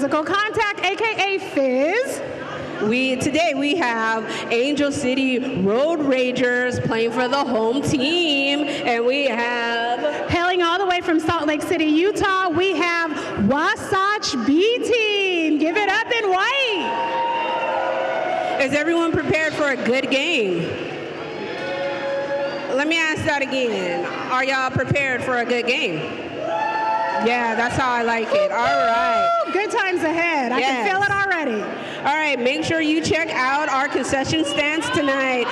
physical contact, AKA Fizz. Today we have Angel City Road Ragers playing for the home team, and we have hailing all the way from Salt Lake City, Utah, we have Wasatch B-Team. Give it up in white. Is everyone prepared for a good game? Let me ask that again. Are y'all prepared for a good game? Yeah, that's how I like it. All right. Good times ahead. I can feel it already. All right, make sure you check out our concession stands tonight.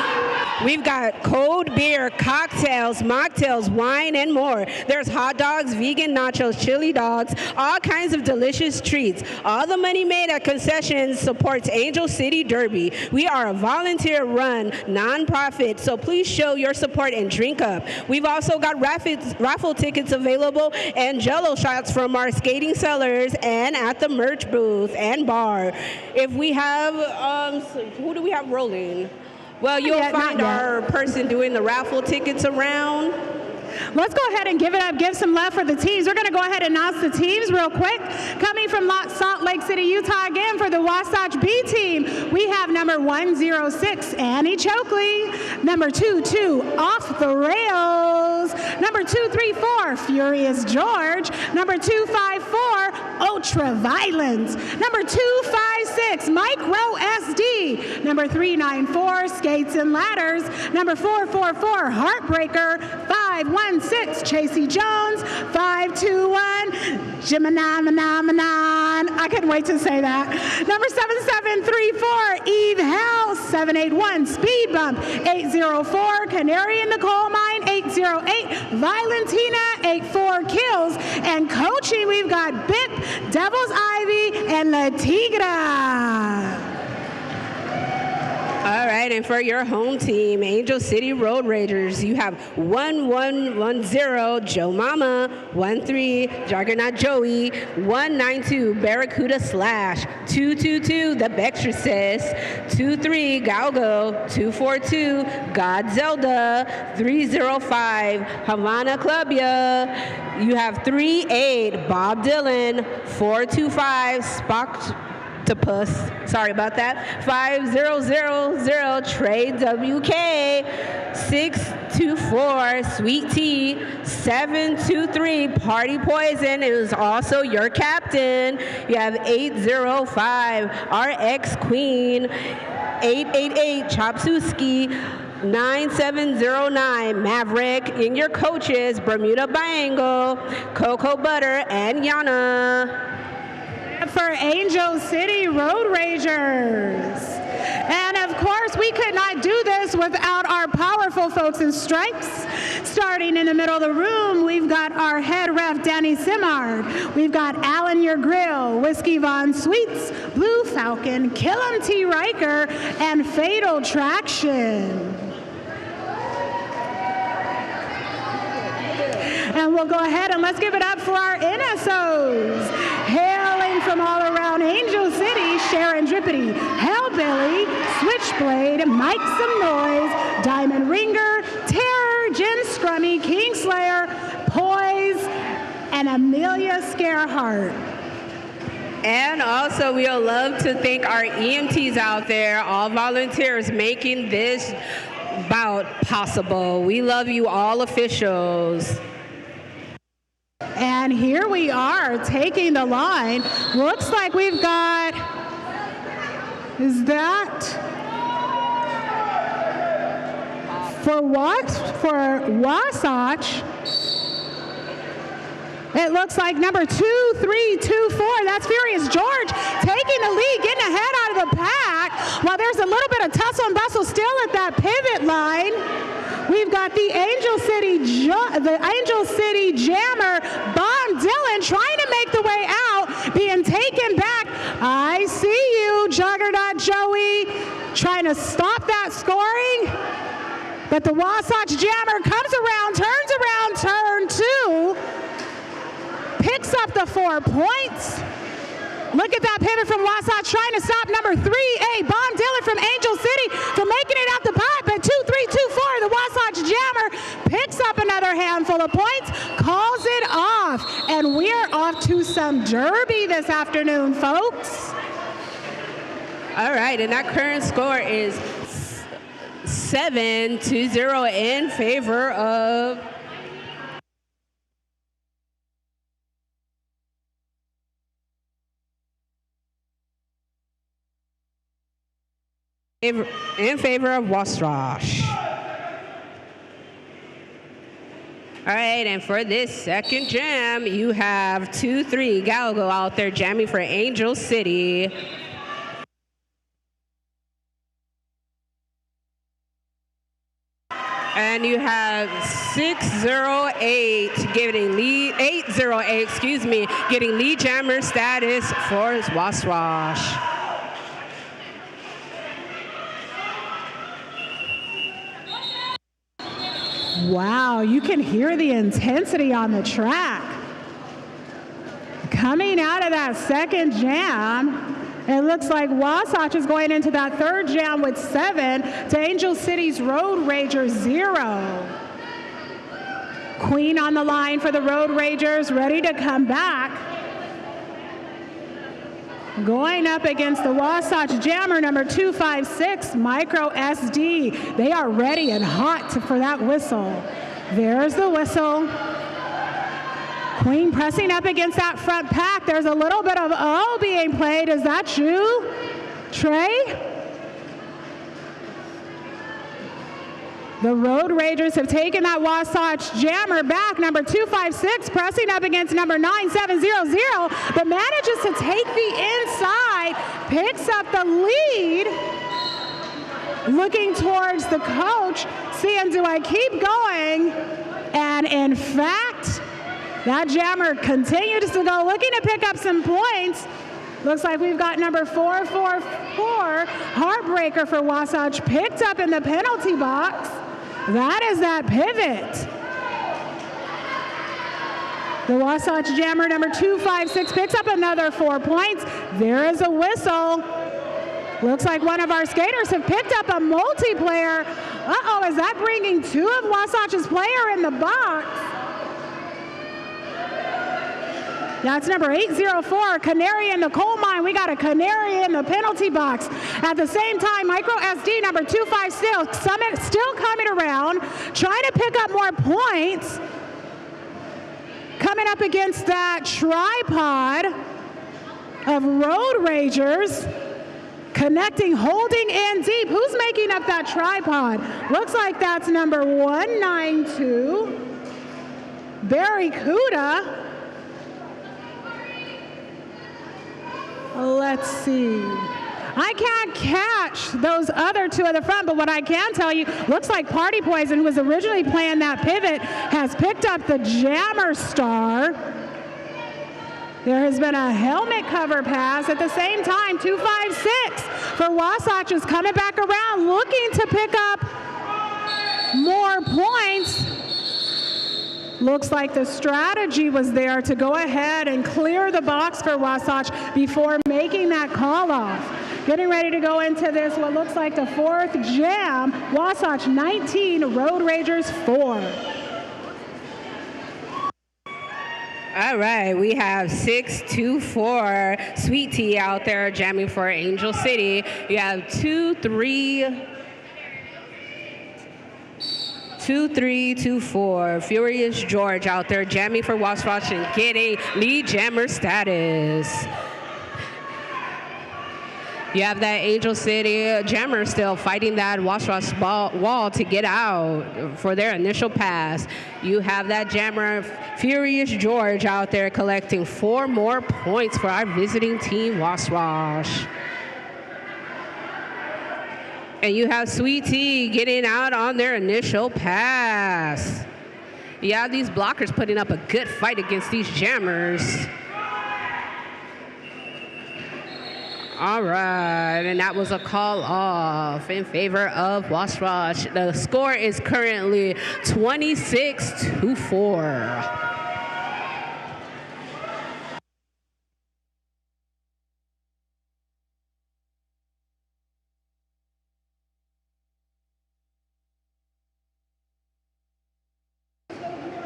We've got cold beer, cocktails, mocktails, wine, and more. There's hot dogs, vegan nachos, chili dogs, all kinds of delicious treats. All the money made at concessions supports Angel City Derby. We are a volunteer-run nonprofit, so please show your support and drink up. We've also got raffle tickets available and Jell-O shots from our skating sellers and at the merch booth and bar. If we have, who do we have rolling? Well, you'll find our person doing the raffle tickets around. Let's go ahead and give it up, give some love for the teams. We're going to go ahead and announce the teams real quick. Coming from Salt Lake City, Utah again for the Wasatch B-Team, we have number 106, Annie Chokley. Number 22, Off the Rails. Number 234, Furious George. Number 254, Ultra Violence. Number 256, Micro SD. Number 394, Skates and Ladders. Number 444, Heartbreaker. 516, Chasey Jones. 521, Gemini-Manon. I couldn't wait to say that. Number 7734, Eve House. 781, Speed Bump. 804, Canary in the Coal Mine. 808, Valentina. 84, Kills. And coaching, we've got Bip, Devil's Ivy, and La Tigra. All right, and for your home team, Angel City Road Ragers, you have 1110, Joe Mama, 13, Juggernaut Joey, 192, Barracuda Slash, 222, The Bextrasis, 23, Galgo, 242, God Zelda, 305, Havana Clubia. You have 38, Bob Dylan, 425, Spock. Sorry about that. 5000 Trey WK, 624 Sweet Tea, 723 Party Poison is also your captain. You have 805 RX Queen, 888 Chopsuski, 9709 Maverick. In your coaches, Bermuda Biangle, Cocoa Butter, and Yana. For Angel City Road Ragers. And of course, we could not do this without our powerful folks in stripes. Starting in the middle of the room, we've got our head ref, Danny Simard. We've got Alan Your Grill, Whiskey Von Sweets, Blue Falcon, Killam T. Riker, and Fatal Traction. And we'll go ahead and let's give it up for our NSOs. Hailing from all around Angel City, Sharon Drippity, Hellbilly, Switchblade, Mike Some Noise, Diamond Ringer, Terror, Jen Scrummy, Kingslayer, Poise, and Amelia Scareheart. And also, we'll love to thank our EMTs out there, all volunteers making this bout possible. We love you all officials. And here we are taking the line. Looks like we've got, is that for what? For Wasatch. It looks like number 2324, that's Furious George, taking the lead, getting ahead out of the pack. While there's a little bit of tussle and bustle still at that pivot line, we've got the Angel City Jammer, Bob Dylan, trying to make the way out, being taken back. I see you, Juggernaut Joey, trying to stop that scoring. But the Wasatch Jammer comes around, turns around, turn two, picks up the 4 points. Look at that pivot from Wasatch trying to stop number 3A, Bob Dylan from Angel City from making it out the pipe, but 2-3-2-4, the Wasatch Jammer picks up another handful of points, calls it off, and we're off to some derby this afternoon, folks. All right, and that current score is 7-0 in favor of Wasatch. All right, and for this second jam, you have 2-3 Galgo out there jamming for Angel City. And you have 608 getting lead, 808, excuse me, getting lead jammer status for Wasatch. Wow, you can hear the intensity on the track. Coming out of that second jam, it looks like Wasatch is going into that third jam with 7 to Angel City's Road Ragers 0. Queen on the line for the Road Ragers, ready to come back. Going up against the Wasatch Jammer, number 256, Micro SD. They are ready and hot for that whistle. There's the whistle. Queen pressing up against that front pack. There's a little bit of O being played. Is that you, Trey? The Road Ragers have taken that Wasatch Jammer back. Number 256 pressing up against number 9700, but manages to take the inside, picks up the lead, looking towards the coach, seeing, do I keep going? And in fact, that Jammer continues to go, looking to pick up some points. Looks like we've got number 444, Heartbreaker for Wasatch, picked up in the penalty box. That is that pivot. The Wasatch Jammer, number 256, picks up another 4 points. There is a whistle. Looks like one of our skaters have picked up a multiplayer. Uh-oh, is that bringing 2 of Wasatch's player in the box? That's number 804, Canary in the coal mine. We got a Canary in the penalty box. At the same time, Micro SD, number 256, still coming around, trying to pick up more points. Coming up against that tripod of Road Ragers. Connecting, holding in deep. Who's making up that tripod? Looks like that's number 192, Barracuda. Let's see. I can't catch those other 2 at the front, but what I can tell you, looks like Party Poison, who was originally playing that pivot, has picked up the Jammer Star. There has been a helmet cover pass. At the same time, 256 for Wasatch is coming back around, looking to pick up more points. Looks like the strategy was there to go ahead and clear the box for Wasatch before making that call off. Getting ready to go into this, what looks like the 4th jam, Wasatch 19, Road Ragers 4. All right, we have 624 Sweet Tea out there jamming for Angel City. You have 2324 Furious George out there jamming for Wasatch and getting lead jammer status. You have that Angel City Jammer still fighting that Wasatch wall to get out for their initial pass. You have that Jammer Furious George out there collecting 4 more points for our visiting team, Wasatch. And you have Sweet Tea getting out on their initial pass. You have these blockers putting up a good fight against these jammers. All right, and that was a call off in favor of Wasatch. The score is currently 26-4.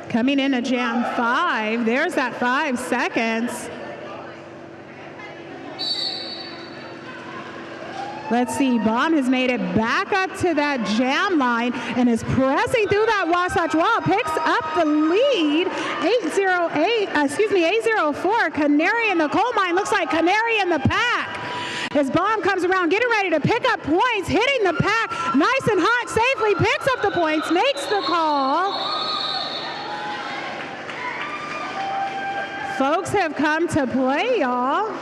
Coming in to jam 5, there's that 5 seconds. Let's see, Bomb has made it back up to that jam line and is pressing through that Wasatch wall, picks up the lead. A04, Canary in the coal mine, looks like Canary in the pack. As Bomb comes around, getting ready to pick up points, hitting the pack, nice and hot, safely picks up the points, makes the call. Folks have come to play, y'all.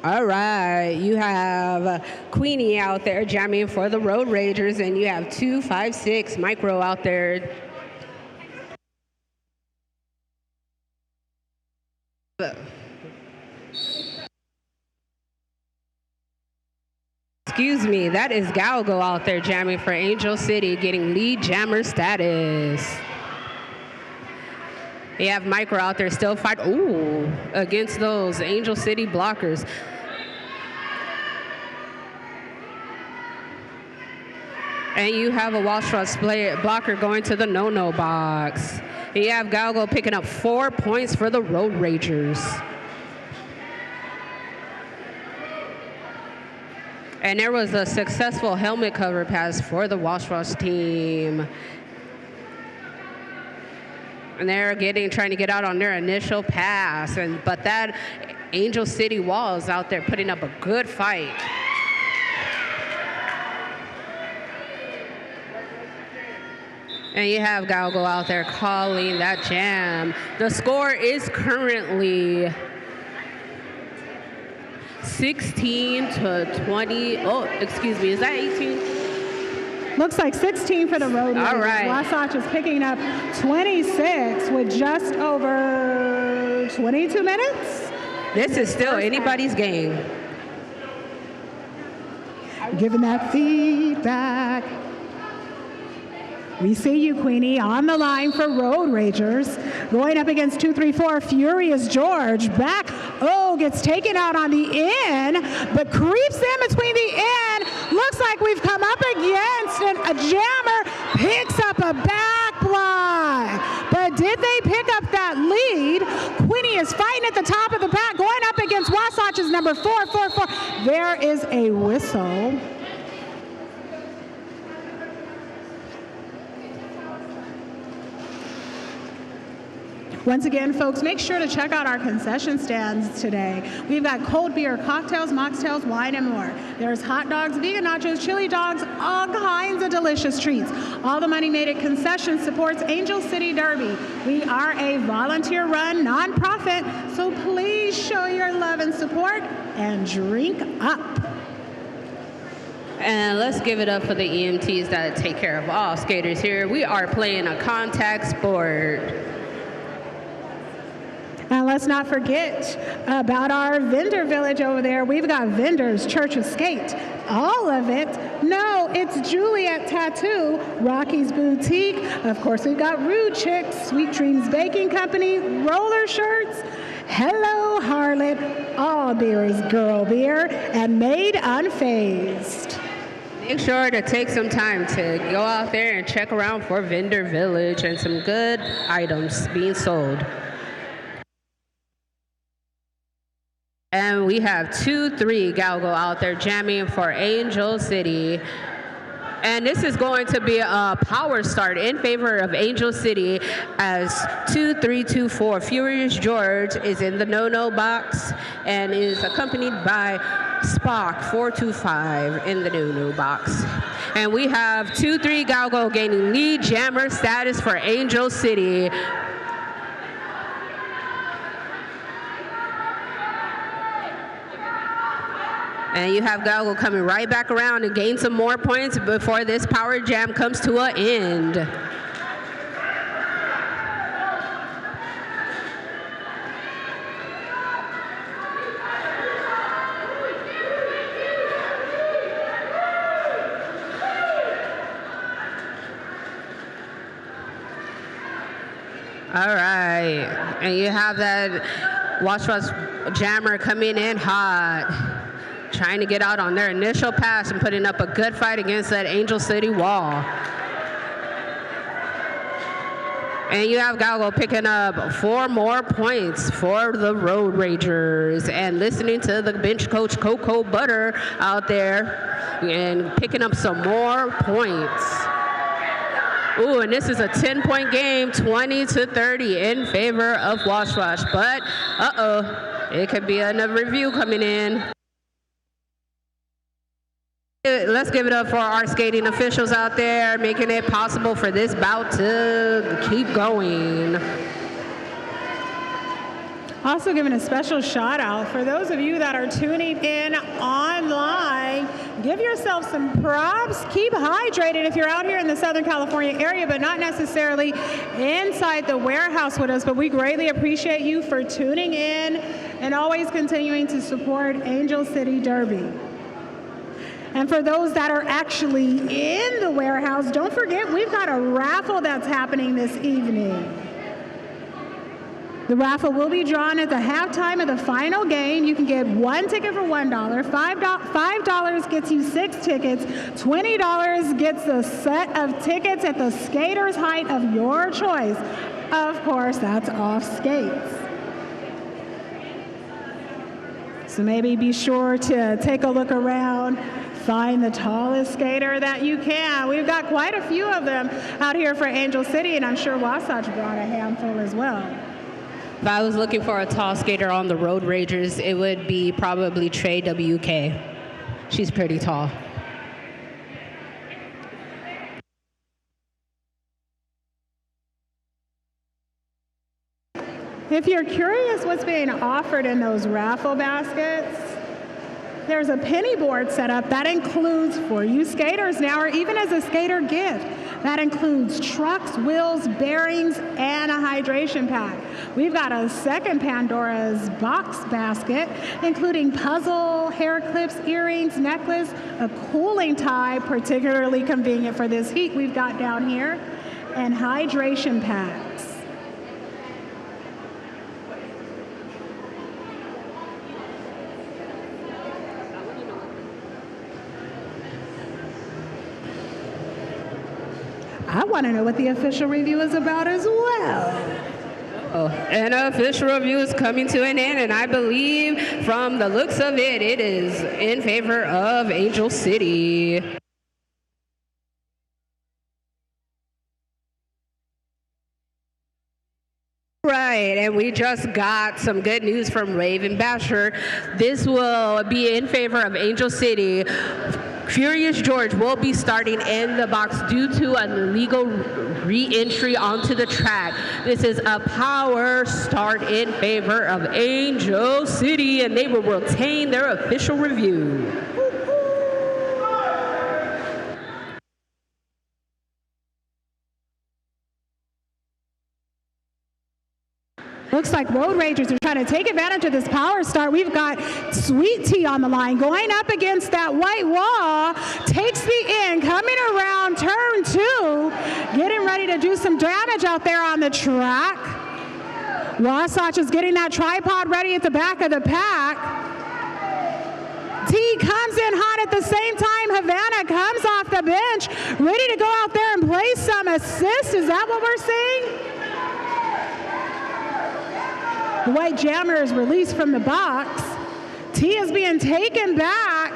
All right, you have Queenie out there jamming for the Road Ragers, and you have 256 Micro out there. Excuse me, that is Galgo out there jamming for Angel City, getting lead jammer status. You have Micro out there still fighting against those Angel City blockers. And you have a Wall Street blocker going to the no-no box. And you have Galgo picking up 4 points for the Road Ragers. And there was a successful helmet cover pass for the Wasatch team. And they're trying to get out on their initial pass, but that Angel City wall is out there putting up a good fight. And you have Galgo out there calling that jam. The score is currently 16-20. Oh, excuse me, is that 18? Looks like 16 for the Road Ragers. All right. Wasatch is picking up 26 with just over 22 minutes. This is still anybody's game. Giving that feedback. We see you, Queenie, on the line for Road Ragers. Going up against 234, Furious George. Back, gets taken out on the in, but creeps in between the in. Looks like we've come up against a jammer, picks up a back block. But did they pick up that lead? Queenie is fighting at the top of the pack, going up against Wasatch's number 444. There is a whistle. Once again, folks, make sure to check out our concession stands today. We've got cold beer, cocktails, mocktails, wine, and more. There's hot dogs, vegan nachos, chili dogs, all kinds of delicious treats. All the money made at concession supports Angel City Derby. We are a volunteer-run nonprofit, so please show your love and support and drink up. And let's give it up for the EMTs that take care of all skaters here. We are playing a contact sport. And let's not forget about our vendor village over there. We've got vendors, Church of Skate, all of it. No, it's Juliet Tattoo, Rocky's Boutique. Of course, we've got Rude Chicks, Sweet Dreams Baking Company, Roller Shirts, Hello Harlot, All Beer is Girl Beer, and Made Unfazed. Make sure to take some time to go out there and check around for Vendor Village and some good items being sold. And we have 2-3 Galgo out there jamming for Angel City. And this is going to be a power start in favor of Angel City as 2-3-2-4. Furious George is in the no-no box and is accompanied by Spock 425 in the no-no box. And we have 2-3 Galgo gaining lead jammer status for Angel City. And you have Galgo coming right back around and gain some more points before this power jam comes to an end. All right, and you have that Wasatch jammer coming in hot, trying to get out on their initial pass and putting up a good fight against that Angel City wall. And you have Galgo picking up 4 more points for the Road Ragers. And listening to the bench coach Coco Butter out there and picking up some more points. Ooh, and this is a 10-point game, 20-30 in favor of Wasatch. But, it could be another review coming in. Let's give it up for our skating officials out there, making it possible for this bout to keep going. Also giving a special shout out for those of you that are tuning in online. Give yourself some props. Keep hydrated if you're out here in the Southern California area, but not necessarily inside the warehouse with us. But we greatly appreciate you for tuning in and always continuing to support Angel City Derby. And for those that are actually in the warehouse, don't forget we've got a raffle that's happening this evening. The raffle will be drawn at the halftime of the final game. You can get 1 ticket for $1, $5 gets you 6 tickets, $20 gets a set of tickets at the skater's height of your choice. Of course, that's off skates. So maybe be sure to take a look around, find the tallest skater that you can. We've got quite a few of them out here for Angel City, and I'm sure Wasatch brought a handful as well. If I was looking for a tall skater on the Road Ragers, it would be probably Trey WK. She's pretty tall. If you're curious what's being offered in those raffle baskets, there's a penny board set up that includes, for you skaters now, or even as a skater gift, that includes trucks, wheels, bearings, and a hydration pack. We've got a second Pandora's box basket, including puzzle, hair clips, earrings, necklace, a cooling tie, particularly convenient for this heat we've got down here, and hydration packs. I want to know what the official review is about as well. Oh, an official review is coming to an end, and I believe from the looks of it, it is in favor of Angel City. Right, and we just got some good news from Raven Basher. This will be in favor of Angel City. Furious George will be starting in the box due to an illegal re-entry onto the track. This is a power start in favor of Angel City, and they will retain their official review. Looks like Road Ragers are trying to take advantage of this power start. We've got Sweet Tea on the line, going up against that white wall, takes the in, coming around turn 2, getting ready to do some damage out there on the track. Wasatch is getting that tripod ready at the back of the pack. T comes in hot at the same time. Havana comes off the bench, ready to go out there and play some assist. Is that what we're seeing? The white jammer is released from the box. T is being taken back.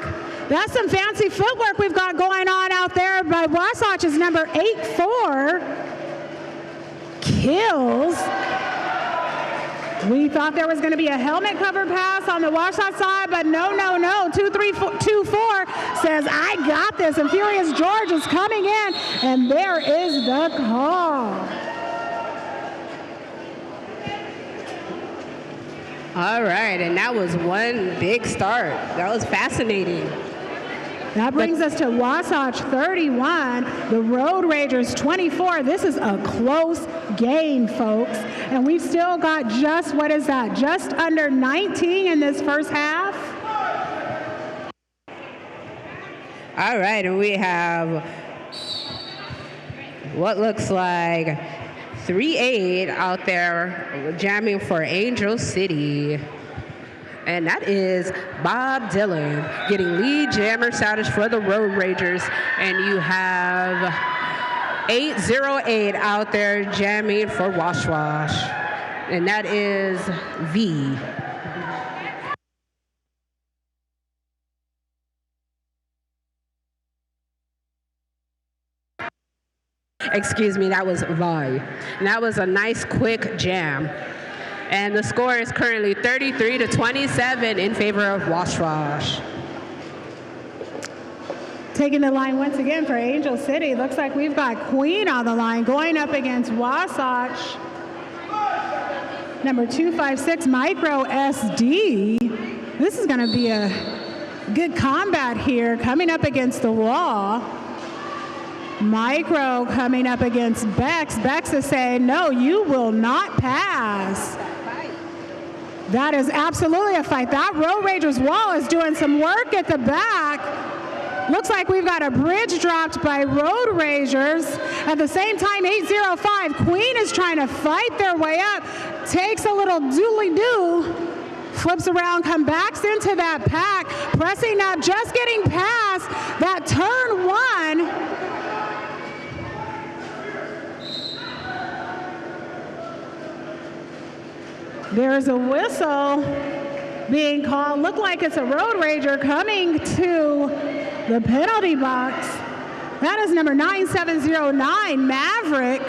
That's some fancy footwork we've got going on out there by Wasatch's number 8-4. Kills. We thought there was going to be a helmet cover pass on the Wasatch side, but no. 2-4 says, I got this, and Furious George is coming in, and there is the call. All right, and that was one big start. That was fascinating. That brings us to Wasatch 31, the Road Ragers 24. This is a close game, folks. And we've still got just under 19 in this first half. All right, and we have what looks like 3-8 out there jamming for Angel City. And that is Bob Dylan getting lead jammer status for the Road Ragers. And you have 808 out there jamming for Wash Wash. And that is V. Excuse me, that was Vi. And that was a nice quick jam. And the score is currently 33-27 in favor of Wash Wash. Taking the line once again for Angel City. Looks like we've got Queen on the line going up against Wasatch. Number 256, Micro SD. This is going to be a good combat here, coming up against the wall. Micro coming up against Bex. Bex is saying, no, you will not pass. That is absolutely a fight. That Road Rager's wall is doing some work at the back. Looks like we've got a bridge dropped by Road Ragers. At the same time, 805, Queen is trying to fight their way up. Takes a little dooley-doo, flips around, comes back into that pack, pressing up, just getting past that turn one. There's a whistle being called. Look like it's a Road Rager coming to the penalty box. That is number 9709, Maverick.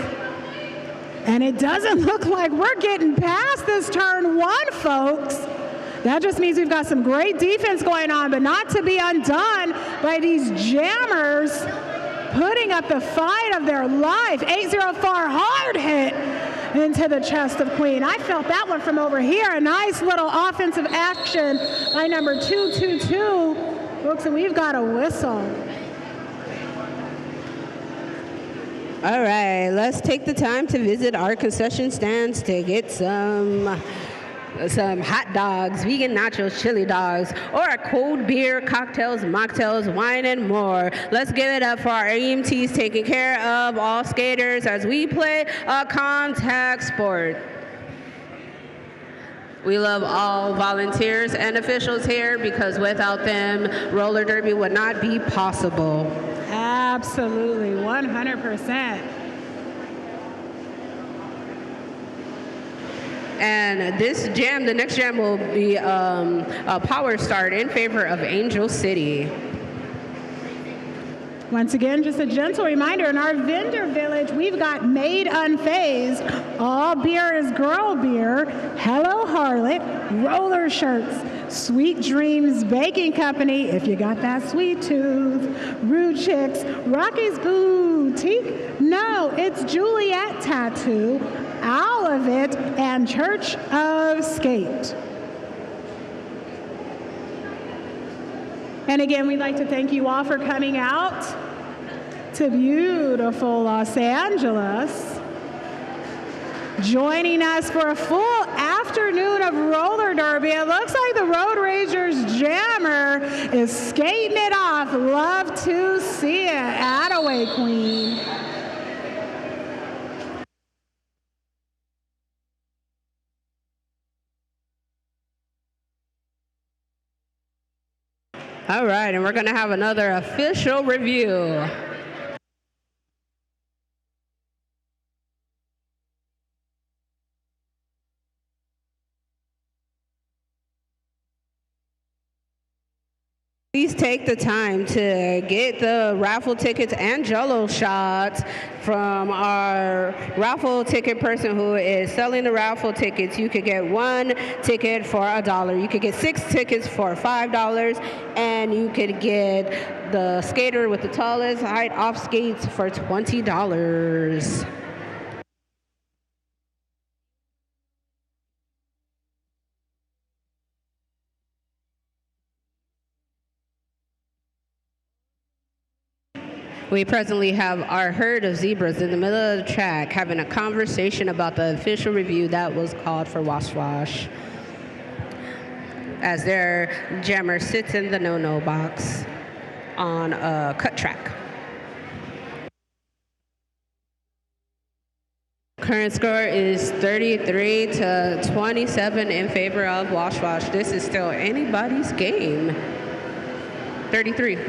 And it doesn't look like we're getting past this turn one, folks. That just means we've got some great defense going on, but not to be undone by these jammers putting up the fight of their life. 804 hard hit into the chest of Queen. I felt that one from over here. A nice little offensive action by number 222. Folks, and we've got a whistle. All right, let's take the time to visit our concession stands to get some hot dogs, vegan nachos, chili dogs, or a cold beer, cocktails, mocktails, wine, and more. Let's give it up for our EMTs taking care of all skaters as we play a contact sport. We love all volunteers and officials here because without them, roller derby would not be possible. Absolutely, 100%. And this jam, the next jam will be a power start in favor of Angel City. Once again, just a gentle reminder, in our vendor village, we've got Made Unfazed, All Beer is Girl Beer, Hello Harlot, Roller Shirts, Sweet Dreams Baking Company, if you got that sweet tooth, Rude Chicks, Rocky's Boutique, no, it's Juliet Tattoo, Olivet, and Church of Skate. And again, we'd like to thank you all for coming out to beautiful Los Angeles, joining us for a full afternoon of roller derby. It looks like the Road Ragers jammer is skating it off. Love to see it. Attaway, Queen. All right, and we're going to have another official review. Please take the time to get the raffle tickets and Jell-O shots from our raffle ticket person who is selling the raffle tickets. You could get one ticket for $1. You could get 6 tickets for $5, and you could get the skater with the tallest height off skates for $20. We presently have our herd of zebras in the middle of the track having a conversation about the official review that was called for Wash Wash, as their jammer sits in the no-no box on a cut track. Current score is 33-27 in favor of Wash Wash. This is still anybody's game. 33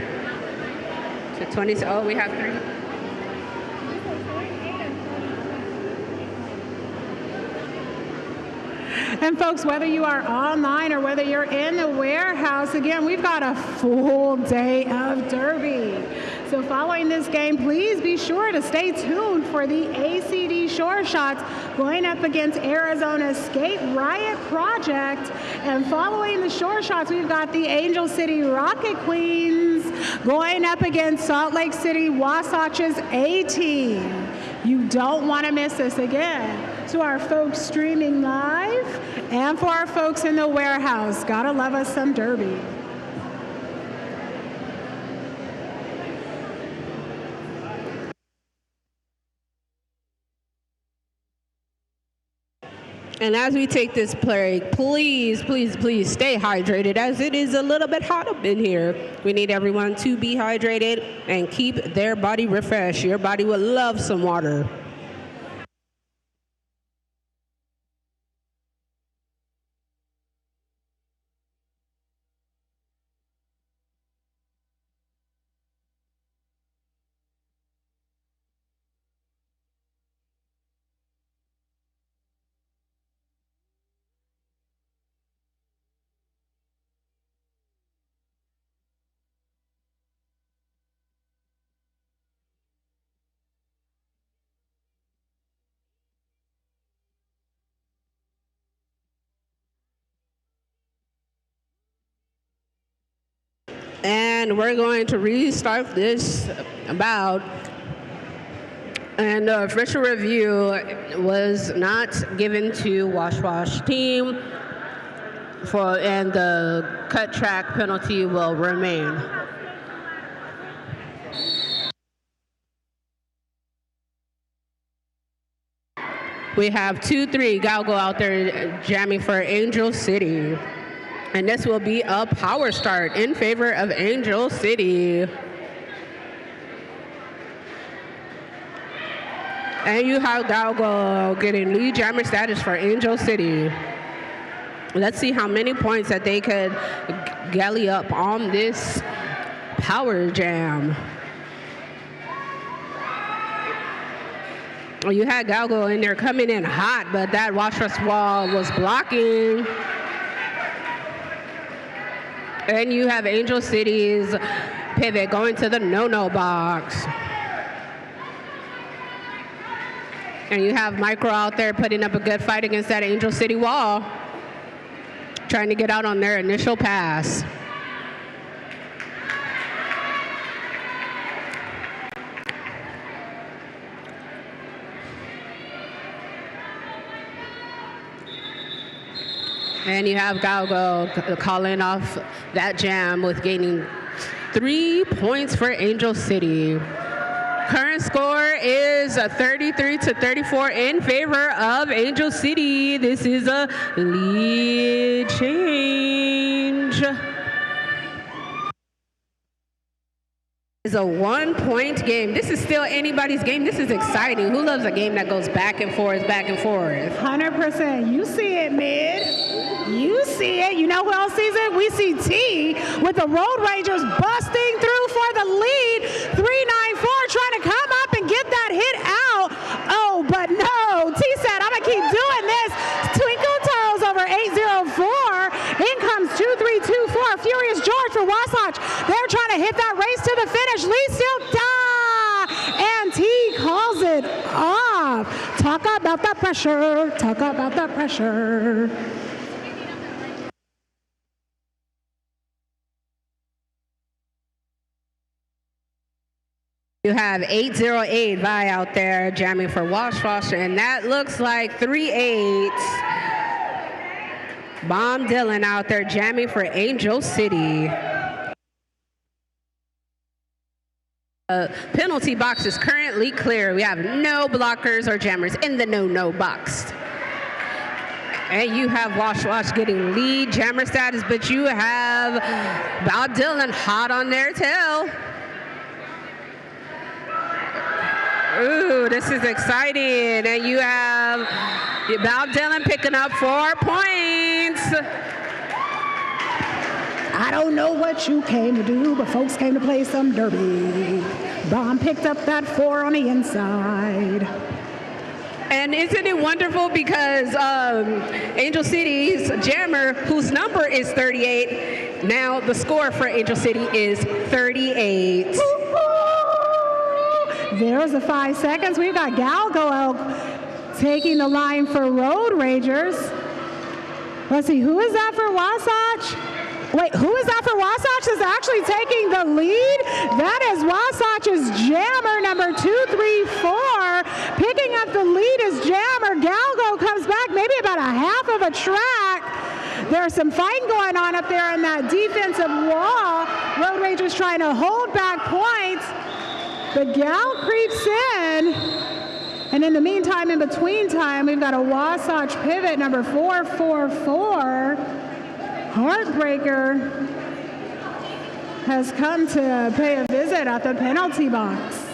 to 20. Oh, we have 3. And folks, whether you are online or whether you're in the warehouse, again, we've got a full day of Derby. So following this game, please be sure to stay tuned for the ACD Shore Shots going up against Arizona's Skate Riot Project. And following the Shore Shots, we've got the Angel CityRocket Queens going up against Salt Lake City Wasatch's A-Team. You don't want to miss this. Again, to our folks streaming live and for our folks in the warehouse, gotta love us some Derby. And as we take this break, please, please, please stay hydrated as it is a little bit hot up in here. We need everyone to be hydrated and keep their body refreshed. Your body will love some water. And we're going to restart this bout. And the official review was not given to Wasatch team, and the cut track penalty will remain. We have 2-3 Galgo out there jamming for Angel City. And this will be a power start in favor of Angel City. And you have Galgo getting lead jammer status for Angel City. Let's see how many points that they could galley up on this power jam. You had Galgo in there coming in hot, but that Wasatch wall was blocking. And you have Angel City's pivot going to the no-no box. And you have Micro out there putting up a good fight against that Angel City wall, trying to get out on their initial pass. And you have Galgo calling off that jam with gaining 3 points for Angel City. Current score is 33-34 in favor of Angel City. This is a lead change. It's a 1-point game. This is still anybody's game. This is exciting. Who loves a game that goes back and forth, back and forth? 100%. You see it, mid. You see it. You know who else sees it? We see T with the Road Rangers busting through for the lead. 394 trying to come up and get that hit out. Oh, but no. T said, I'm going to keep doing this. Twinkle Toes over 804. In comes 2324. Furious George for Wasatch. They're trying to hit that race to the finish. Lee Silk, and T calls it off. Talk about that pressure. Talk about that pressure. You have 808 Vi out there jamming for Wasatch, and that looks like 38. Bomb Dylan out there jamming for Angel City. Penalty box is currently clear. We have no blockers or jammers in the no-no box. And you have Wasatch getting lead jammer status, but you have Bob Dylan hot on their tail. Ooh, this is exciting. And you have Bob Dylan picking up 4 points. I don't know what you came to do, but folks came to play some derby. Bomb picked up that 4 on the inside. And isn't it wonderful because Angel City's jammer, whose number is 38, now the score for Angel City is 38. There's the 5 seconds. We've got Galgo taking the line for Road Ragers. Let's see, who is that for Wasatch? Wait, who is that for Wasatch is actually taking the lead? That is Wasatch's jammer, number 234. Picking up the lead is jammer. Galgo comes back maybe about a half of a track. There's some fighting going on up there in that defensive wall. Road Ragers trying to hold back points. But Gal creeps in. And in the meantime, in between time, we've got a Wasatch pivot, number 444. Heartbreaker has come to pay a visit at the penalty box.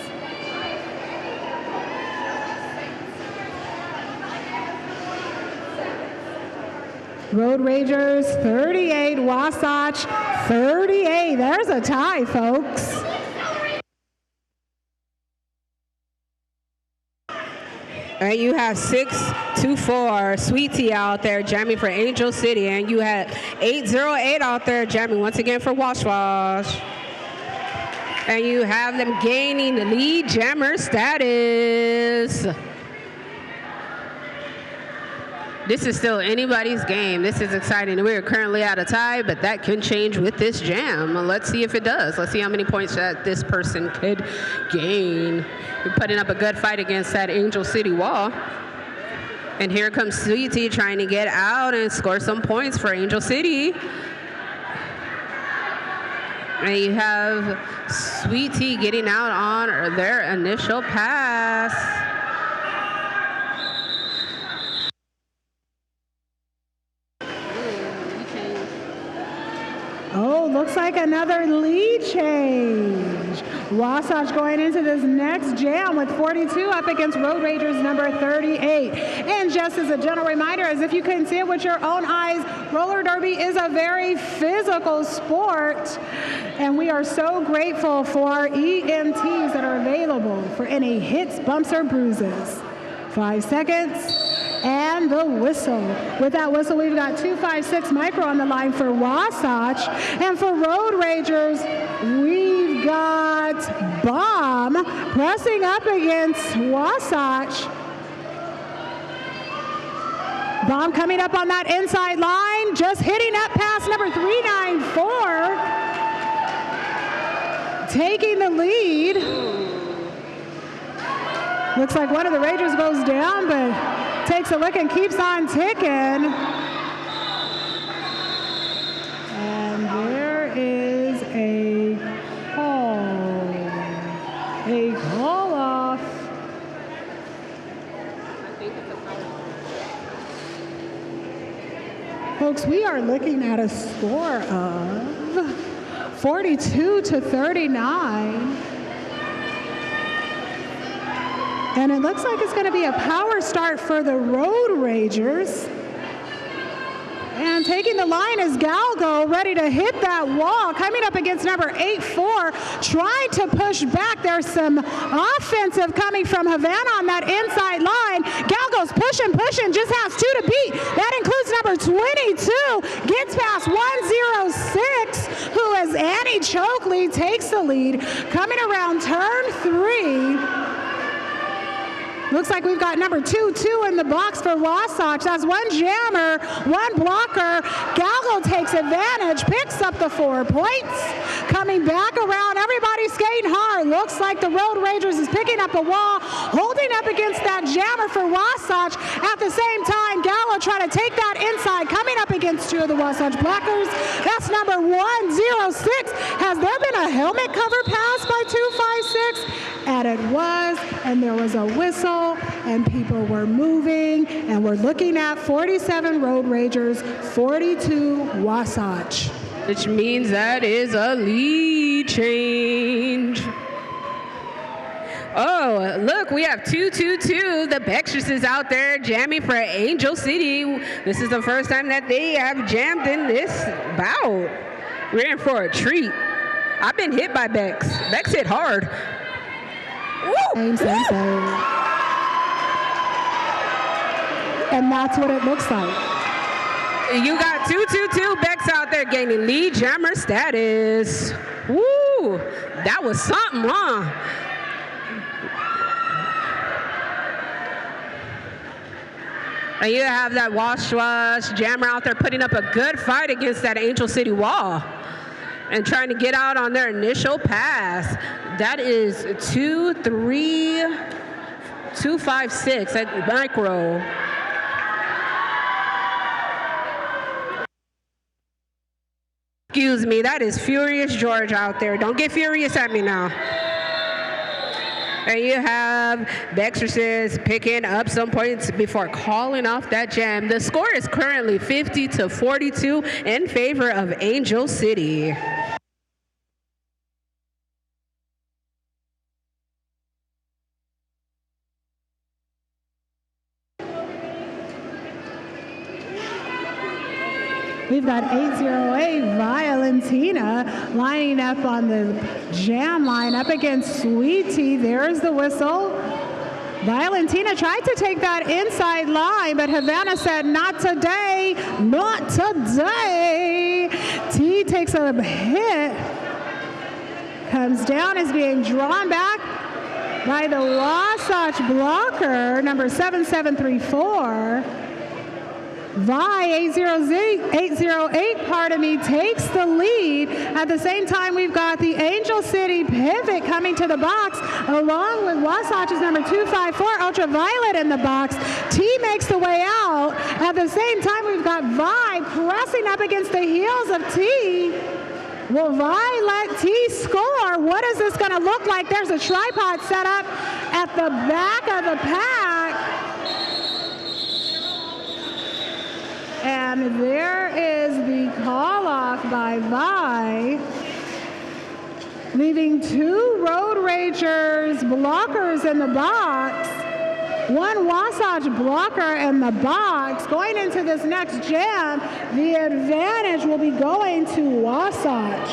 Road Ragers 38, Wasatch 38. There's a tie, folks. And you have 624 Sweet Tea out there jamming for Angel City, and you had 808 out there jamming once again for Wash Wash. And you have them gaining the lead jammer status. This is still anybody's game. This is exciting. We are currently at a tie, but that can change with this jam. Let's see if it does. Let's see how many points that this person could gain. We're putting up a good fight against that Angel City wall. And here comes Sweet Tea trying to get out and score some points for Angel City. And you have Sweet Tea getting out on their initial pass. Oh, looks like another lead change. Wasatch going into this next jam with 42 up against Road Ragers number 38. And just as a gentle reminder, as if you couldn't see it with your own eyes, roller derby is a very physical sport. And we are so grateful for our EMTs that are available for any hits, bumps, or bruises. 5 seconds. And the whistle. With that whistle, we've got 256 Micro on the line for Wasatch. And for Road Ragers, we've got Bomb pressing up against Wasatch. Bomb coming up on that inside line, just hitting up past number 394. Taking the lead. Looks like one of the Ragers goes down, but takes a look and keeps on ticking. And there is a call off. Folks, we are looking at a score of 42-39. And it looks like it's going to be a power start for the Road Ragers. And taking the line is Galgo, ready to hit that wall. Coming up against number 84, trying to push back. There's some offensive coming from Havana on that inside line. Galgo's pushing, just has 2 to beat. That includes number 22. Gets past 106, who is Annie Chokley, takes the lead. Coming around turn 3. Looks like we've got number 2-2 in the box for Wasatch. That's one jammer, one blocker. Galgo takes advantage, picks up the 4 points. Coming back around, everybody skating hard. Looks like the Road Ragers is picking up a wall, holding up against that jammer for Wasatch. At the same time, Gallo trying to take that inside, coming up against 2 of the Wasatch blockers. That's number 106. Has there been a helmet cover pass by 256? And it was, and there was a whistle, and people were moving, and we're looking at 47 Road Ragers, 42 Wasatch. Which means that is a lead change. Oh, look, we have 2-2-2. The Bextras is out there jamming for Angel City. This is the first time that they have jammed in this bout. We're in for a treat. I've been hit by Bex. Bex hit hard. Woo! Same. and that's what it looks like. You got 222 Bex out there gaining lead jammer status. Woo! That was something, huh? And you have that Wash jammer out there putting up a good fight against that Angel City wall and trying to get out on their initial pass. That is 2-3-2-5-6 at micro. Excuse me, that is Furious George out there. Don't get furious at me now. And you have the Exorcist picking up some points before calling off that jam. The score is currently 50-42 in favor of Angel City. We've got 808 Violentina lining up on the jam line up against Sweetie. There's the whistle. Violentina tried to take that inside line, but Havana said, not today, not today. T takes a hit, comes down, is being drawn back by the Wasatch blocker, number 7734. AZ808, pardon me, takes the lead. At the same time, we've got the Angel City pivot coming to the box, along with Wasatch's number 254, Ultraviolet in the box. T makes the way out. At the same time, we've got Vi pressing up against the heels of T. Will Vi let T score? What is this going to look like? There's a tripod set up at the back of the pack. And there is the call off by Vi, leaving two Road Ragers blockers in the box, one Wasatch blocker in the box. Going into this next jam, the advantage will be going to Wasatch.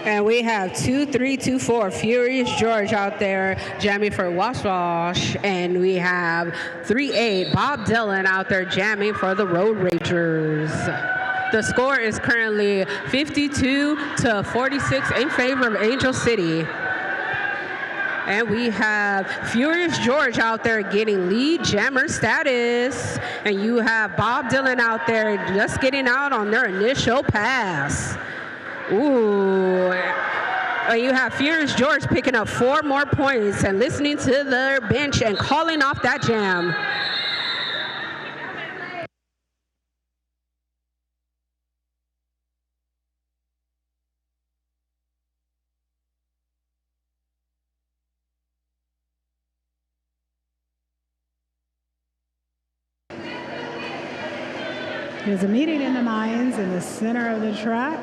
And we have 2-3-2-4 Furious George out there jamming for Wasatch. And we have 3-8 Bob Dylan out there jamming for the Road Ragers. The score is currently 52-46 in favor of Angel City. And we have Furious George out there getting lead jammer status. And you have Bob Dylan out there just getting out on their initial pass. Ooh. You have Furious George picking up 4 more points and listening to their bench and calling off that jam. There's a meeting in the mines in the center of the track.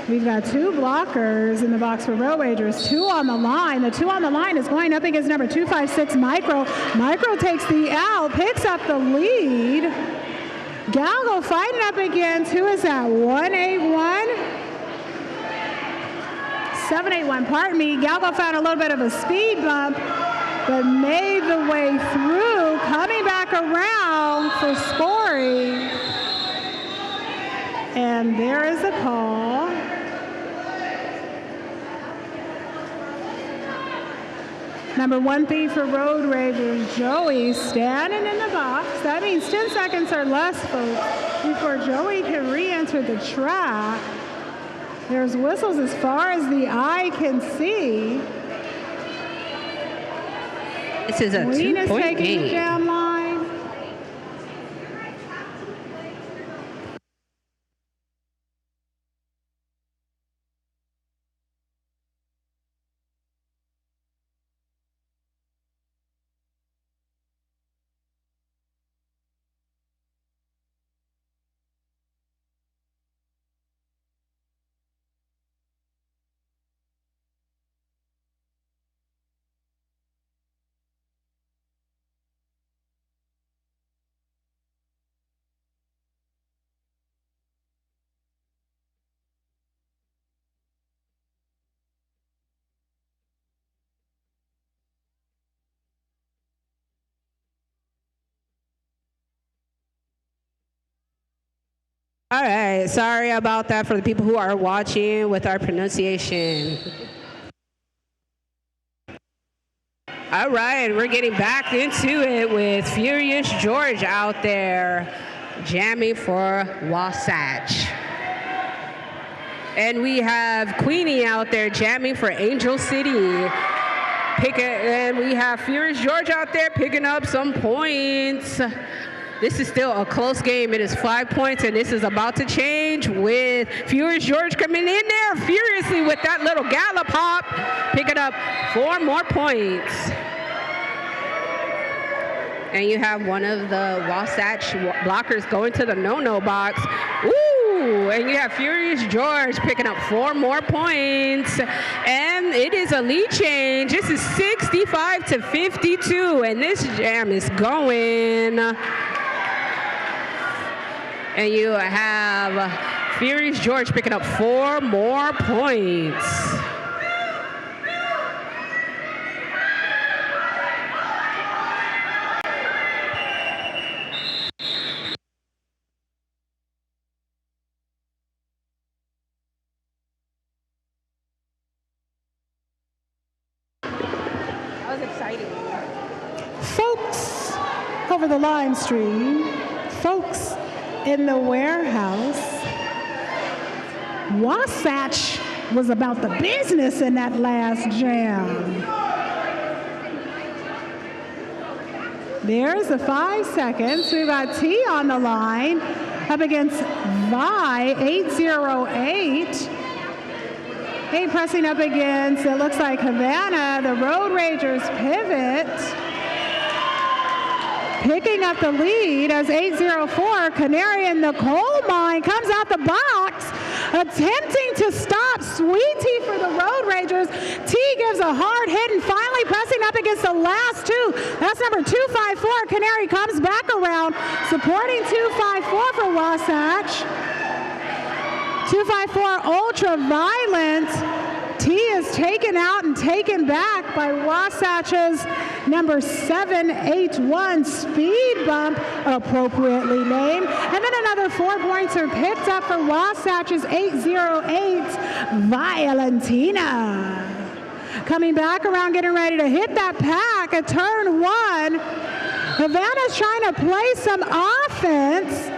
We've got 2 blockers in the box for Road Ragers, 2 on the line. The 2 on the line is going up against number 256, Micro. Micro takes the out, picks up the lead. Galgo fighting up against, who is that, 181? 781, pardon me. Galgo found a little bit of a speed bump, but made the way through, coming back around for scoring. And there is a call. Number 1B for Road Ragers, Joey standing in the box. That means 10 seconds or less, folks, before Joey can re-enter the track. There's whistles as far as the eye can see. This is a 2-point game. The jam line. All right, sorry about that for the people who are watching with our pronunciation. All right, we're getting back into it with Furious George out there jamming for Wasatch. And we have Queenie out there jamming for Angel City. And we have Furious George out there picking up some points. This is still a close game. It is 5 points, and this is about to change with Furious George coming in there furiously with that little gallop hop, picking up 4 more points. And you have one of the Wasatch blockers going to the no-no box. Ooh, and you have Furious George picking up 4 more points. And it is a lead change. This is 65 to 52, and this jam is going. And you have Furious George picking up 4 more points. That was exciting. Folks over the live stream, folks in the warehouse, Wasatch was about the business in that last jam. There's the 5 seconds. We've got T on the line up against Vi 808. Hey, pressing up against, it looks like Havana, the Road Ragers pivot. Picking up the lead as 804, Canary in the coal mine, comes out the box, attempting to stop Sweetie for the Road Ragers. T gives a hard hit and finally pressing up against the last 2. That's number 254. Canary comes back around, supporting 254 for Wasatch. 254 Ultra Violent. T is taken out and taken back by Wasatch's number 781 Speed Bump, appropriately named. And then another 4 points are picked up for Wasatch's 808 Violentina. Coming back around, getting ready to hit that pack at turn 1. Havana's trying to play some offense.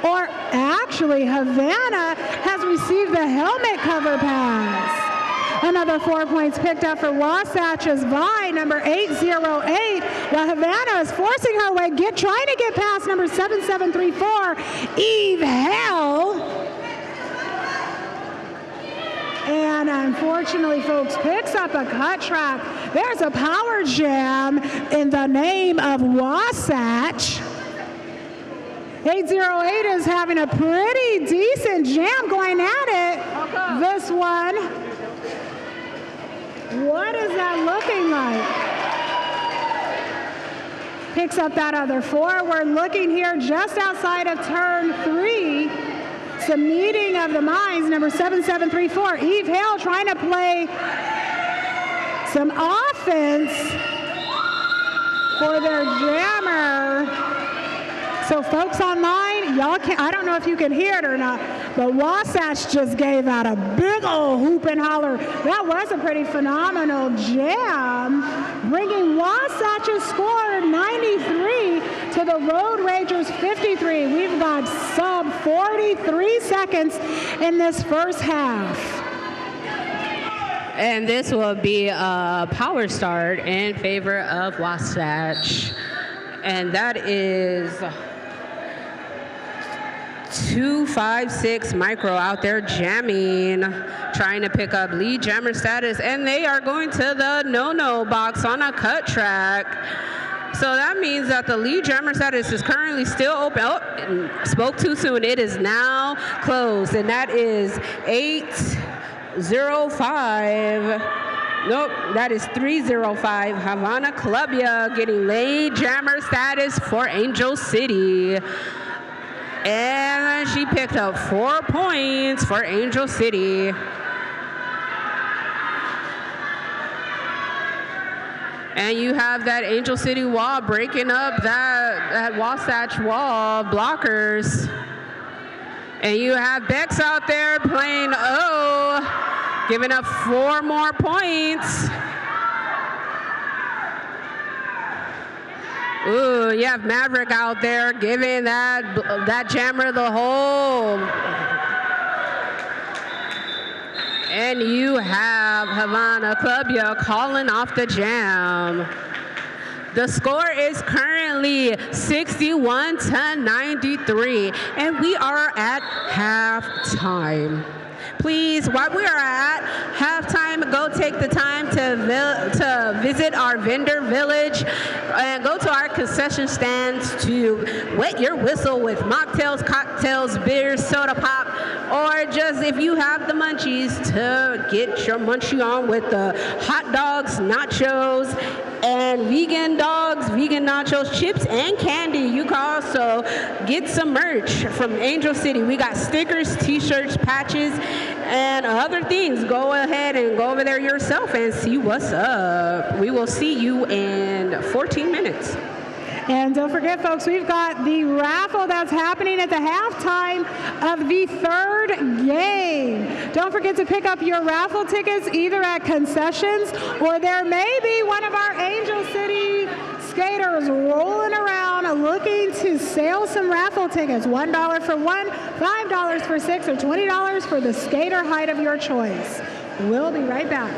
Or actually, Havana has received the helmet cover pass. Another 4 points picked up for Wasatch's Vi, number 808, while Havana is forcing her way, trying to get past number 7734, Eve Hell. And unfortunately, folks, picks up a cut track. There's a power jam in the name of Wasatch. 808 is having a pretty decent jam going at it. Okay. This one. What is that looking like? Picks up that other 4. We're looking here just outside of turn 3. Some meeting of the minds, number 7734. Eve Hale trying to play some offense for their jammer. So folks online, y'all can't, I don't know if you can hear it or not, but Wasatch just gave out a big old hoop and holler. That was a pretty phenomenal jam, bringing Wasatch's score 93 to the Road Ragers 53. We've got sub 43 seconds in this first half. And this will be a power start in favor of Wasatch. And that is 256 Micro out there jamming, trying to pick up lead jammer status, and they are going to the no-no box on a cut track. So that means that the lead jammer status is currently still open. Oh, spoke too soon. It is now closed, and that is 805. Nope, that is 305. Havana Clubia getting lead jammer status for Angel City. And she picked up 4 points for Angel City. And you have that Angel City wall breaking up that Wasatch wall blockers. And you have Bex out there playing O, giving up 4 more points. Ooh, you have Maverick out there giving that jammer the hole. And you have Havana Clubia calling off the jam. The score is currently 61-93, and we are at halftime. Please, while we are at halftime, go take the time to visit our vendor village and go to our concession stands to wet your whistle with mocktails, cocktails, beers, soda pop, or just if you have the munchies to get your munchie on with the hot dogs, nachos, and vegan dogs, vegan nachos, chips, and candy. You can also get some merch from Angel City. We got stickers, t-shirts, patches, and other things. Go ahead and go over there yourself and see what's up. We will see you in 14 minutes. And don't forget, folks, we've got the raffle that's happening at the halftime of the 3rd game. Don't forget to pick up your raffle tickets either at concessions or there may be one of our Angel City skaters rolling around looking to sell some raffle tickets. $1 for 1, $5 for 6, or $20 for the skater height of your choice. We'll be right back.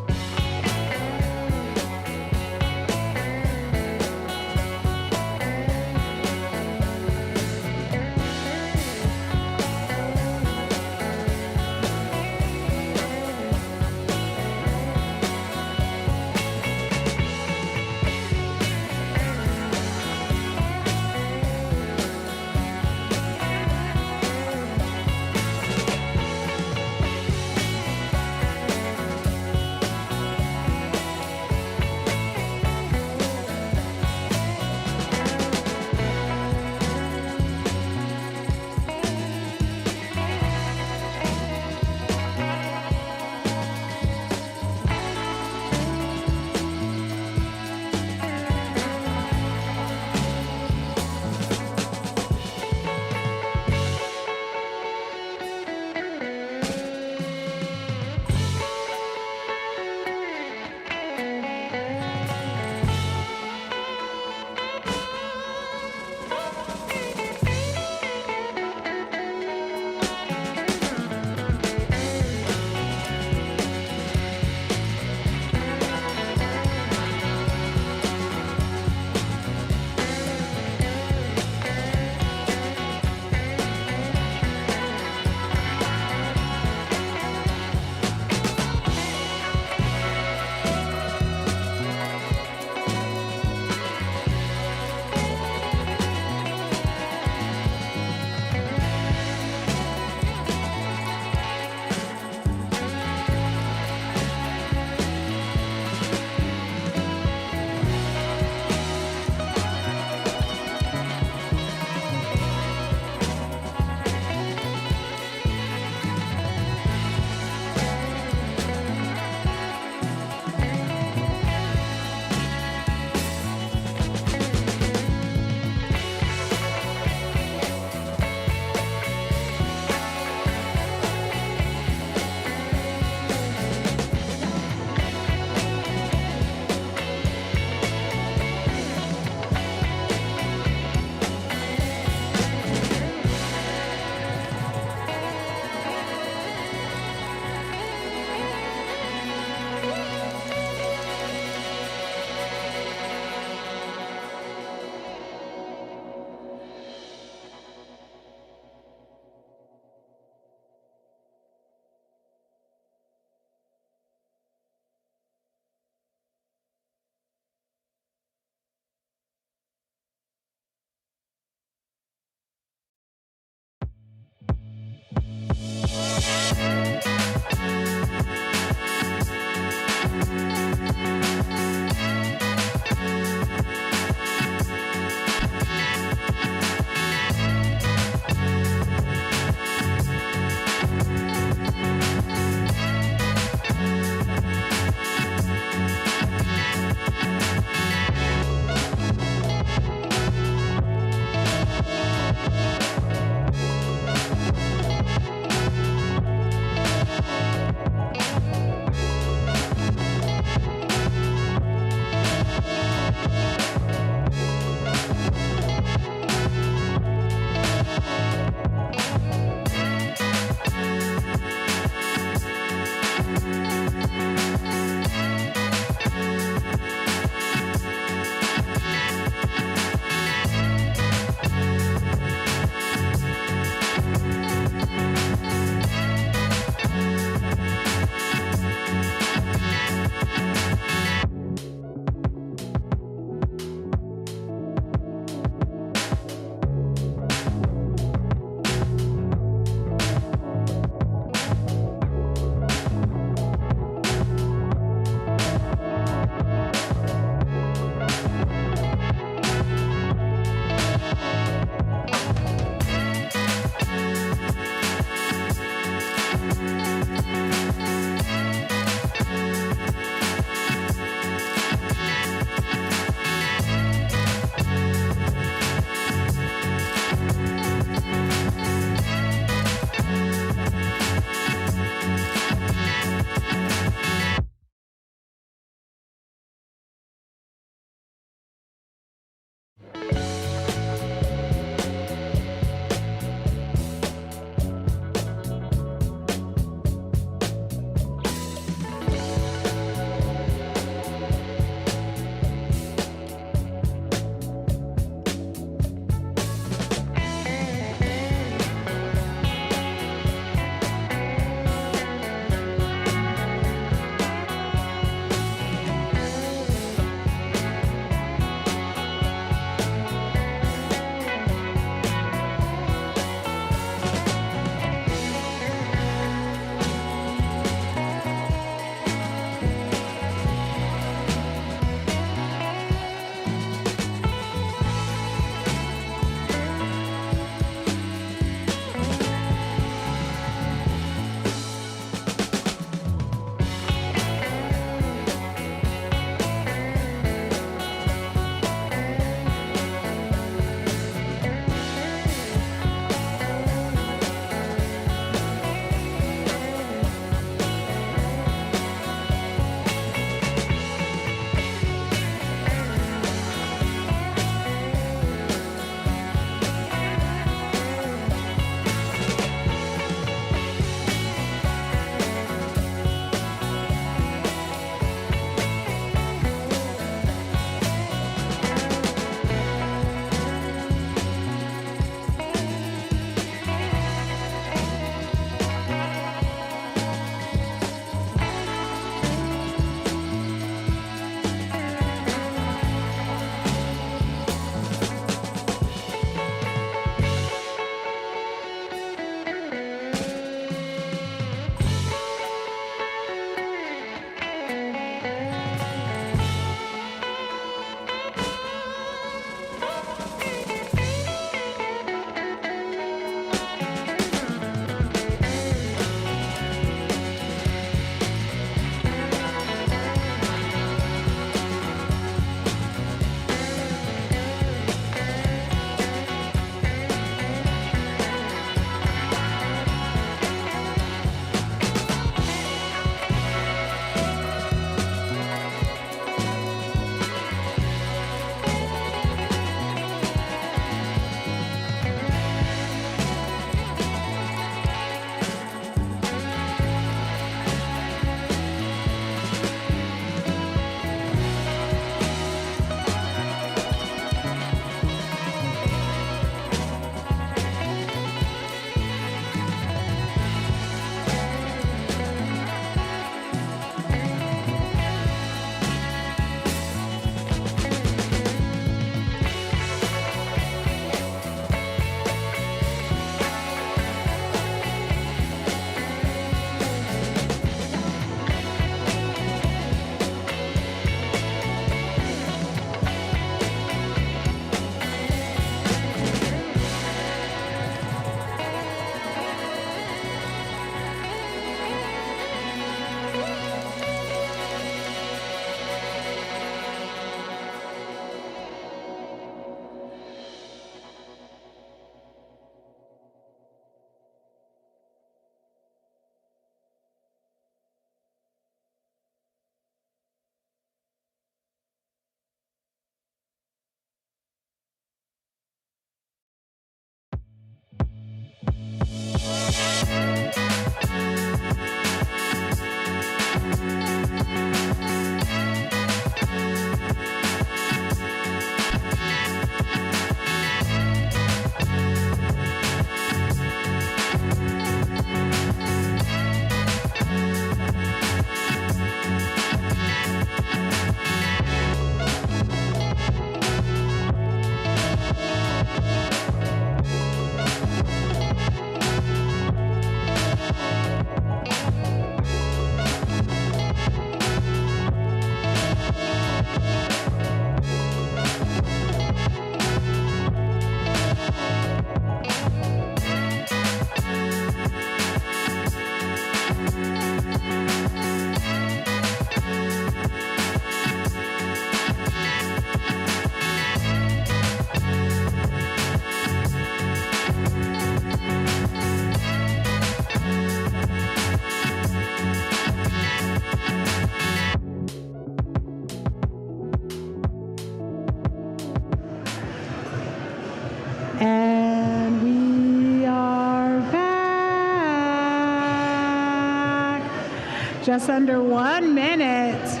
just under 1 minute.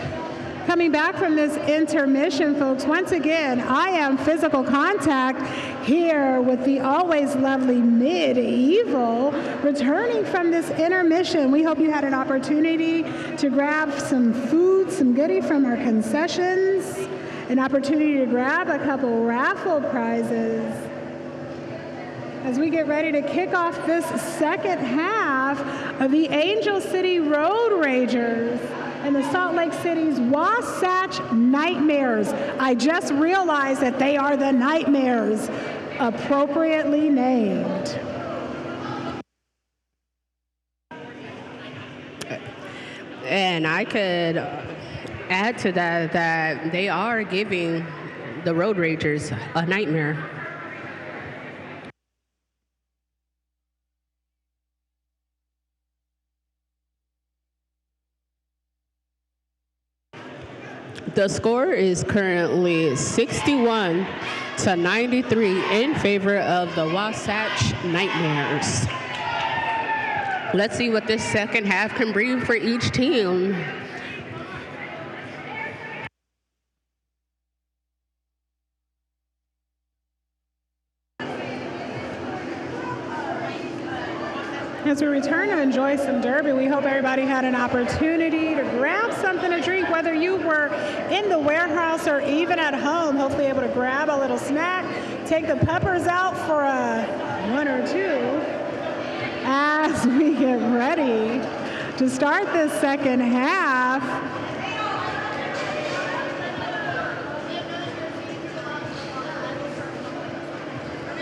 Coming back from this intermission, folks, once again, I am Physical Contact here with the always lovely Medieval, returning from this intermission. We hope you had an opportunity to grab some food, some goodie from our concessions, an opportunity to grab a couple raffle prizes. As we get ready to kick off this second half of the Angel City Road Ragers and the Salt Lake City's Wasatch Nightmares. I just realized that they are the Nightmares, appropriately named. And I could add to that that they are giving the Road Ragers a nightmare. The score is currently 61-93 in favor of the Wasatch Nightmares. Let's see what this second half can bring for each team. As we return to enjoy some derby, we hope everybody had an opportunity to grab something to drink, whether you were in the warehouse or even at home, hopefully able to grab a little snack, take the peppers out for a 1 or 2 as we get ready to start this second half.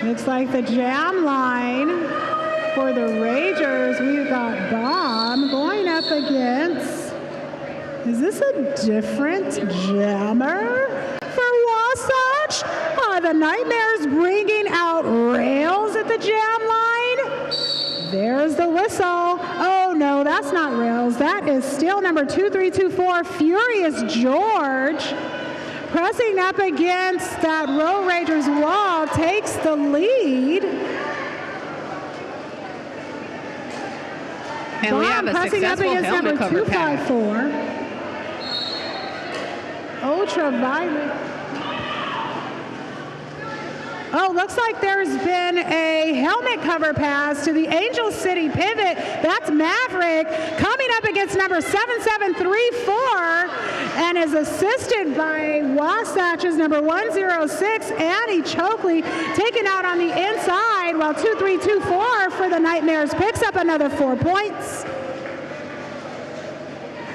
Looks like the jam line for the Ragers, we've got Bomb going up against, is this a different jammer for Wasatch? Are the Nightmares bringing out Rails at the jam line? There's the whistle. Oh no, that's not Rails. That is still number 2324, Furious George. Pressing up against that Road Ragers wall, takes the lead. And we have a pressing up successful against helmet number cover pass. 254. Ultraviolet. Oh, looks like there's been a helmet cover pass to the Angel City pivot. That's Maverick coming up against number 7734 and is assisted by Wasatch's number 106, Annie Chokley, taken out on the inside, while 2324 for the Nightmares picks up another 4 points.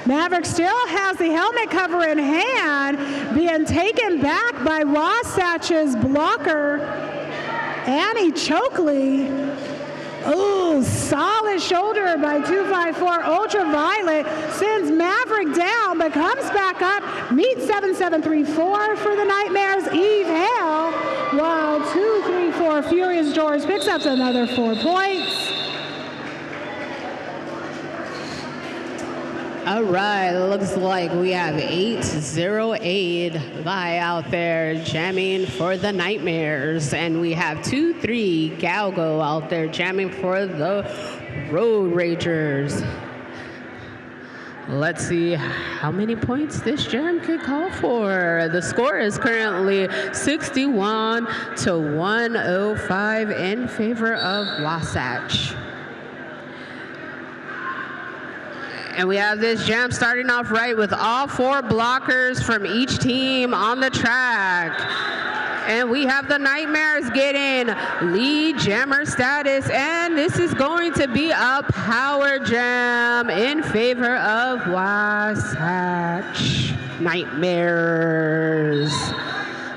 Maverick still has the helmet cover in hand, being taken back by Wasatch's blocker, Annie Chokley. Ooh, solid shoulder by 254 Ultraviolet, sends Maverick down, but comes back up, meets 7734 for the Nightmares, Eve Hale, while 234 Furious George picks up another 4 points. All right, looks like we have 808 Vi out there jamming for the Nightmares, and we have 23 Galgo out there jamming for the Road Ragers. Let's see how many points this jam could call for. The score is currently 61-105 in favor of Wasatch. And we have this jam starting off right with all 4 blockers from each team on the track. And we have the Nightmares getting lead jammer status, and this is going to be a power jam in favor of Wasatch Nightmares.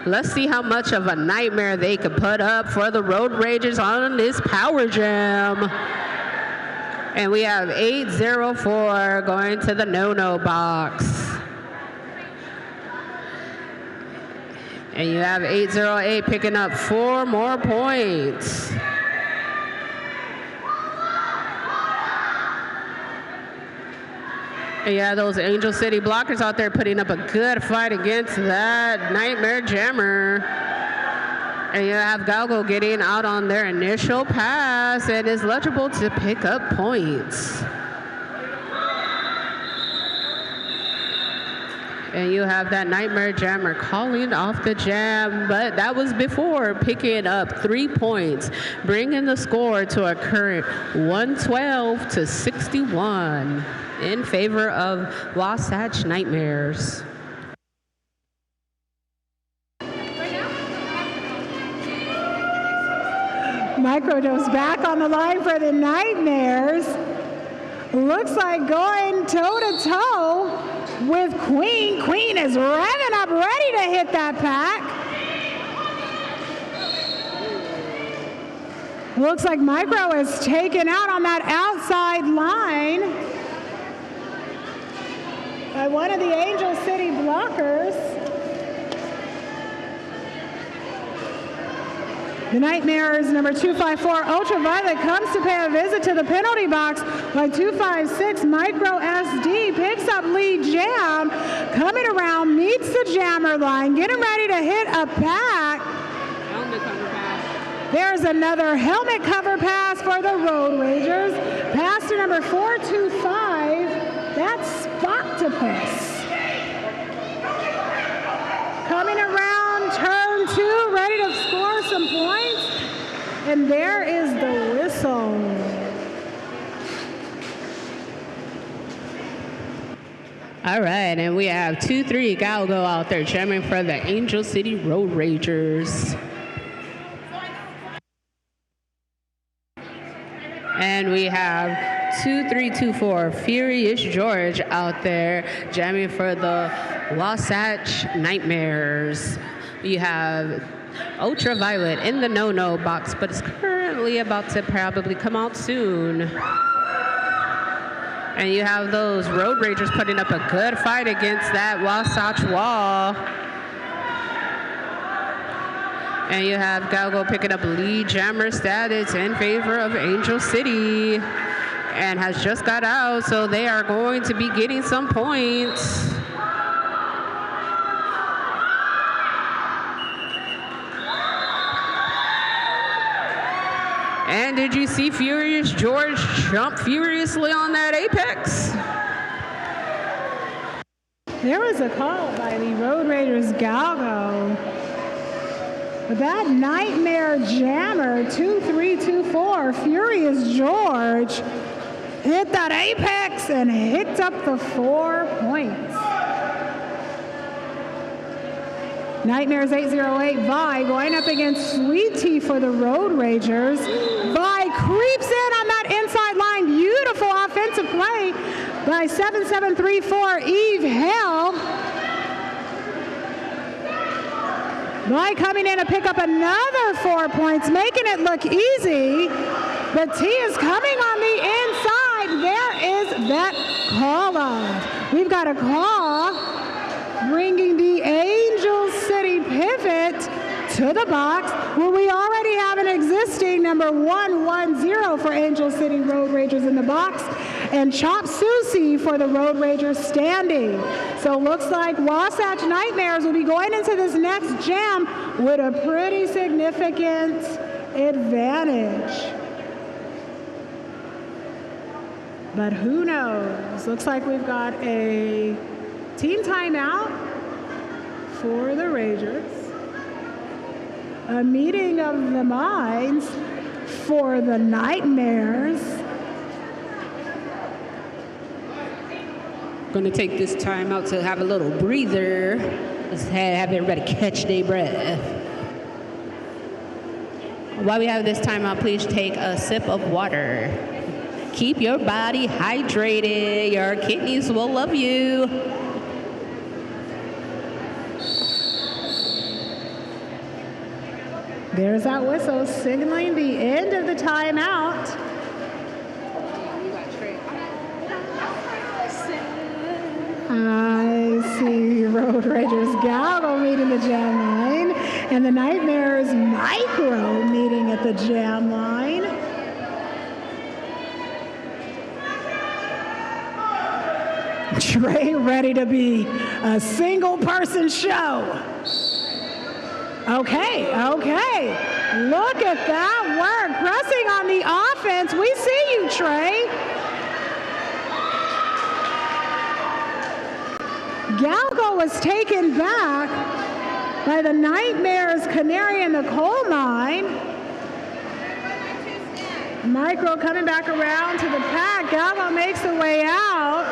Let's see how much of a nightmare they could put up for the Road Ragers on this power jam. And we have 804 going to the no-no box. And you have 808 picking up 4 more points. And yeah, those Angel City blockers out there putting up a good fight against that Nightmare Jammer. And you have Galgo getting out on their initial pass and is eligible to pick up points. And you have that Nightmare Jammer calling off the jam, but that was before picking up 3 points, bringing the score to a current 112 to 61 in favor of Wasatch Nightmares. Microdose back on the line for the Nightmares. Looks like going toe-to-toe with Queen. Queen is revving up, ready to hit that pack. Looks like Micro is taken out on that outside line by one of the Angel City blockers. The Nightmares, number 254, Ultraviolet, comes to pay a visit to the penalty box by 256. Micro SD picks up lead jam, coming around, meets the jammer line, getting ready to hit a pack. Helmet cover pass. There's another helmet cover pass for the Road Ragers. Pass to number 425, that's Spoctopus. Coming around turn 2, ready to score some points. And there is the whistle. All right, and we have 2-3 Galgo out there jamming for the Angel City Road Ragers. And we have 2-3-2-4 Furious George out there jamming for the Wasatch Nightmares. You have Ultraviolet in the no-no box, but it's currently about to probably come out soon. And you have those Road Ragers putting up a good fight against that Wasatch wall. And you have Galgo picking up lead jammer status in favor of Angel City and has just got out, so they are going to be getting some points. And did you see Furious George jump furiously on that apex? There was a call by the Road Raiders Galgo. But that Nightmare Jammer, 2-3-2-4, Furious George, hit that apex and hit up the 4 points. Nightmares 808, Vi going up against Sweet Tea for the Road Ragers. Vi creeps in on that inside line. Beautiful offensive play by 7734 Eve Hale. Vi coming in to pick up another 4 points, making it look easy. But T is coming on the inside. There is that call off. We've got a call bringing the Angel City pivot to the box, where we already have an existing number 110 for Angel City Road Ragers in the box, and Chop Susie for the Road Ragers standing. So looks like Wasatch Nightmares will be going into this next jam with a pretty significant advantage. But who knows? Looks like we've got a team timeout for the Ragers. A meeting of the minds for the Nightmares. Going to take this time out to have a little breather. Let's have everybody catch their breath. While we have this time out, please take a sip of water. Keep your body hydrated. Your kidneys will love you. There's that whistle signaling the end of the timeout. I see Road Ragers Galgo meeting the jam line, and the Nightmares Micro meeting at the jam line. Trey ready to be a single person show. Okay. Look at that work. Pressing on the offense. We see you, Trey. Galgo was taken back by the Nightmares Canary in the Coal Mine. Micro coming back around to the pack. Galvo makes the way out.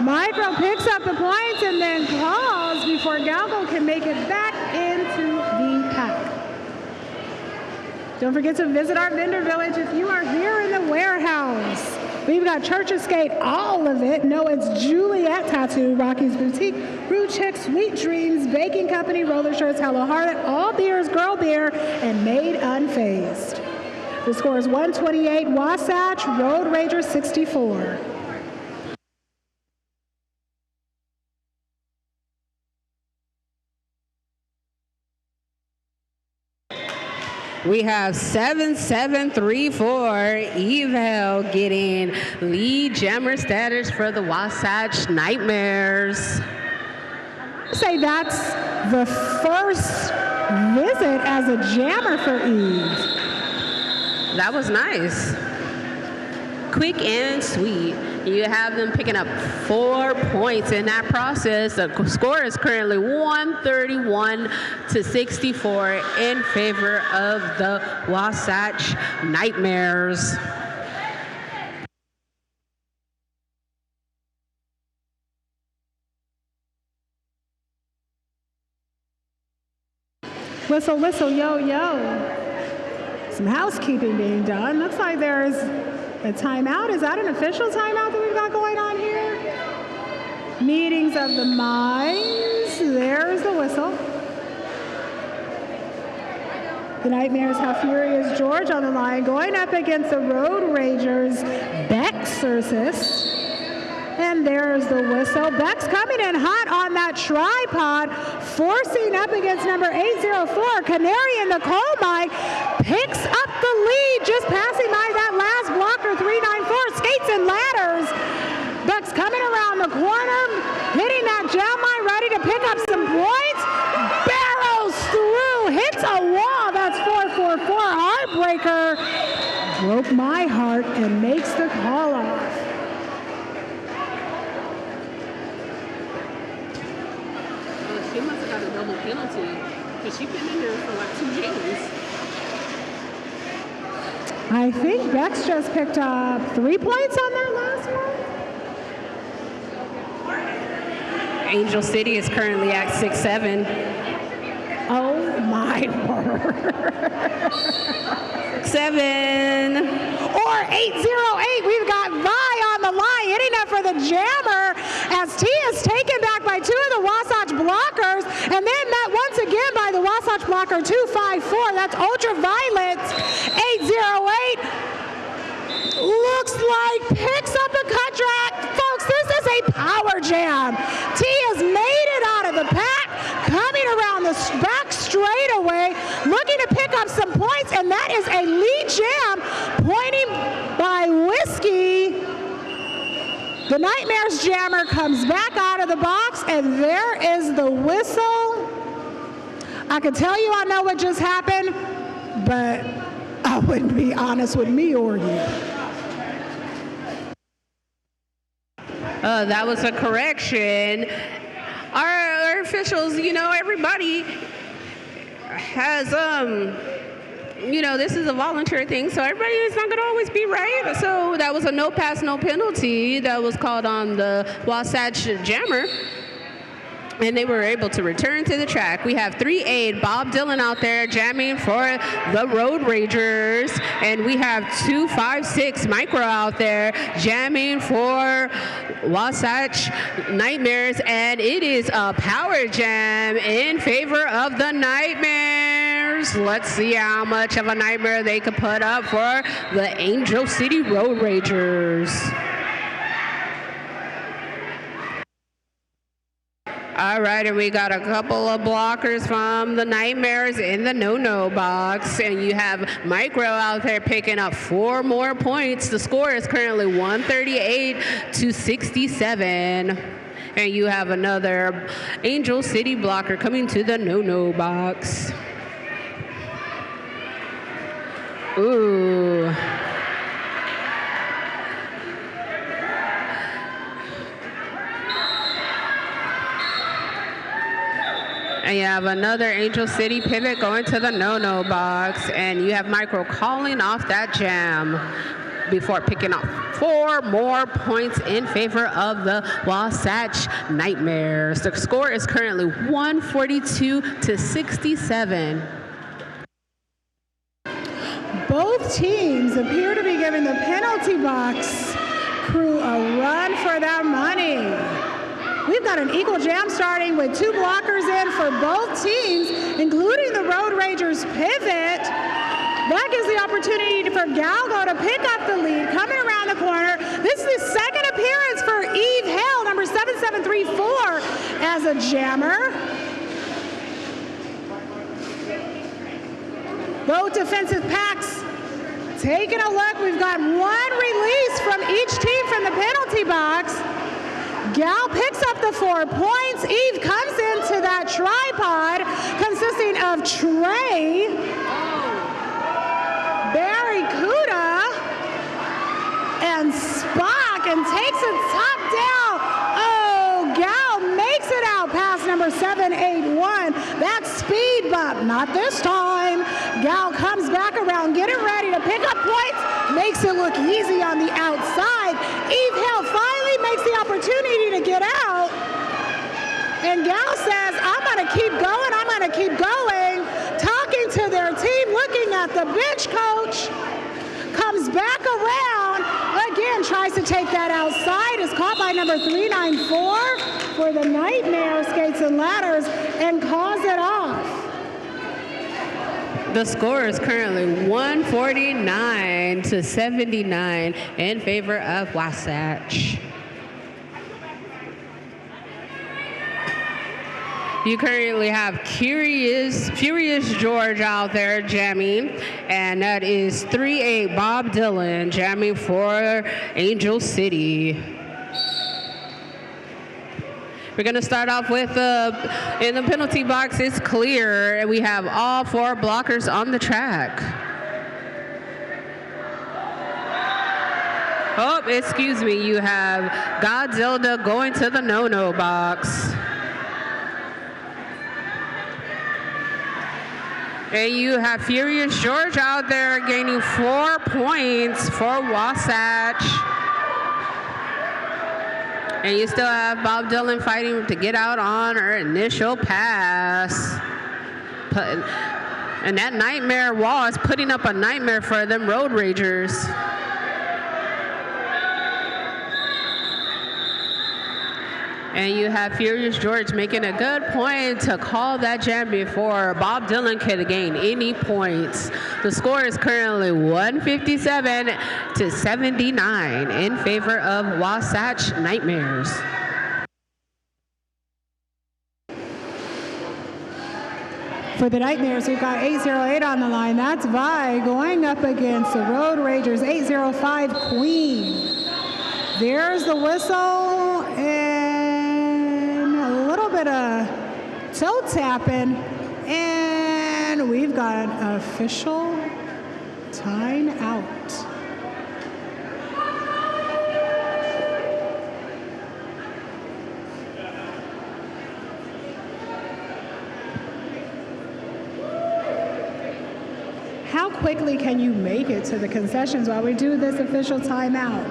Micro picks up the points and then calls before Galvo can make it back into the pack. Don't forget to visit our vendor village if you are here in the warehouse. We've got Church of Skate, all of it. No, it's Juliet Tattoo, Rocky's Boutique, Brew Chick, Sweet Dreams, Baking Company, Roller Shirts, Hello Harlot, All Beers, Girl Beer, and Made Unfazed. The score is 128, Wasatch, Road Rager 64. We have 7734 Eval getting lead jammer status for the Wasatch Nightmares. I'd say that's the first visit as a jammer for Eve. That was nice. Quick and sweet. You have them picking up 4 points in that process. The score is currently 131 to 64 in favor of the Wasatch Nightmares. Whistle, whistle, yo, yo. Some housekeeping being done. Looks like there's a timeout. Is that an official timeout that we've got going on here? Meetings of the minds. There's the whistle. The Nightmares have Furious George on the line, going up against the Road Ragers, Bexorcist. And there's the whistle. Bex coming in hot on that tripod, forcing up against number 804, Canary in the Coal Mine, picks up the lead, just passing by that last blocker, 394, Skates and Ladders. Bex coming around the corner, hitting that jam line, ready to pick up some points. Barrels through, hits a wall, that's 444, Heartbreaker. Broke my heart and makes the call off. She must have got a double penalty because she's been in there for like 2 games. I think Bex just picked up 3 points on that last one. Angel City is currently at 6-7. Oh my word. 7. Or 808, we've got Vi on the line, hitting up for the jammer as T is taken back by 2 of the Wasatch blockers and then met once again by the Wasatch blocker 254. That's Ultraviolet. 808 looks like picks up the cut track. Folks, this is a power jam. T has made it out of the pack, coming around the back straightaway, looking to pick up some points, and that is a lead jam, pointing by Whiskey. The Nightmares jammer comes back out of the box, and there is the whistle. I can tell you I know what just happened, but I wouldn't be honest with me or you. That was a correction. Our officials, you know, everybody has, you know, this is a voluntary thing, so everybody is not going to always be right. So that was a no pass, no penalty that was called on the Wasatch Jammer. And they were able to return to the track. We have 3-8, Bob Dylan out there jamming for the Road Ragers. And we have 256, Micro out there jamming for Wasatch Nightmares. And it is a power jam in favor of the Nightmares. Let's see how much of a nightmare they could put up for the Angel City Road Ragers. All right, and we got a couple of blockers from the Nightmares in the no-no box. And you have Micro out there picking up 4 more points. The score is currently 138 to 67. And you have another Angel City blocker coming to the no-no box. Ooh. have another Angel City pivot going to the no-no box, and you have Micro calling off that jam before picking up 4 more points in favor of the Wasatch Nightmares. The score is currently 142 to 67. Both teams appear to be giving the penalty box crew a run for their money. We've got an equal jam starting with 2 blockers in for both teams, including the Road Ragers pivot. That gives the opportunity for Galgo to pick up the lead. Coming around the corner, this is the second appearance for Eve Hale, number 7734, as a jammer. Both defensive packs taking a look. We've got 1 release from each team from the penalty box. Gal picks up the 4 points. Eve comes into that tripod consisting of Trey, Barracuda, and Spock, and takes it top down. Oh, Gal makes it out past number 781. That speed bump, not this time. Gal comes back around, getting ready to pick up points, makes it look easy on the outside. Eve Hill finally makes the opportunity to get out, and Gal says, I'm gonna keep going, I'm gonna keep going. Talking to their team, looking at the bench coach, comes back around, again tries to take that outside, is caught by number 394 for the Nightmare Skates and Ladders, and calls it off. The score is currently 149 to 79 in favor of Wasatch. You currently have Furious George out there jamming, and that is 3-8 Bob Dylan jamming for Angel City. We're going to start off with in the penalty box, it's clear, and we have all 4 blockers on the track. Oh, excuse me, you have Godzilla going to the no-no box. And you have Furious George out there gaining 4 points for Wasatch. And you still have Bob Dylan fighting to get out on her initial pass. And that Nightmare wall is putting up a nightmare for them Road Ragers. And you have Furious George making a good point to call that jam before Bob Dylan could gain any points. The score is currently 157 to 79 in favor of Wasatch Nightmares. For the Nightmares, we've got 808 on the line. That's Vi going up against the Road Ragers, 805 Queen. There's the whistle, and a little bit of toe tapping, and we've got an official time out. How quickly can you make it to the concessions while we do this official timeout?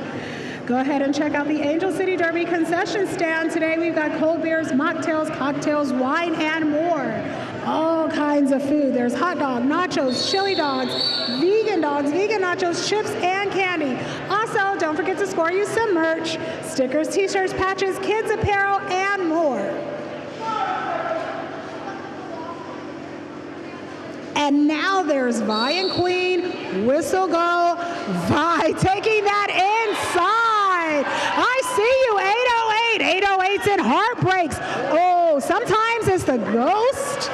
Go ahead and check out the Angel City Derby concession stand. Today we've got cold beers, mocktails, cocktails, wine, and more. All kinds of food. There's hot dog, nachos, chili dogs, vegan nachos, chips, and candy. Also, don't forget to score you some merch, stickers, t-shirts, patches, kids apparel, and more. And now there's Vi and Queen. Whistle go. Vi taking that inside. I see you, 808. 808's in heartbreaks. Oh, sometimes it's the ghost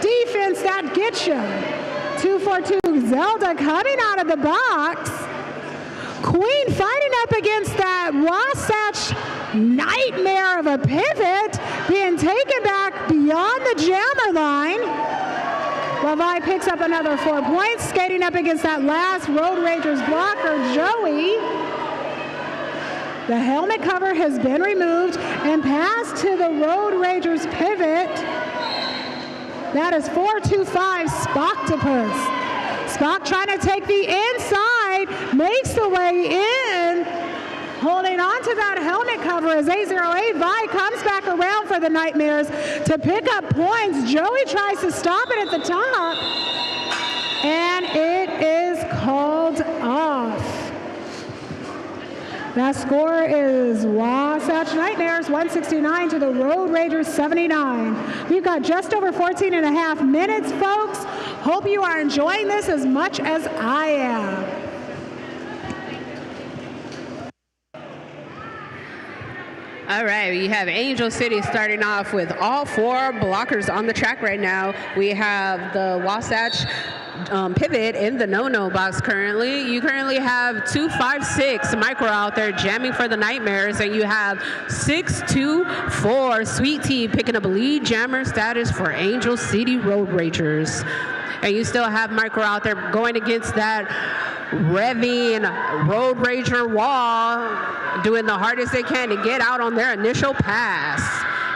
defense that gets you. 242 Zelda coming out of the box. Queen fighting up against that Wasatch nightmare of a pivot, being taken back beyond the jammer line. Well, Vi picks up another 4 points, skating up against that last Road Ragers blocker, Joey. The helmet cover has been removed and passed to the Road Ragers pivot. That is 425 Spocktopus. Spock trying to take the inside, makes the way in. Holding on to that helmet cover as 808 Vi comes back around for the Nightmares to pick up points. Joey tries to stop it at the top, and it is called off. That score is Wasatch Nightmares 169 to the Road Ragers 79. We've got just over 14 and a half minutes, folks. Hope you are enjoying this as much as I am. All right, we have Angel City starting off with all 4 blockers on the track right now. We have the Wasatch pivot in the no-no box currently. You currently have 256 Micro out there jamming for the Nightmares, and you have 624 Sweet Tea picking up lead jammer status for Angel City Road Ragers. And you still have Micro out there going against that Revving Road Rager wall, doing the hardest they can to get out on their initial pass.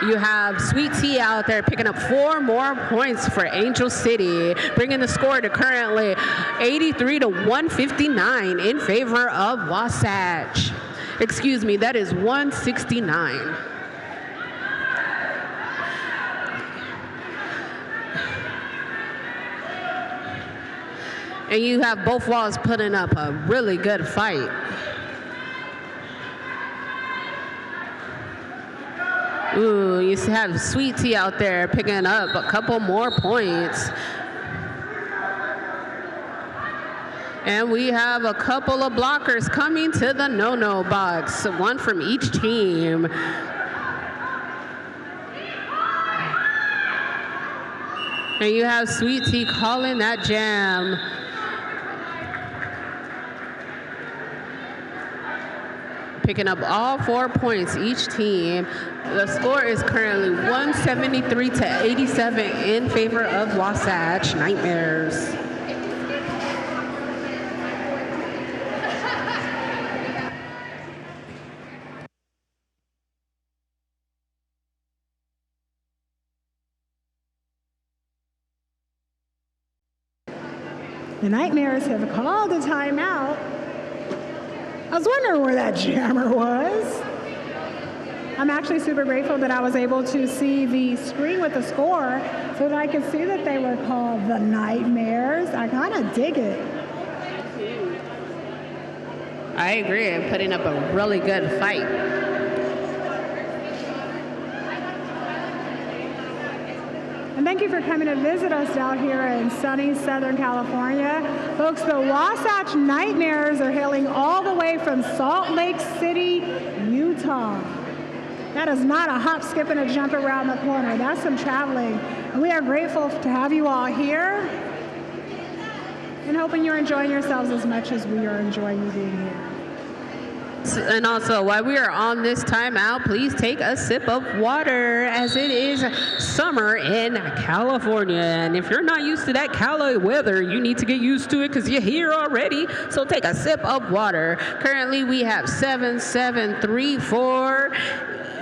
You have Sweet Tea out there picking up 4 more points for Angel City, bringing the score to currently 83 to 159 in favor of Wasatch. Excuse me, that is 169. And you have both walls putting up a really good fight. Ooh, you have Sweet Tea out there picking up a couple more points. And we have a couple of blockers coming to the no-no box, 1 from each team. And you have Sweet Tea calling that jam. Picking up all 4 points each team. The score is currently 173 to 87 in favor of Wasatch Nightmares. The Nightmares have called a timeout. I was wondering where that jammer was. I'm actually super grateful that I was able to see the screen with the score so that I could see that they were called the Nightmares. I kind of dig it. I agree. I'm putting up a really good fight. And thank you for coming to visit us out here in sunny Southern California. Folks, the Wasatch Nightmares are hailing all the way from Salt Lake City, Utah. That is not a hop, skip, and a jump around the corner. That's some traveling. And we are grateful to have you all here and hoping you're enjoying yourselves as much as we are enjoying you being here. And also, while we are on this timeout, please take a sip of water as it is summer in California. And if you're not used to that Cali weather, you need to get used to it because you're here already. So take a sip of water. Currently, we have 7734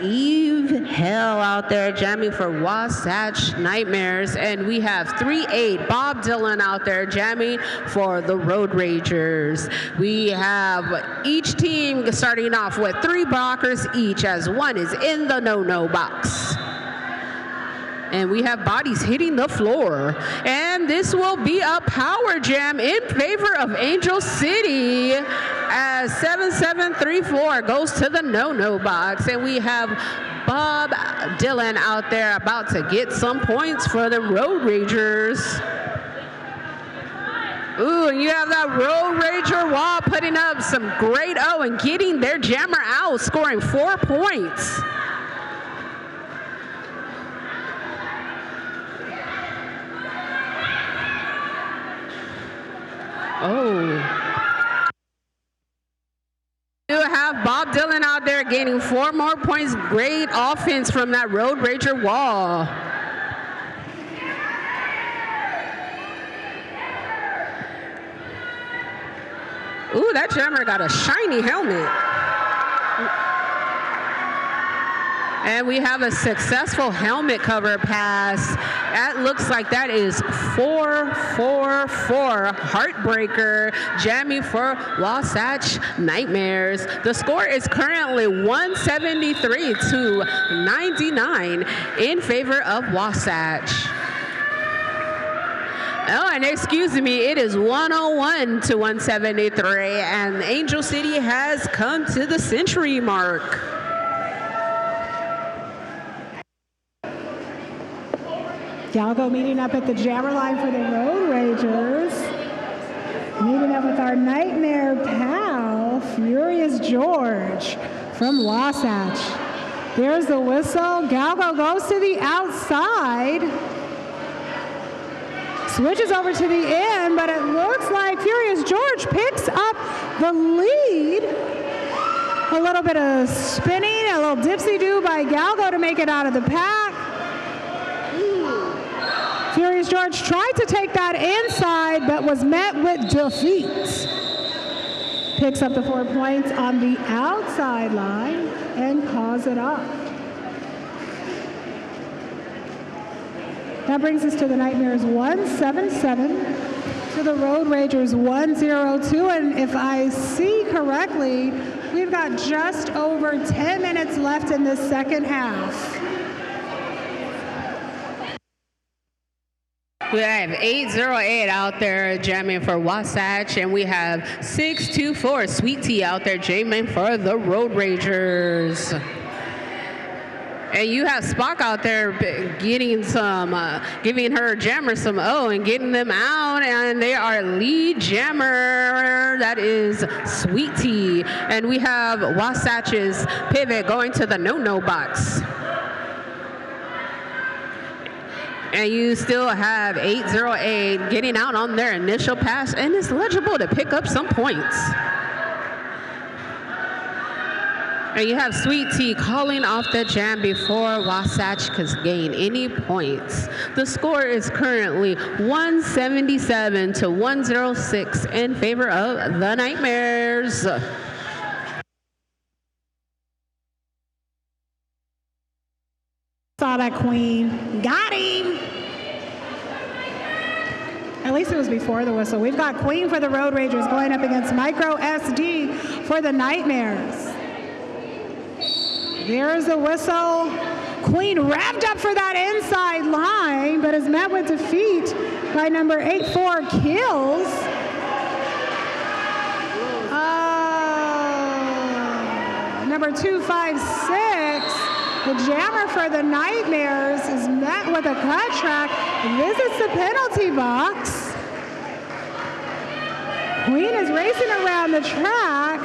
Eve Hell out there jamming for Wasatch Nightmares, and we have 38 Bob Dylan out there jamming for the Road Ragers. We have each team starting off with 3 blockers each, as 1 is in the no-no box. And we have bodies hitting the floor. And this will be a power jam in favor of Angel City as 7734 goes to the no-no box. And we have Bob Dylan out there about to get some points for the Road Ragers. Ooh, and you have that Road Rager wall putting up some great and getting their jammer out, scoring 4 points. Oh. You have Bob Dylan out there gaining 4 more points. Great offense from that Road Rager wall. Ooh, that jammer got a shiny helmet. And we have a successful helmet cover pass. That looks like that is 4-4-4 Heartbreaker, jamming for Wasatch Nightmares. The score is currently 173 to 99 in favor of Wasatch. Oh, and excuse me, it is 101 to 173, and Angel City has come to the century mark. Galgo meeting up at the jammer line for the Road Ragers. Meeting up with our Nightmare pal, Furious George from Wasatch. There's the whistle. Galgo goes to the outside. Switches over to the end, but it looks like Furious George picks up the lead. A little bit of spinning, a little dipsy-do by Galgo to make it out of the pack. Furious George tried to take that inside, but was met with defeat. Picks up the 4 points on the outside line and calls it off. That brings us to the Nightmares 177, to the Road Ragers 102, and if I see correctly, we've got just over 10 minutes left in this second half. We have 808 out there jamming for Wasatch, and we have 624 Sweet Tea out there jamming for the Road Ragers. And you have Spock out there getting some, giving her jammer some O and getting them out, and they are lead jammer, that is Sweet Tea. And we have Wasatch's pivot going to the no-no box. And you still have 808 getting out on their initial pass, and it's eligible to pick up some points. And you have Sweet Tea calling off the jam before Wasatch could gain any points. The score is currently 177 to 106 in favor of the Nightmares. Saw that queen. Got him! At least it was before the whistle. We've got Queen for the Road Ragers going up against Micro SD for the Nightmares. There's the whistle. Queen revved up for that inside line, but is met with defeat by number 84 Kills. Number 256. The jammer for the Nightmares is met with a cut track, visits the penalty box. Queen is racing around the track.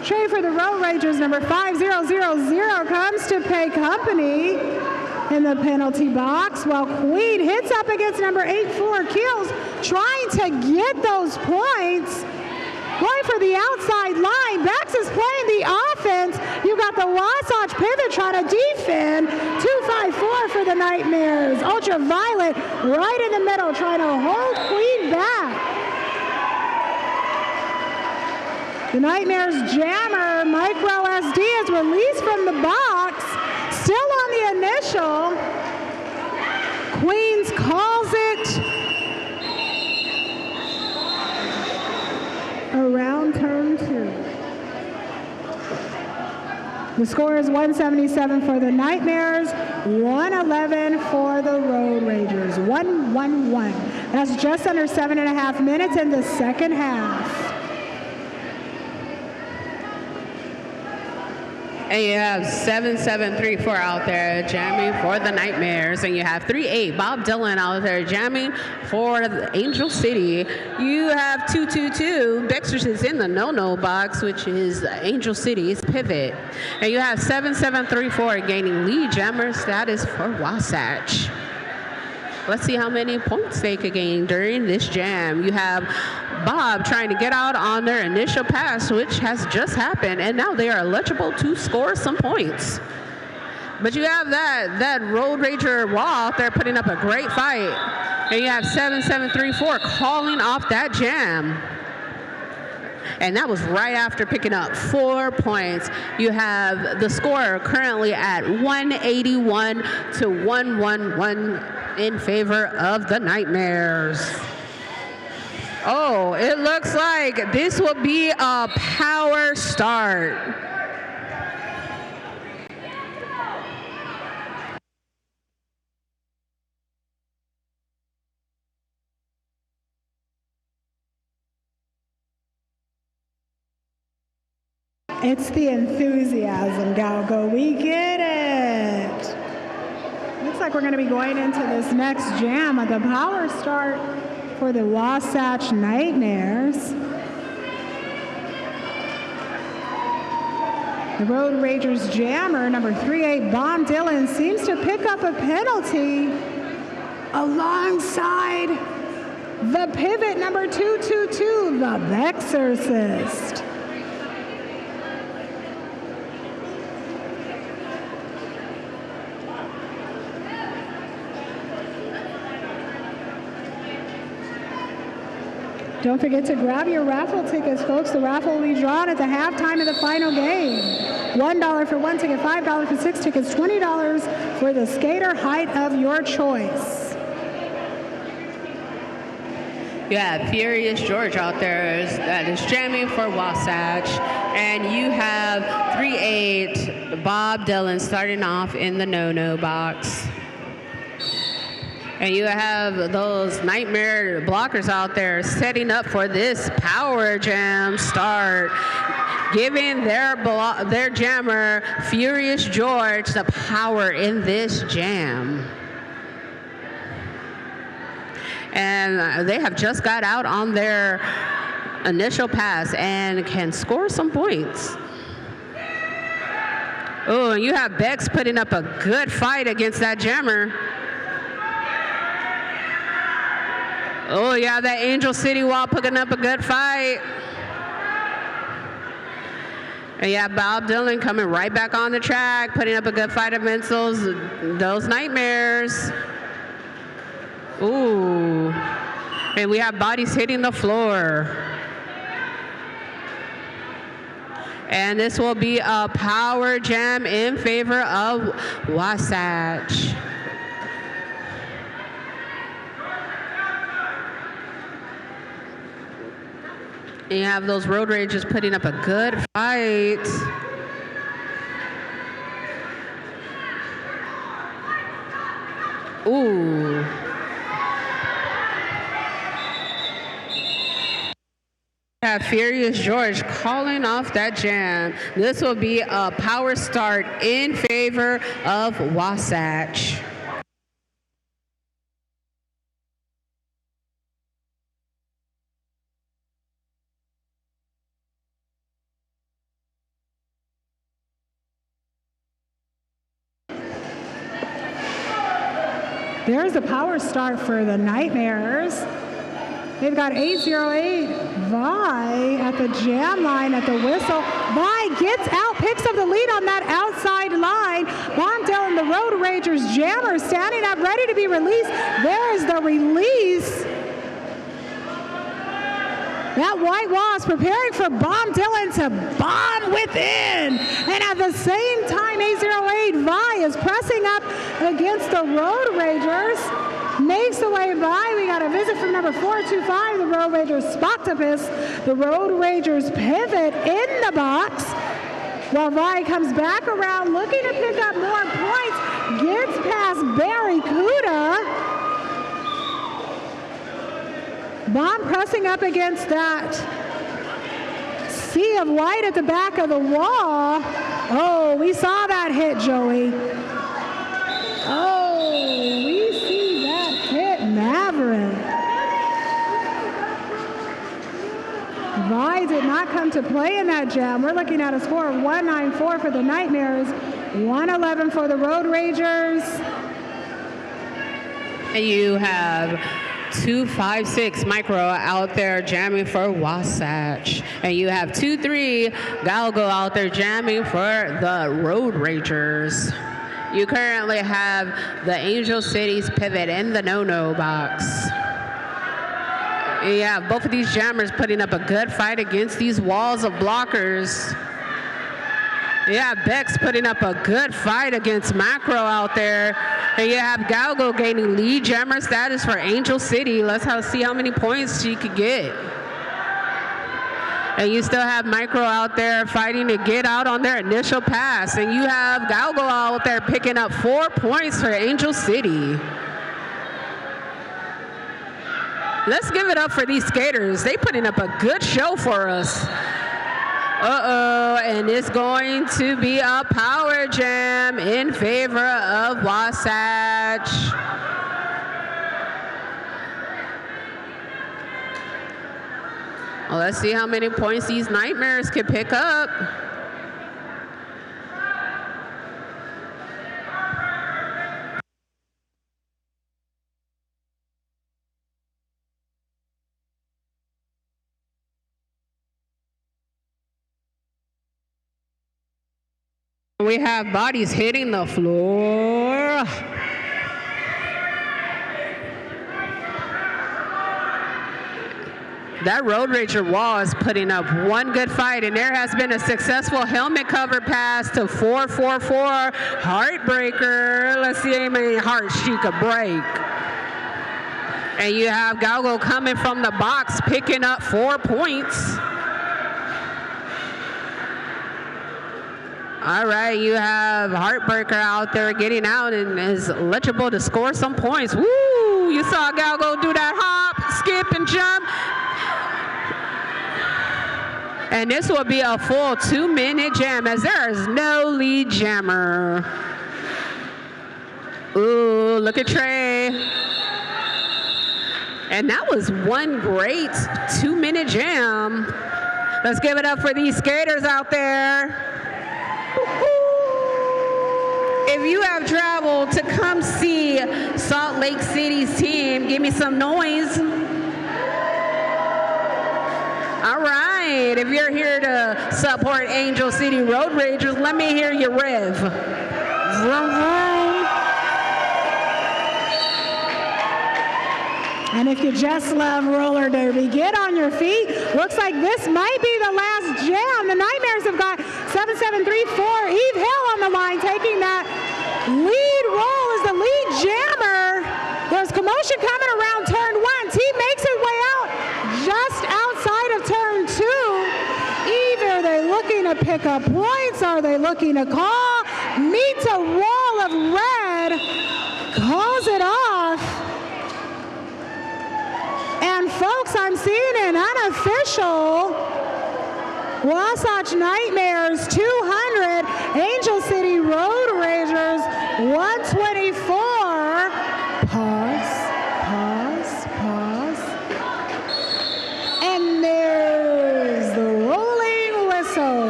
Trey for the Road Ragers, number 5000, comes to pay company in the penalty box, while Queen hits up against number 84 Kills, trying to get those points. Going for the outside line. Bex is playing the offense. You got the Wasatch pivot trying to defend. 254 for the Nightmares. Ultraviolet right in the middle trying to hold Queen back. The Nightmares jammer, Micro SD, is released from the box. Still on the initial. Queens calls it. Around turn 2. The score is 177 for the Nightmares, 111 for the Road Ragers, 1-1-1. That's just under 7.5 minutes in the second half. And you have 7734 out there jamming for the Nightmares, and you have 38 Bob Dylan out there jamming for the Angel City. You have 222 Dexter's is in the no-no box, which is Angel City's pivot. And you have 7734 gaining lead jammer status for Wasatch. Let's see how many points they could gain during this jam. You have Bob trying to get out on their initial pass, which has just happened, and now they are eligible to score some points. But you have that Road Rager wall out there putting up a great fight. And you have 7734 calling off that jam. And that was right after picking up 4 points. You have the score currently at 181 to 111 in favor of the Nightmares. Oh, it looks like this will be a power start. It's the enthusiasm, Galgo. We get it. Looks like we're going to be going into this next jam of the power start for the Wasatch Nightmares. The Road Ragers jammer, number 38, Bomb Dylan, seems to pick up a penalty alongside the pivot, number 222, the Vexorcist. Don't forget to grab your raffle tickets, folks. The raffle will be drawn at the halftime of the final game. $1 for 1 ticket, $5 for 6 tickets, $20 for the skater height of your choice. You have Furious George out there that is jamming for Wasatch. And you have 3-8 Bob Dylan starting off in the no-no box. And you have those Nightmare blockers out there setting up for this power jam start, giving their jammer, Furious George, the power in this jam. And they have just got out on their initial pass and can score some points. Oh, and you have Bex putting up a good fight against that jammer. Oh, yeah, that Angel City Wall putting up a good fight. And yeah, Bob Dylan coming right back on the track, putting up a good fight against those Nightmares. Ooh. And we have bodies hitting the floor. And this will be a power jam in favor of Wasatch. And you have those Road Ragers putting up a good fight. Ooh. Have Furious George calling off that jam. This will be a power start in favor of Wasatch. There's a power start for the Nightmares. They've got 808 Vi at the jam line at the whistle. Vi gets out, picks up the lead on that outside line. Bomb Dylan, the Road Ragers jammer, standing up, ready to be released. There is the release. That White Wasp preparing for Bomb Dylan to bomb within. And at the same time, 808 Vi is pressing up against the Road Ragers. Makes the way by. We got a visit from number 425, the Road Ragers Spoctopus. The Road Ragers pivot in the box. While Vi comes back around looking to pick up more points. Gets past Barracuda. Bomb pressing up against that sea of white at the back of the wall. Oh, we saw that hit, Joey. Oh, we see that hit, Maverick. Vi did not come to play in that jam. We're looking at a score of 194 for the Nightmares, 111 for the Road Ragers. And you have 256 Micro out there jamming for Wasatch. And you have 23 Galgo out there jamming for the Road Ragers. You currently have the Angel City's pivot in the no-no box. Yeah, both of these jammers putting up a good fight against these walls of blockers. Yeah, Beck's putting up a good fight against Macro out there. And you have Galgo gaining lead jammer status for Angel City. Let's see how many points she could get. And you still have Micro out there fighting to get out on their initial pass. And you have Galgo out there picking up 4 points for Angel City. Let's give it up for these skaters. They putting up a good show for us. And it's going to be a power jam in favor of Wasatch. Well, let's see how many points these Nightmares can pick up. We have bodies hitting the floor. That Road Rager wall is putting up one good fight, and there has been a successful helmet cover pass to 444 Heartbreaker. Let's see how many hearts she could break. And you have Galgo coming from the box, picking up 4 points. All right, you have Heartbreaker out there getting out and is eligible to score some points. Woo! You saw Galgo do that hop, skip, and jump. And this will be a full 2-minute jam as there is no lead jammer. Ooh, look at Trey. And that was one great 2-minute jam. Let's give it up for these skaters out there. If you have traveled to come see Salt Lake City's team, give me some noise. All right, if you're here to support Angel City Road Ragers, let me hear you rev. Vroom, vroom. And if you just love roller derby, get on your feet. Looks like this might be the last jam. The Nightmares have got 7734 Eve Hill on the line, taking that lead role as the lead jammer. There's commotion coming around turn 1. Team makes its way out just outside of turn 2. Either they're looking to pick up points, or they looking to call. Meets a wall of red, calls it off. And folks, I'm seeing an unofficial Wasatch Nightmares 200, Angel City Road Ragers 124. Pause. And there's the rolling whistle.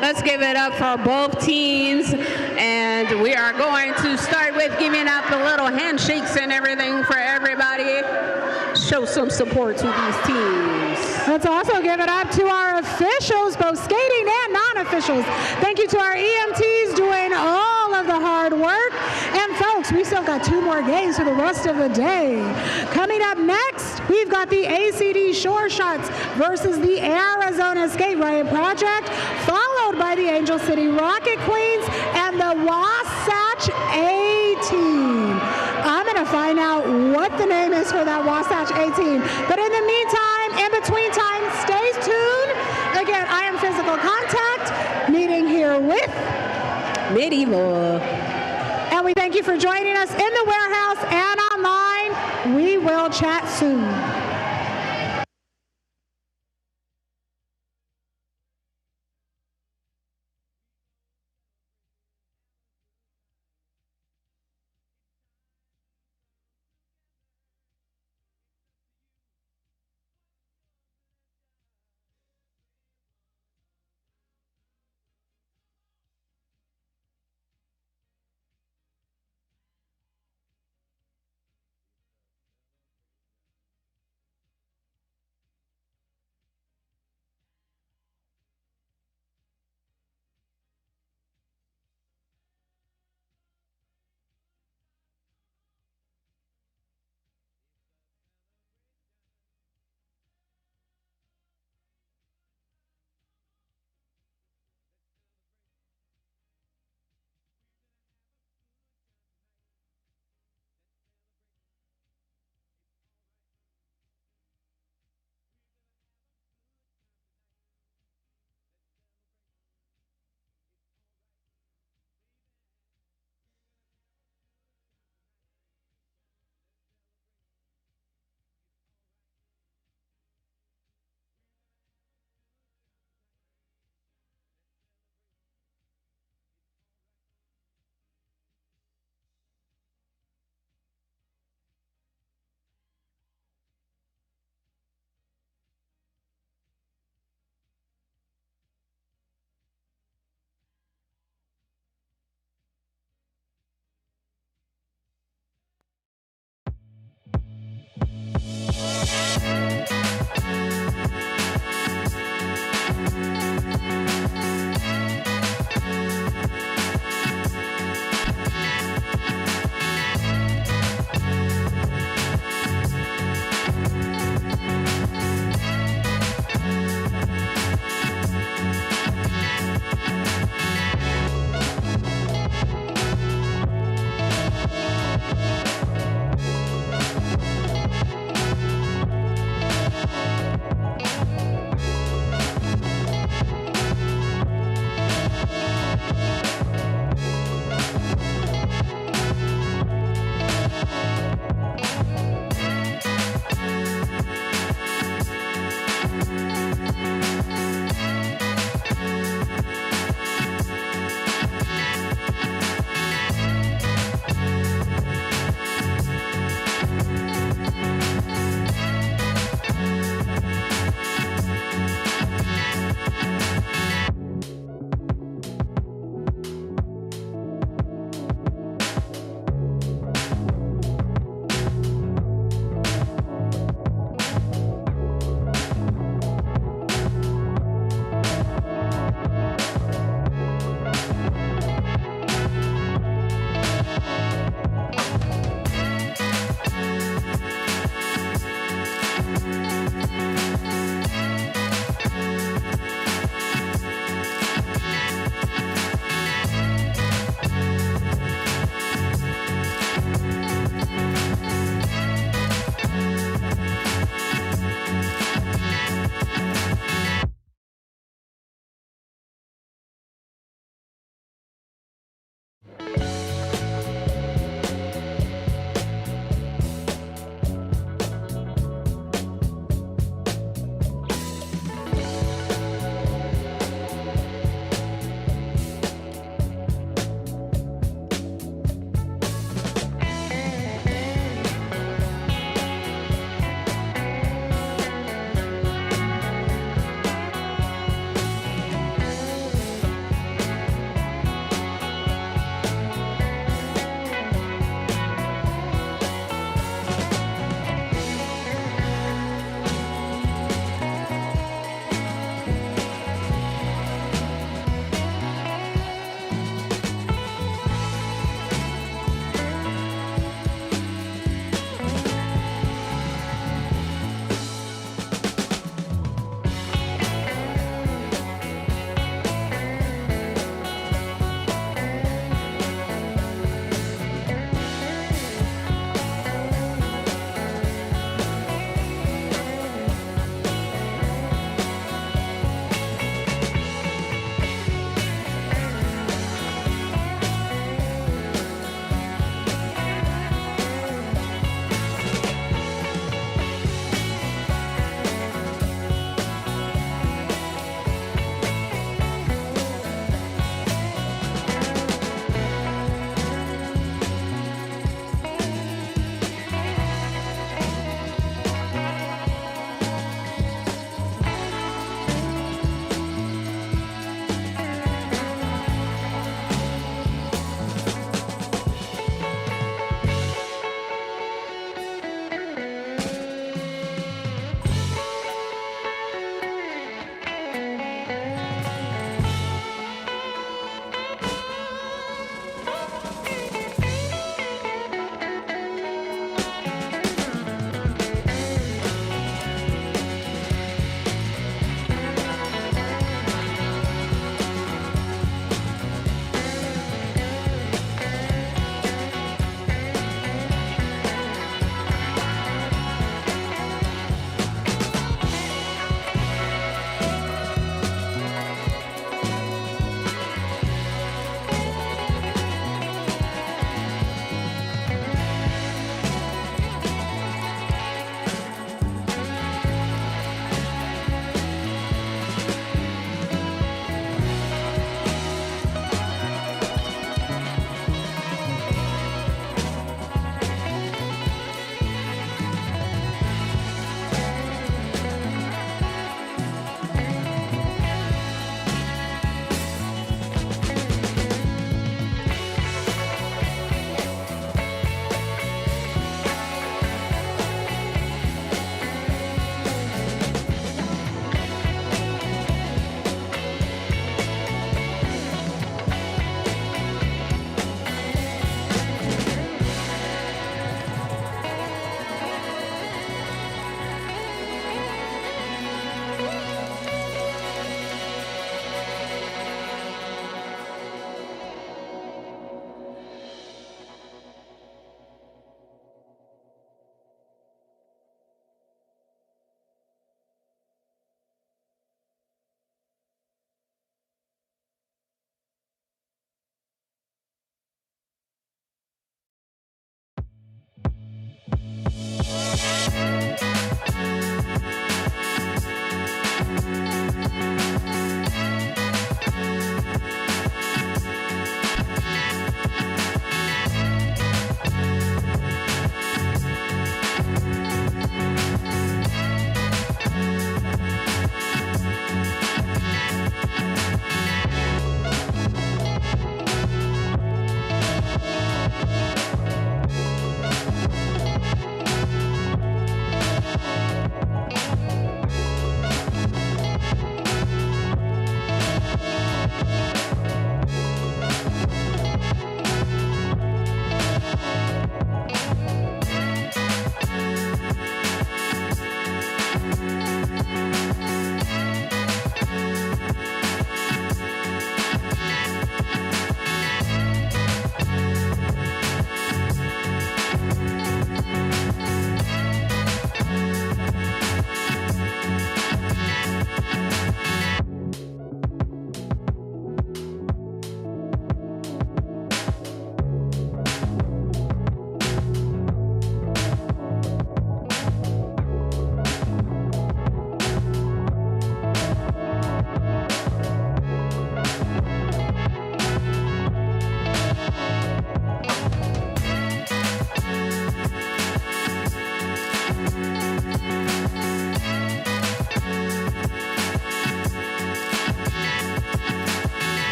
Let's give it up for both teams. And we are going to start with giving out the little handshakes and everything for everybody. Show some support to these teams. Let's also give it up to our officials, both skating and non-officials. Thank you to our EMTs doing all of the hard work. And folks, we still got 2 more games for the rest of the day. Coming up next, we've got the ACD Shore Shots versus the Arizona Skate Riot Project, followed by the Angel CityRocket Queens and the Wasatch A-Team. I'm going to find out what the name is for that Wasatch A-Team. But in the meantime, in between time, stay tuned. Again, I am Physical Contact, meeting here with Medieval. And we thank you for joining us in the warehouse and online. We will chat soon.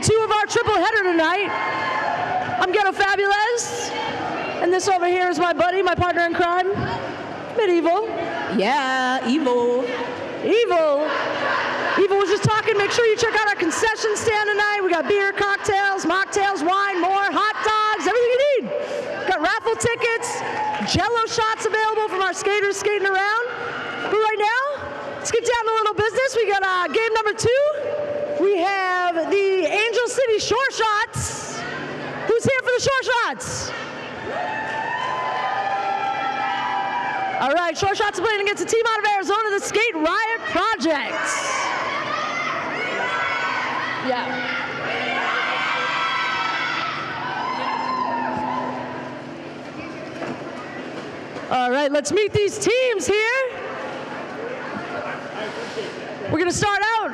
game 2 of our triple header tonight. I'm Ghetto Fabulous, and this over here is my buddy, my partner in crime, Medieval. Yeah, evil. Evil was just talking. Make sure you check out our concession stand tonight. We got beer, cocktails, mocktails, wine, more, hot dogs, everything you need. Got raffle tickets, Jello shots available from our skaters skating around. But right now, let's get down to a little business. We got game number 2. We have the Angel City Short Shots. Who's here for the Short Shots? All right, Short Shots are playing against a team out of Arizona, the Skate Riot Project. Yeah. All right, let's meet these teams here. We're gonna start out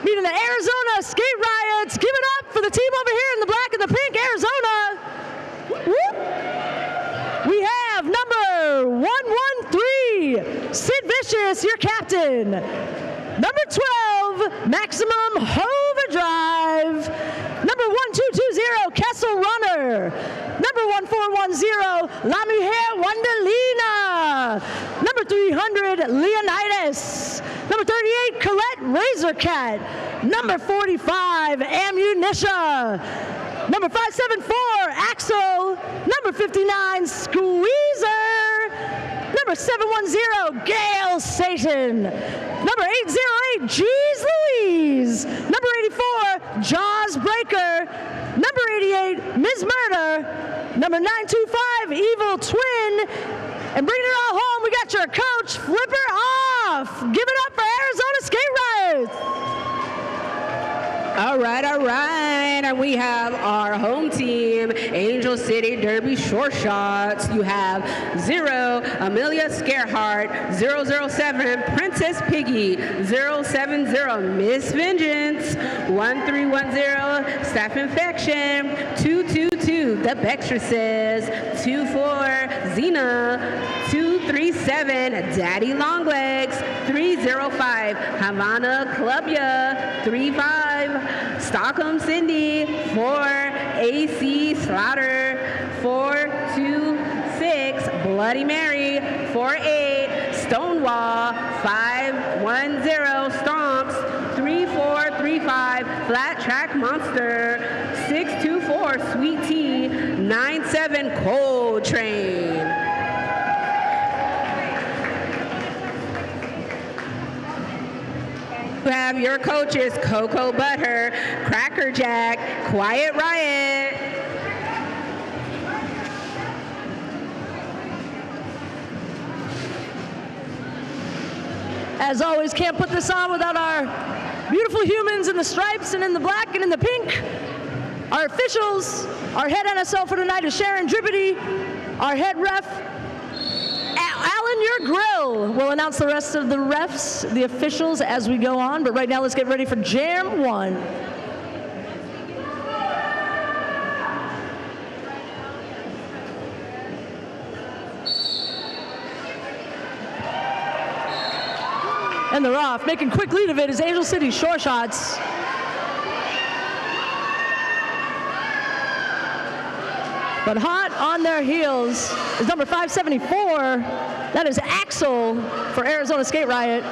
meeting the Arizona Skate Riots. Give it up for the team over here in the black and the pink, Arizona. Whoop. We have number 113, Sid Vicious, your captain. Number 12, Maximum Overdrive. Number 1220, Kessel Runner. Number 1410, La Mujer Wonderlina. Number 300, Leonidas. Number 38, Colette Razorcat. Number 45, Ammunition. Number 574, Axel. Number 59, Squeezer. Number 710, Gail Satan. Number 808, Jeez Louise. Number 84, Jaws Breaker. Number 88, Ms. Murder. Number 925, Evil Twin. And bringing it all home, we got your coach, Flipper Off. Give it up for Arizona Skate Riots. All right. And we have our home team, Angel City Derby Short Shots. You have 0, Amelia Scarehart, 007, Princess Piggy, 070, Miss Vengeance, 1310, Staph Infection, 222, The Bextresses, 24, Xena, 237, Daddy Longlegs, 305, Havana Clubya, 35, Stockholm Cindy, 4, AC Slaughter, 426, Bloody Mary, 48, Stonewall, 510, Stomps, 3435, Flat Track Monster, 624, Sweet Tea, 97, Cold Train. You have your coaches, Coco Butter, Cracker Jack, Quiet Riot. As always, can't put this on without our beautiful humans in the stripes and in the black and in the pink. Our officials, our head NSL for tonight is Sharon Drippity. Our head ref, Alan Your Grill. We'll announce the rest of the refs, the officials, as we go on. But right now, let's get ready for Jam 1. And they're off. Making quick lead of it is Angel City Short Shots. But hot on their heels is number 574. That is Axel for Arizona Skate Riot.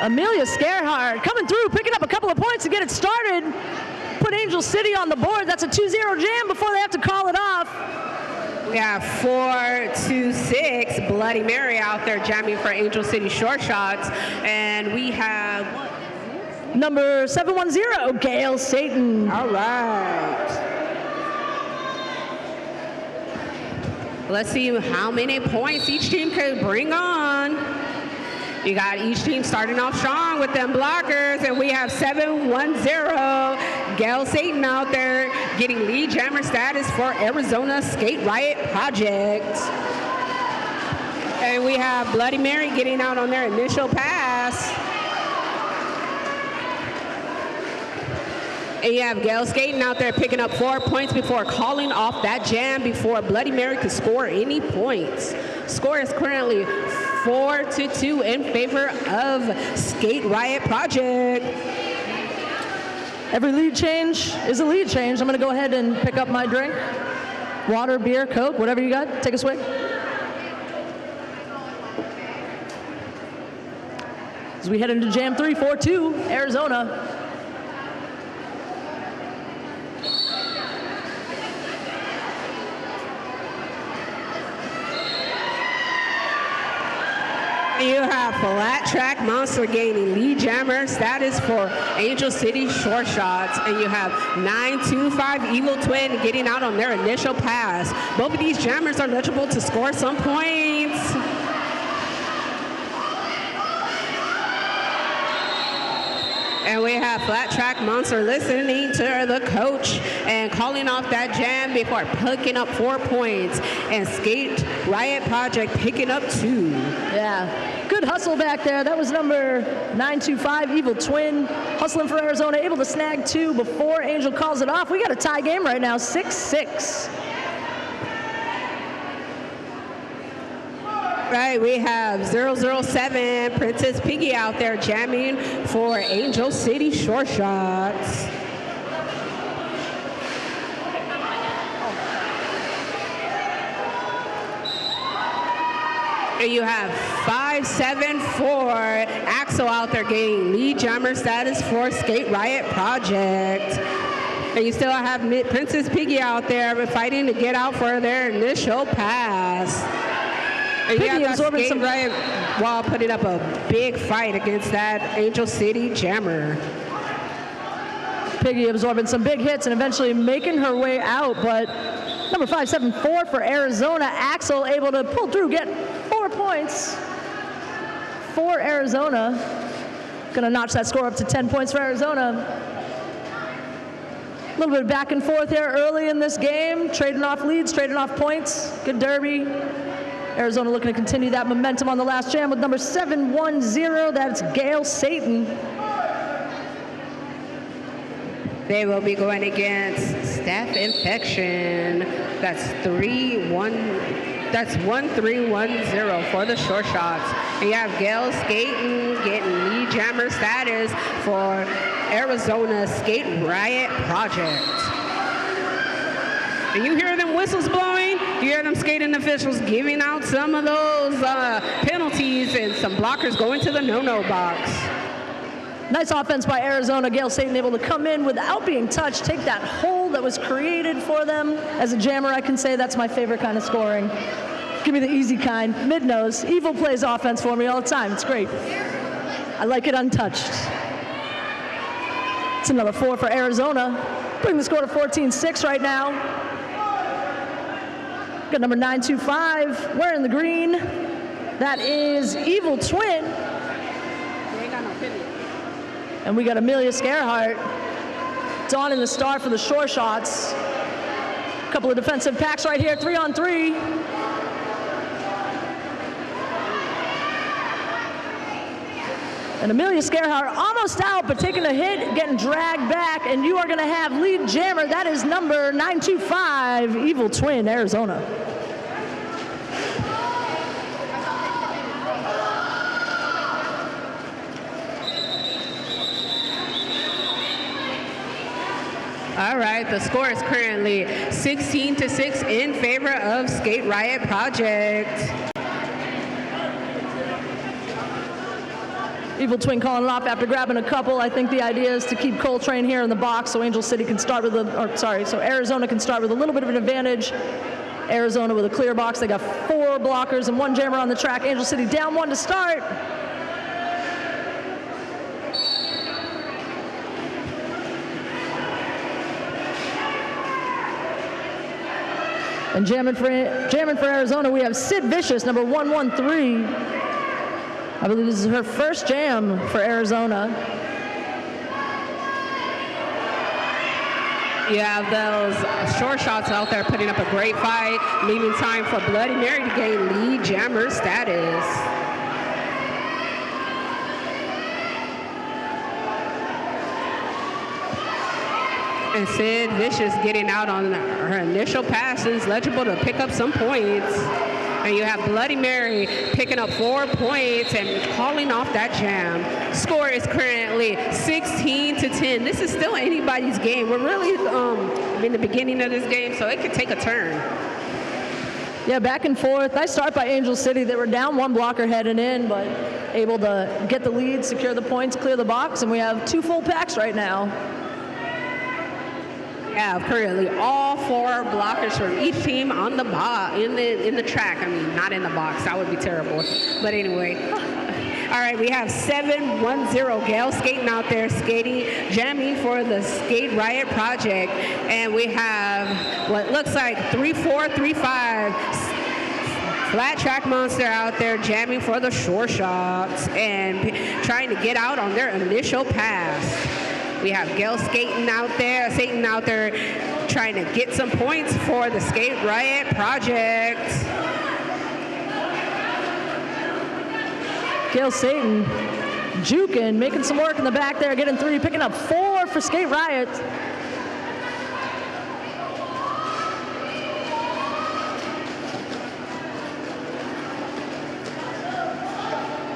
Amelia Scarehart coming through, picking up a couple of points to get it started. Put Angel City on the board. That's a 2-0 jam before they have to call it off. We have 426, Bloody Mary out there jamming for Angel City Short Shots. And we have number 710, Gail Satan. All right. Let's see how many points each team could bring on. You got each team starting off strong with them blockers, and we have 710, Gail Satan out there getting lead jammer status for Arizona Skate Riot Project. And we have Bloody Mary getting out on their initial pass. And you have Gail Skating out there picking up 4 points before calling off that jam before Bloody Mary could score any points. Score is currently 4-2 in favor of Skate Riot Project. Every lead change is a lead change. I'm going to go ahead and pick up my drink. Water, beer, Coke, whatever you got. Take a swig. As we head into Jam 3, 4-2, Arizona. You have Flat Track Monster gaining lead jammer status for Angel City Short Shots, and you have 925 Evil Twin getting out on their initial pass. Both of these jammers are eligible to score some points. And we have Flat Track Monster listening to the coach and calling off that jam before picking up 4 points. And Skate Riot Project picking up 2. Yeah, good hustle back there. That was number 925, Evil Twin, hustling for Arizona, able to snag 2 before Angel calls it off. We got a tie game right now, 6-6. Right, we have 007 Princess Piggy out there jamming for Angel City Short Shots. And you have 574 Axel out there getting lead jammer status for Skate Riot Project. And you still have Princess Piggy out there fighting to get out for their initial pass. And Piggy yeah, absorbing some Riot while putting up a big fight against that Angel City jammer. Piggy absorbing some big hits and eventually making her way out, but number 574 for Arizona, Axel able to pull through, get 4 points for Arizona. Gonna notch that score up to 10 points for Arizona. A little bit of back and forth here early in this game, trading off leads, trading off points. Good derby. Arizona looking to continue that momentum on the last jam with number 710, that's Gail Satan. They will be going against Staph Infection. That's 1310 for the Short Shots. And you have Gail Skating getting lead jammer status for Arizona Skate Riot Project. And you hear them whistles blowing? You hear them skating officials giving out some of those penalties and some blockers going to the no-no box. Nice offense by Arizona. Gail Satan able to come in without being touched, take that hole that was created for them. As a jammer, I can say that's my favorite kind of scoring. Give me the easy kind, mid-nose. Evil plays offense for me all the time. It's great. I like it untouched. It's another 4 for Arizona. Bring the score to 14-6 right now. Got number 925 wearing the green. That is Evil Twin. And we got Amelia Scarehart donning the star for the Short Shots. A couple of defensive packs right here, 3-on-3. And Amelia Scarehart almost out, but taking a hit, getting dragged back, and you are going to have lead jammer. That is number 925, Evil Twin, Arizona. All right, the score is currently 16-6 in favor of Skate Riot Project. Evil Twin calling it off after grabbing a couple. I think the idea is to keep Coltrane here in the box so Angel City can start with so Arizona can start with a little bit of an advantage. Arizona with a clear box. They got 4 blockers and 1 jammer on the track. Angel City down 1 to start. And jamming for Arizona, we have Sid Vicious, number 113. I believe this is her first jam for Arizona. You have those Short Shots out there putting up a great fight, leaving time for Bloody Mary to gain lead jammer status. And Sid Vicious getting out on her initial passes, eligible to pick up some points. And you have Bloody Mary picking up 4 points and calling off that jam. Score is currently 16-10. This is still anybody's game. We're really in the beginning of this game, so it could take a turn. Yeah, back and forth. Nice start by Angel City. They were down 1 blocker heading in, but able to get the lead, secure the points, clear the box, and we have 2 full packs right now. We have currently all 4 blockers from each team on the in the track. I mean, not in the box. That would be terrible. But anyway. All right, we have 7-1-0 Gale skating out there, jamming for the Skate Riot Project. And we have what looks like 3-4-3-5 Flat Track Monster out there jamming for the short shots and trying to get out on their initial pass. We have Gale skating out there, trying to get some points for the Skate Riot Project. Gail Satan juking, making some work in the back there, getting 3, picking up 4 for Skate Riot.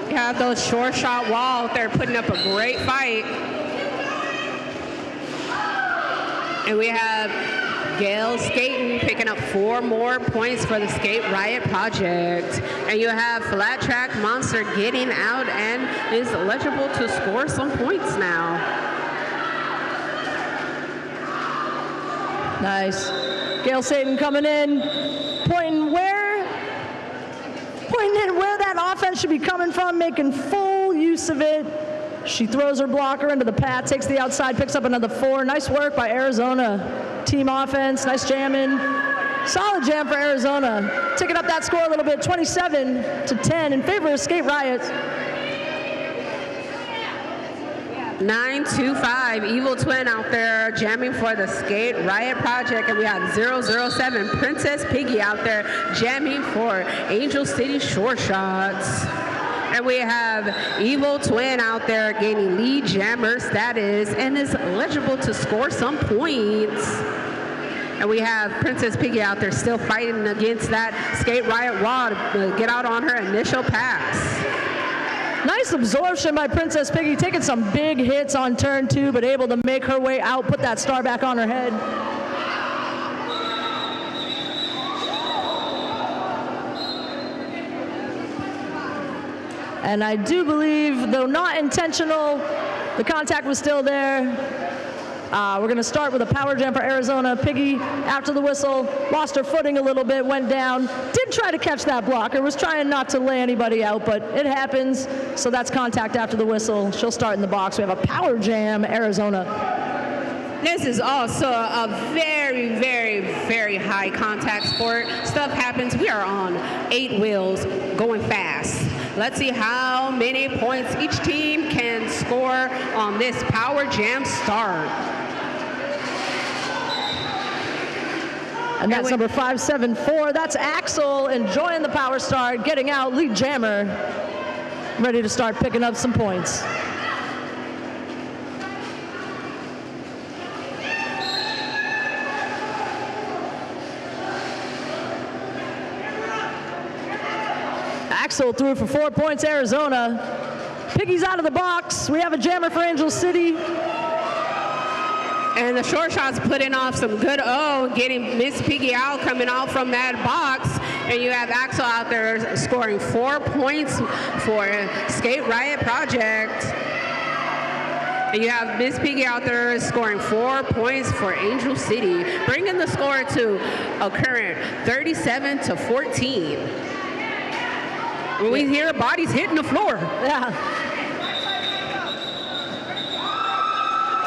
You have those short shot wall out there putting up a great fight. And we have Gail skating, picking up 4 more points for the Skate Riot Project. And you have Flat Track Monster getting out and is eligible to score some points now. Nice. Gail Satan coming in, pointing in where that offense should be coming from, making full use of it. She throws her blocker into the path, takes the outside, picks up another 4. Nice work by Arizona. Team offense, nice jamming. Solid jam for Arizona. Ticking up that score a little bit, 27-10 in favor of Skate Riot. 9-2-5 Evil Twin out there jamming for the Skate Riot Project. And we have 007 Princess Piggy out there jamming for Angel City Short Shots. And we have Evil Twin out there gaining lead jammer status and is eligible to score some points. And we have Princess Piggy out there still fighting against that Skate Riot wall to get out on her initial pass. Nice absorption by Princess Piggy, taking some big hits on turn 2, but able to make her way out, put that star back on her head. And I do believe, though not intentional, the contact was still there. We're going to start with a power jam for Arizona. Piggy, after the whistle, lost her footing a little bit, went down. Did try to catch that blocker, was trying not to lay anybody out, but it happens. So that's contact after the whistle. She'll start in the box. We have a power jam, Arizona. This is also a very, very, very high contact sport. Stuff happens. We are on 8 wheels going fast. Let's see how many points each team can score on this power jam start. And that's number 574. That's Axel enjoying the power start, getting out, lead jammer, ready to start picking up some points. Axel threw for 4 points, Arizona. Piggy's out of the box. We have a jammer for Angel City. And the short shot's putting off some good getting Miss Piggy out, coming out from that box. And you have Axel out there scoring 4 points for Skate Riot Project. And you have Miss Piggy out there scoring 4 points for Angel City, bringing the score to a current 37-14. When we hear bodies hitting the floor. Yeah.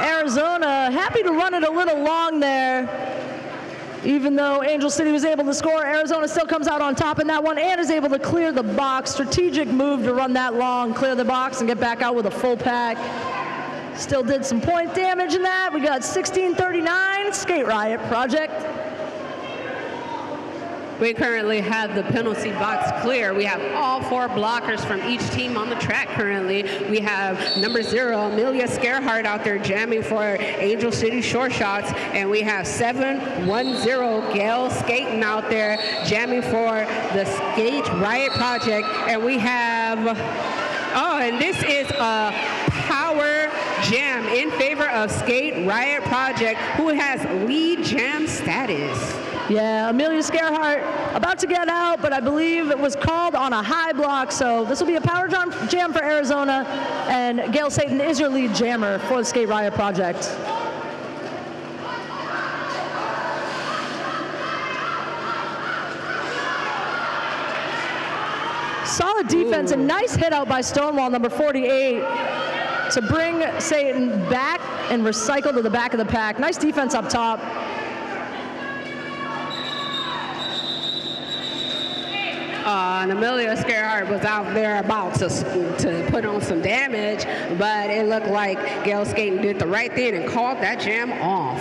Arizona happy to run it a little long there. Even though Angel City was able to score, Arizona still comes out on top in that one and is able to clear the box. Strategic move to run that long, clear the box, and get back out with a full pack. Still did some point damage in that. We got 16-39, Skate Riot Project. We currently have the penalty box clear. We have all 4 blockers from each team on the track currently. We have number 0, Amelia Scarehart out there jamming for Angel City Short Shots, and we have 710 Gail Skaten out there jamming for the Skate Riot Project, and we have, oh, and this is a power jam in favor of Skate Riot Project, who has lead jam status. Yeah, Amelia Scarehart about to get out, but I believe it was called on a high block, so this will be a power jam for Arizona, and Gail Satan is your lead jammer for the Skate Riot Project. Solid defense, a nice hit out by Stonewall, number 48, to bring Satan back and recycle to the back of the pack. Nice defense up top. And Amelia Scarehart was out there about to put on some damage, but it looked like Gail Skaten did the right thing and called that jam off.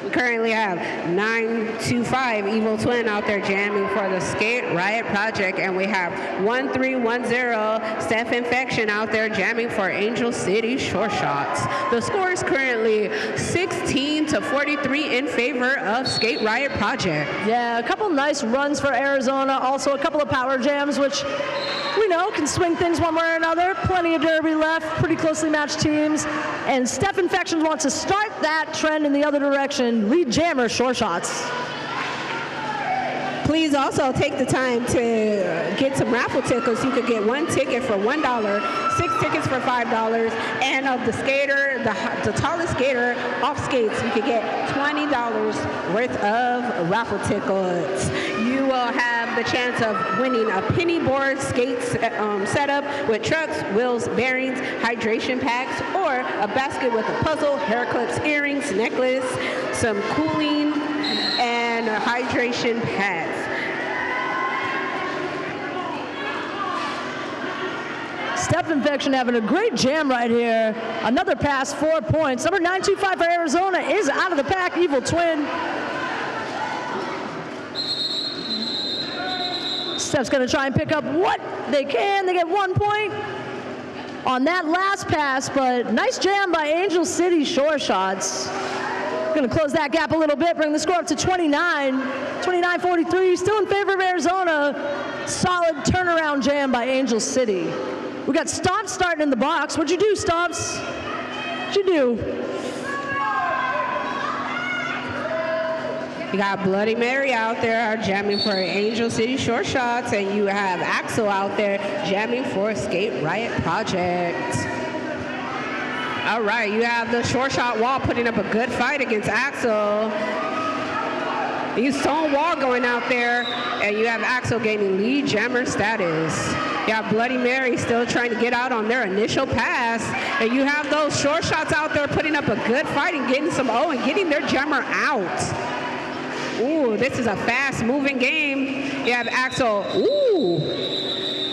We currently have 925 Evil Twin out there jamming for the Skate Riot Project, and we have 1310 Steph Infection out there jamming for Angel City Short Shots. The score is currently 16-43 in favor of Skate Riot Project. Yeah, a couple nice runs for Arizona, also a couple of power jams, which we know can swing things one way or another. Plenty of derby left, pretty closely matched teams, and Steph Infection wants to start that trend in the other direction. Lead jammer Short Shots. Please also take the time to get some raffle tickets. You could get 1 ticket for $1, 6 tickets for $5, and of the skater, the tallest skater off skates, you could get $20 worth of raffle tickets. You will have the chance of winning a penny board skate setup with trucks, wheels, bearings, hydration packs, or a basket with a puzzle, hair clips, earrings, necklace, some cooling, and hydration pads. Steph Infection having a great jam right here. Another pass, 4 points. Number 925 for Arizona is out of the pack, Evil Twin. Steph's gonna try and pick up what they can. They get 1 point on that last pass, but nice jam by Angel City Short Shots. Gonna close that gap a little bit, bring the score up to 29-43, still in favor of Arizona. Solid turnaround jam by Angel City. We got Stomps starting in the box. What'd you do, Stomps? What'd you do? You got Bloody Mary out there jamming for Angel City Short Shots, and you have Axel out there jamming for Skate Riot Project. All right, you have the Short Shot Wall putting up a good fight against Axel. You Stone Wall going out there, and you have Axel gaining lead jammer status. You have Bloody Mary still trying to get out on their initial pass, and you have those Short Shots out there putting up a good fight and getting some and getting their jammer out. Ooh, this is a fast-moving game. You have Axel. Ooh,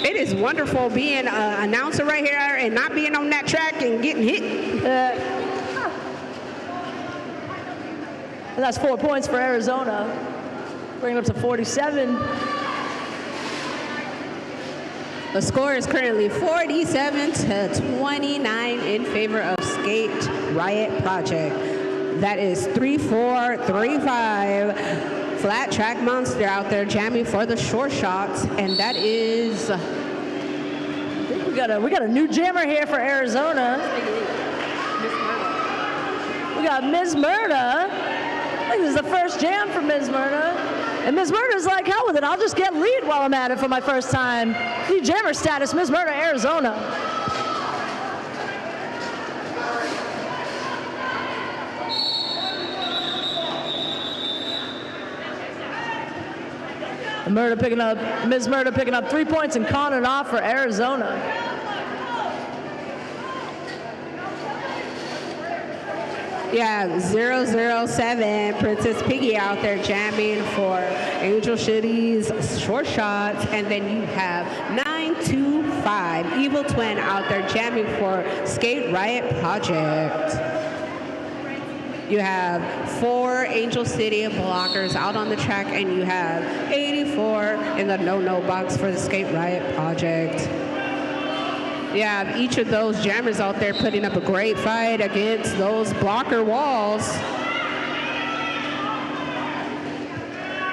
it is wonderful being an announcer right here and not being on that track and getting hit. And that's 4 points for Arizona. Bring it up to 47. The score is currently 47-29 in favor of Skate Riot Project. That is 3-4-3-5. Flat Track Monster out there jamming for the Short Shots, and that is. I think we got a new jammer here for Arizona. We got Ms. Murda. I think this is the first jam for Ms. Murda. And Ms. Murda's like, hell with it, I'll just get lead while I'm at it for my first time. Lead jammer status, Ms. Murda, Arizona. Ms. Murda picking up 3 points and calling it off for Arizona. Yeah, 007 Princess Piggy out there jamming for Angel City's Short Shots, and then you have 925 Evil Twin out there jamming for Skate Riot Project. You have 4 Angel City blockers out on the track, and you have 84 in the no-no box for the Skate Riot Project. You have each of those jammers out there putting up a great fight against those blocker walls.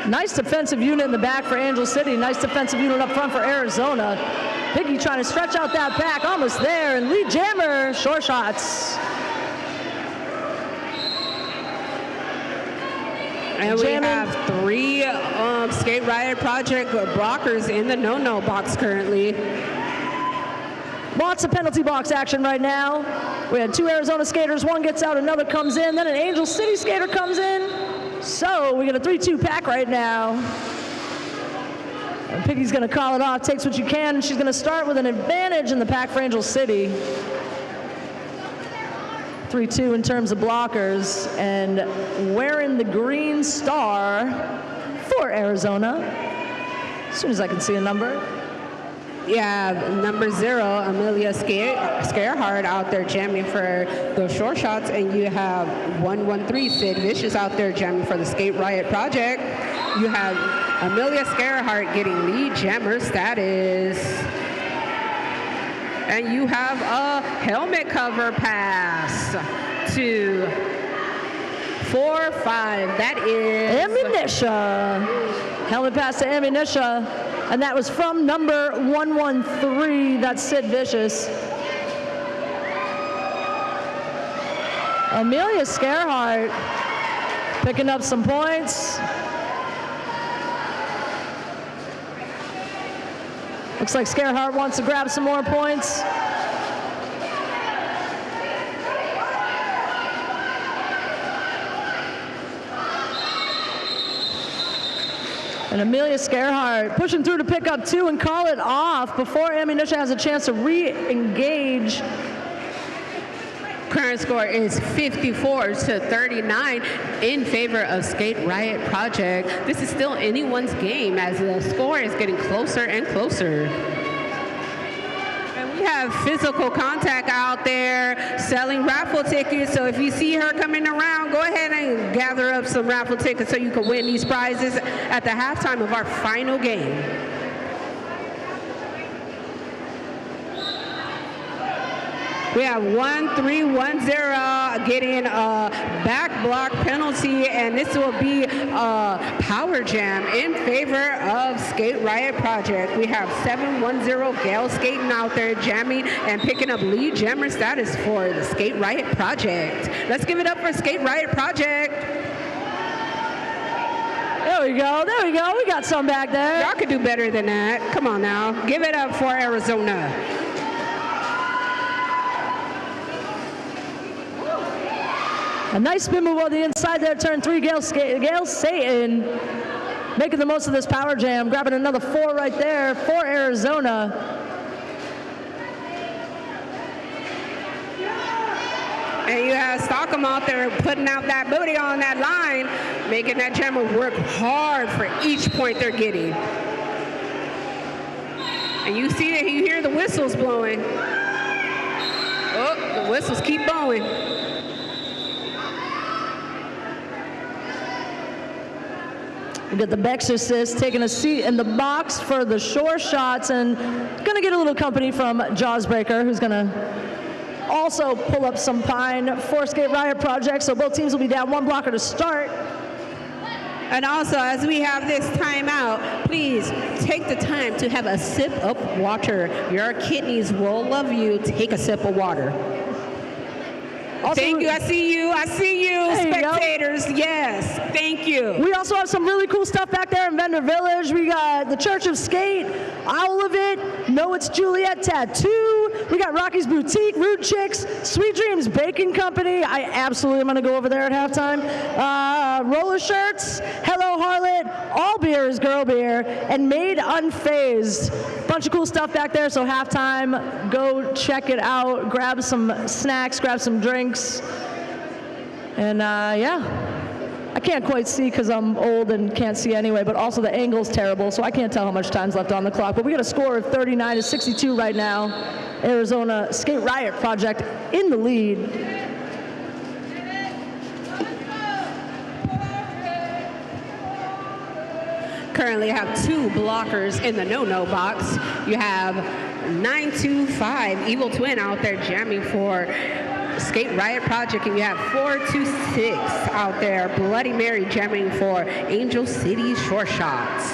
Nice defensive unit in the back for Angel City. Nice defensive unit up front for Arizona. Piggy trying to stretch out that back, almost there, and lead jammer, short shots. And we have 3 Skate Riot Project blockers in the no-no box currently. Lots of penalty box action right now. We had 2 Arizona skaters, one gets out, another comes in, then an Angel City skater comes in. So we get a 3-2 pack right now. And Piggy's gonna call it off, takes what you can, and she's gonna start with an advantage in the pack for Angel City. 3-2 in terms of blockers, and wearing the green star for Arizona. As soon as I can see a number. You have number 0, Amelia Scarehard out there jamming for the short shots, and you have 113, Sid Vicious out there jamming for the Skate Riot Project. You have Amelia Scarehard getting lead jammer status. And you have a helmet cover pass to 4-5. That is Ammunitia. Helmet pass to Ammunitia. And that was from number 113, that's Sid Vicious. Amelia Scarehart picking up some points. Looks like Scarehart wants to grab some more points. And Amelia Scarehart pushing through to pick up 2 and call it off before Ammunition has a chance to re-engage. Current score is 54-39 in favor of Skate Riot Project. This is still anyone's game as the score is getting closer and closer. And we have physical contact out there selling raffle tickets. So if you see her coming around, go ahead and gather up some raffle tickets so you can win these prizes at the halftime of our final game. We have 1-3-1-0 getting a back block penalty, and this will be a power jam in favor of Skate Riot Project. We have 7-1-0 Gale skating out there jamming and picking up lead jammer status for the Skate Riot Project. Let's give it up for Skate Riot Project. There we go, there we go. We got some back there. Y'all could do better than that. Come on now. Give it up for Arizona. A nice spin move on the inside there, turn 3, Gale Satan, making the most of this power jam, grabbing another 4 right there for Arizona. And you have Stockham out there putting out that booty on that line, making that jammer work hard for each point they're getting. And you see that you hear the whistles blowing. Oh, the whistles keep blowing. We got the Bexorcist taking a seat in the box for the shore shots and gonna get a little company from Jawsbreaker, who's gonna also pull up some pine for Skate Riot Project. So both teams will be down 1 blocker to start. And also, as we have this timeout, please take the time to have a sip of water. Your kidneys will love you. Take a sip of water. Also, thank you. I see you. I see you, there spectators. You yes. Thank you. We also have some really cool stuff back there in Vendor Village. We got the Church of Skate, Owl of It, Know It's Juliet Tattoo. We got Rocky's Boutique, Rude Chicks, Sweet Dreams Baking Company. I absolutely am going to go over there at halftime. Roller Shirts, Hello Harlot, All Beer is Girl Beer, and Made Unfazed. Bunch of cool stuff back there, so halftime, go check it out. Grab some snacks, grab some drinks. And yeah, I can't quite see because I'm old and can't see anyway, but also the angle's terrible, so I can't tell how much time's left on the clock. But we got a score of 39-62 right now. Arizona Skate Riot Project in the lead. currently have 2 blockers in the no-no box. You have 925 Evil Twin out there jamming for Skate Riot Project, and you have 426 out there Bloody Mary jamming for Angel City Short Shots.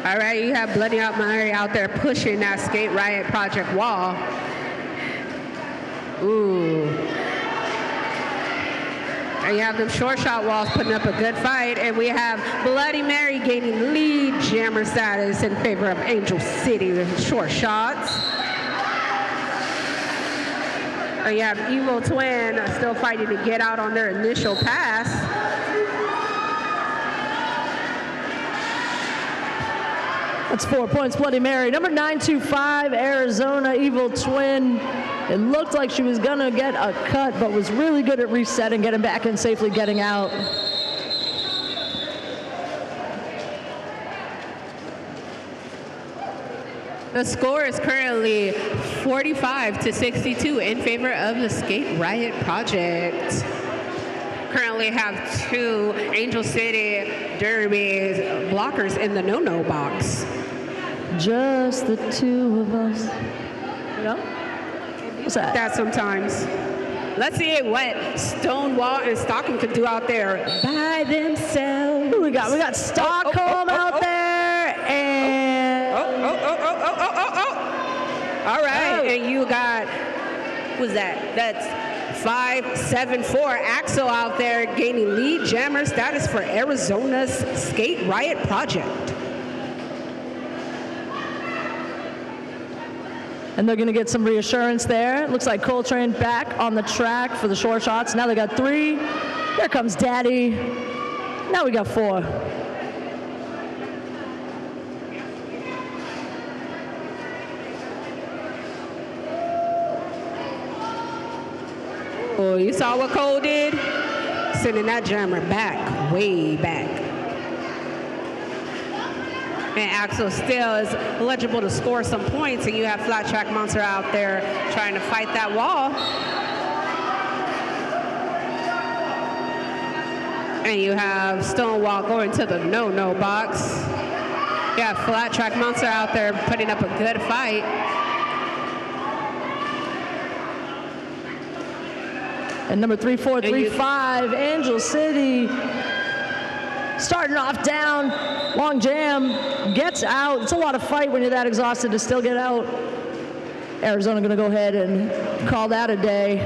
All right, you have Bloody Mary out there pushing that Skate Riot Project wall. Ooh. And you have them short shot walls putting up a good fight, and we have Bloody Mary gaining lead jammer status in favor of Angel City Short Shots. And you have Evil Twin still fighting to get out on their initial pass. That's 4 points, Bloody Mary. Number 925, Arizona, Evil Twin. It looked like she was gonna get a cut, but was really good at resetting, getting back and safely getting out. The score is currently 45-62 in favor of the Skate Riot Project. Currently have 2 Angel City Derby blockers in the no-no box. Just the 2 of us. You know? What's that? That sometimes. Let's see what Stonewall and Stockholm could do out there by themselves. Who we got? We got Stockholm out there, and all right, and you got, who's that? That's 574 Axel out there gaining lead jammer status for Arizona's Skate Riot Project. and they're going to get some reassurance there. Looks like Coltrane back on the track for the short shots. Now they got 3. Here comes Daddy. Now we got 4. Oh, you saw what Cole did? Sending that jammer back, way back. And Axel still is eligible to score some points, and you have Flat Track Monster out there trying to fight that wall. And you have Stonewall going to the no-no box. You have Flat Track Monster out there putting up a good fight. And number 3435, Angel City, starting off down, long jam, gets out. It's a lot of fight when you're that exhausted to still get out. Arizona gonna go ahead and call that a day.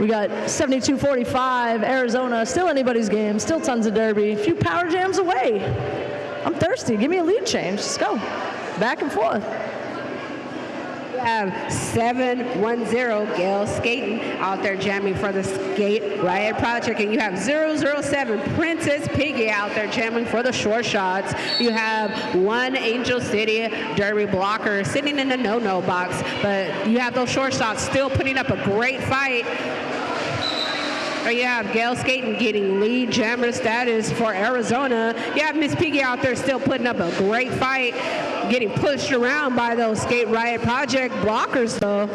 We got 72-45, Arizona, still anybody's game, still tons of derby. A few power jams away. I'm thirsty, give me a lead change, let's go. Back and forth. We have 710 Gail Skating out there jamming for the Skate Riot Project, and you have 007 Princess Piggy out there jamming for the short shots. You have 1 Angel City Derby blocker sitting in the no-no box, but you have those short shots still putting up a great fight. Or you have Gail Skating getting lead jammer status for Arizona. You have Miss Piggy out there still putting up a great fight, getting pushed around by those Skate Riot Project blockers, though.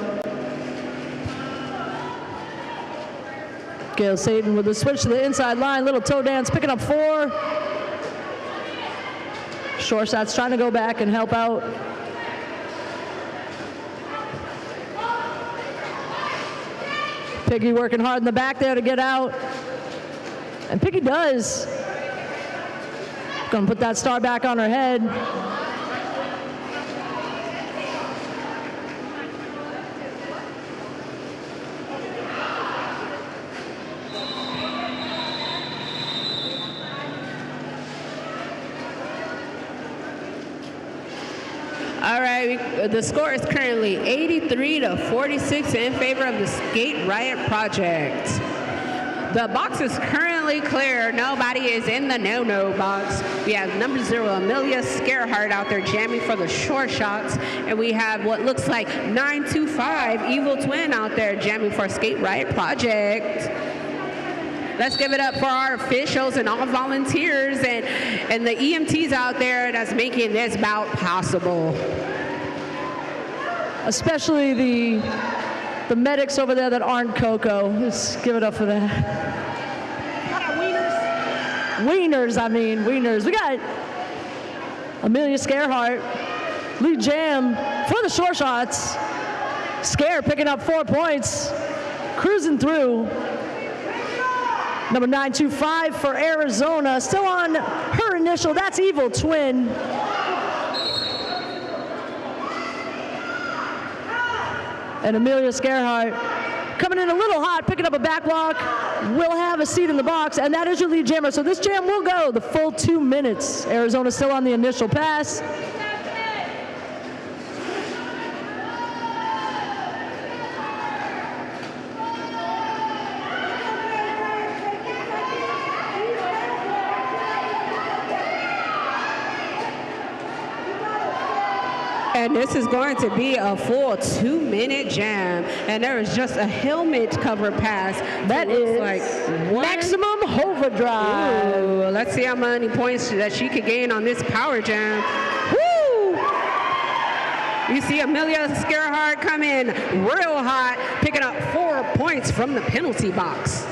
Gail Satan with the switch to the inside line, little toe dance, picking up 4. Short shots trying to go back and help out. Piggy working hard in the back there to get out. And Piggy does. Gonna put that star back on her head. All right, the score is currently 83-46 in favor of the Skate Riot Project. The box is currently clear. Nobody is in the no-no box. We have number 0, Amelia Scareheart out there jamming for the short shots. And we have what looks like 925 Evil Twin out there jamming for Skate Riot Project. Let's give it up for our officials and all volunteers and the EMTs out there that's making this bout possible. Especially the the medics over there that aren't Coco. Let's give it up for that. Wieners. We got Amelia Scarehart, lead jam for the short shots. Scare picking up 4 points, cruising through. Number 925 for Arizona, still on her initial, that's Evil Twin. And Amelia Scarehart coming in a little hot, picking up a back block, will have a seat in the box, and that is your lead jammer. So this jam will go the full 2 minutes. Arizona still on the initial pass. And this is going to be a full 2-minute jam. And there is just a helmet cover pass. That is like maximum overdrive. Ooh, let's see how many points that she could gain on this power jam. Woo! You see Amelia Scarehart come in real hot, picking up 4 points from the penalty box.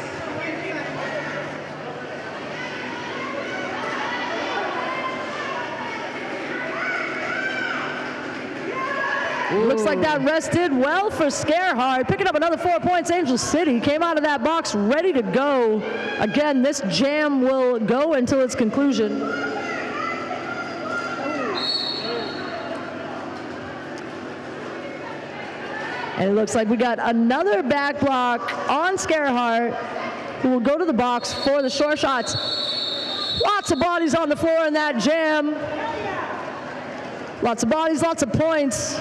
Looks like that rest did well for Scarehart. Picking up another 4 points. Angel City came out of that box ready to go. Again, this jam will go until its conclusion. And it looks like we got another back block on Scarehart, who will go to the box for the short shots. Lots of bodies on the floor in that jam. Lots of bodies, lots of points.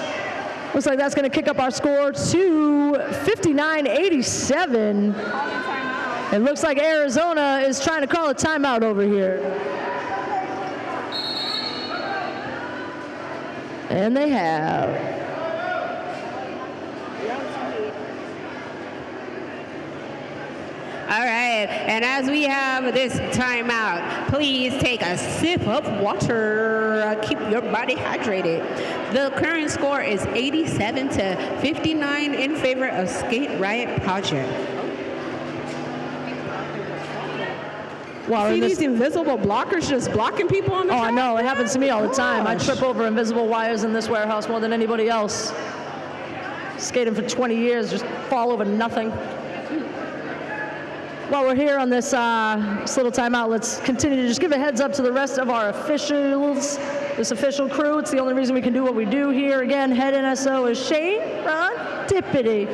Looks like that's going to kick up our score to 59-87. It looks like Arizona is trying to call a timeout over here. And they have. All right, and as we have this timeout, please take a sip of water. Keep your body hydrated. The current score is 87-59 in favor of Skate Riot Project. Wow, See these invisible blockers just blocking people on the track? I know. It happens to me all the time. I trip over invisible wires in this warehouse more than anybody else. Skating for 20 years, just fall over nothing. While we're here on this little timeout, let's continue to just give a heads up to the rest of our officials, this official crew. It's the only reason we can do what we do here. Again, head NSO is Serendipity.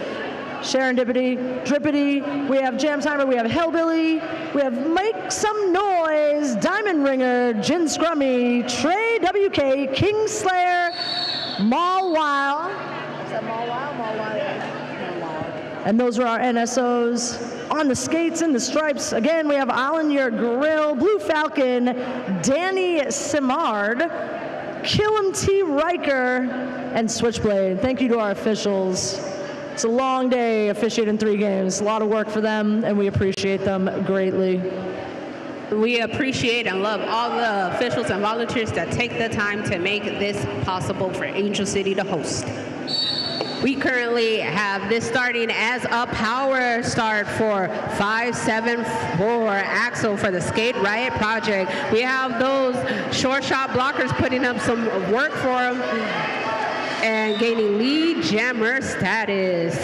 Serendipity, Drippity, we have Jam Timer, we have Hellbilly, we have Make Some Noise, Diamond Ringer, Jin Scrummy, Trey WK, Kingslayer, Mall Wow. Is that Mall Wow? Mall Wow. And those are our NSOs. On the skates and the stripes, again, we have Alan Your Grill, Blue Falcon, Danny Simard, Killam T. Riker, and Switchblade. Thank you to our officials. It's a long day officiating 3 games. A lot of work for them, and we appreciate them greatly. We appreciate and love all the officials and volunteers that take the time to make this possible for Angel City to host. We currently have this starting as a power start for 574 Axel for the Skate Riot Project. We have those short shot blockers putting up some work for them and gaining lead jammer status.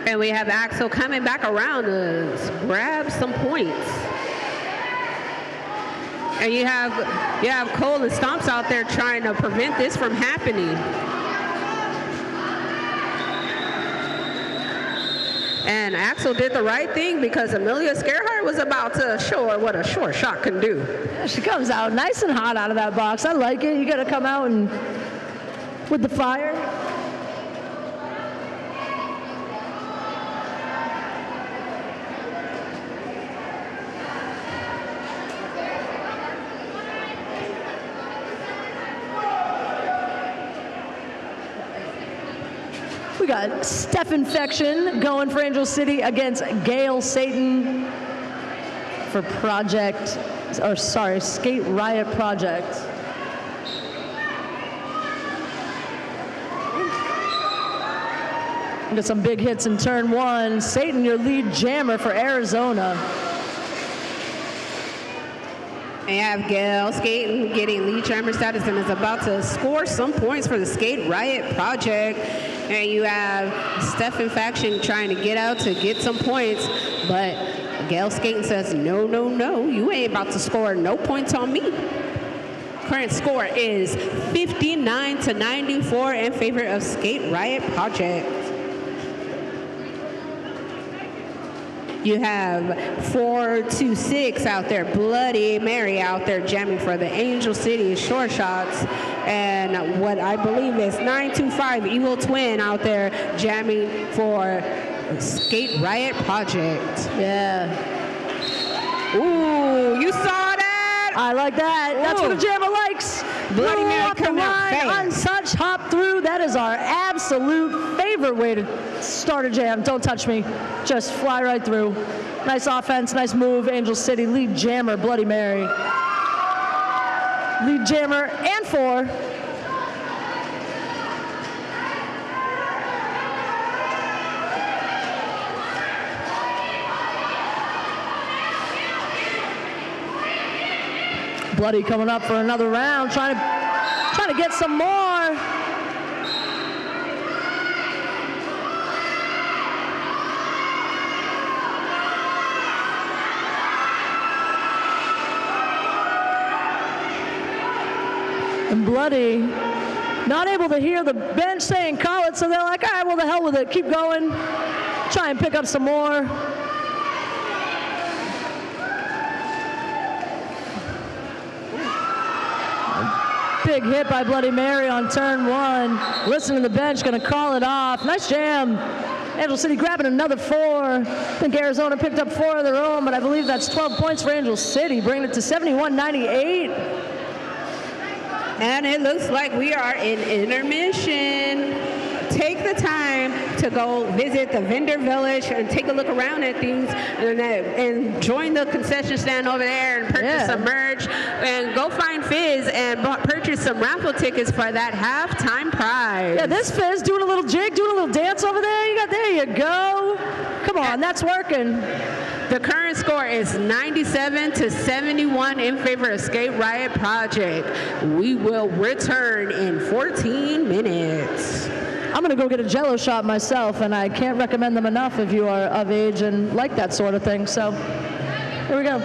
And we have Axel coming back around to grab some points. And you have Cole and Stomps out there trying to prevent this from happening. And Axel did the right thing because Amelia Scarehart was about to show her what a short shot can do. Yeah, she comes out nice and hot out of that box. I like it. You got to come out and with the fire. We got Steph Infection going for Angel City against Gail Satan for Skate Riot Project. Get some big hits in turn one. Satan, your lead jammer for Arizona. And you have Gail skating, getting lead jammer status, and is about to score some points for the Skate Riot Project. And you have Stephen Faction trying to get out to get some points, but Gail skating says, no, no, no, you ain't about to score no points on me. Current score is 59-94 in favor of Skate Riot Project. You have 4-2-6 out there, Bloody Mary out there jamming for the Angel City short shots. And what I believe is 925 Evil Twin out there jamming for Skate Riot Project. Yeah. Ooh, you saw that? I like that. Ooh. That's what a jammer likes. Bloody Mary coming out fast. Untouched, hop through. That is our absolute favorite way to start a jam. Don't touch me. Just fly right through. Nice offense, nice move. Angel City, lead jammer, Bloody Mary. Lead jammer and 4. Bloody coming up for another round, trying to get some more. And Bloody, not able to hear the bench saying call it, so they're like, all right, well, the hell with it, keep going. Try and pick up some more. Big hit by Bloody Mary on turn 1. Listen to the bench, gonna call it off. Nice jam. Angel City grabbing another 4. I think Arizona picked up 4 of their own, but I believe that's 12 points for Angel City, bringing it to 71-98. And it looks like we are in intermission. Take the time to go visit the vendor village and take a look around at things and join the concession stand over there and purchase some merch and go find Fizz and purchase some raffle tickets for that halftime prize. Yeah, this Fizz doing a little jig, doing a little dance over there. There you go. Come on, that's working. The current score is 97-71 in favor of Skate Riot Project. We will return in 14 minutes. I'm going to go get a Jell-O shot myself, and I can't recommend them enough if you are of age and like that sort of thing. So, here we go.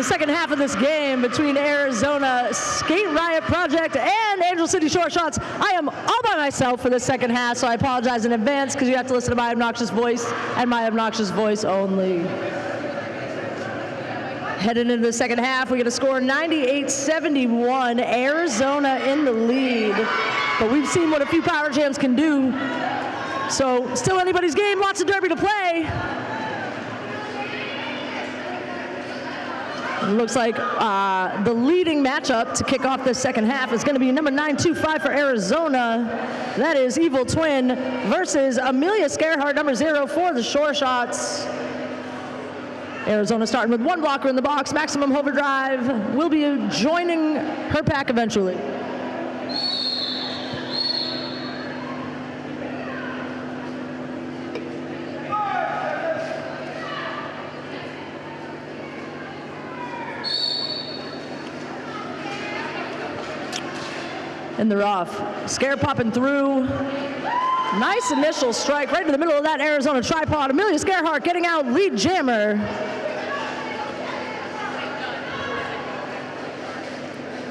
the second half of this game between Arizona Skate Riot Project and Angel City Short Shots. I am all by myself for the second half, so I apologize in advance because you have to listen to my obnoxious voice and my obnoxious voice only. Heading into the second half, we get a score 98-71, Arizona in the lead. But we've seen what a few power jams can do. So still anybody's game, lots of derby to play. It looks like the leading matchup to kick off this second half is going to be number 925 for Arizona. That is Evil Twin versus Amelia Scarehart, number 0 for the Shore Shots. Arizona starting with one blocker in the box. Maximum Overdrive will be joining her pack eventually. And they're off. Scare popping through. Nice initial strike right in the middle of that Arizona tripod. Amelia Scarehart getting out lead jammer.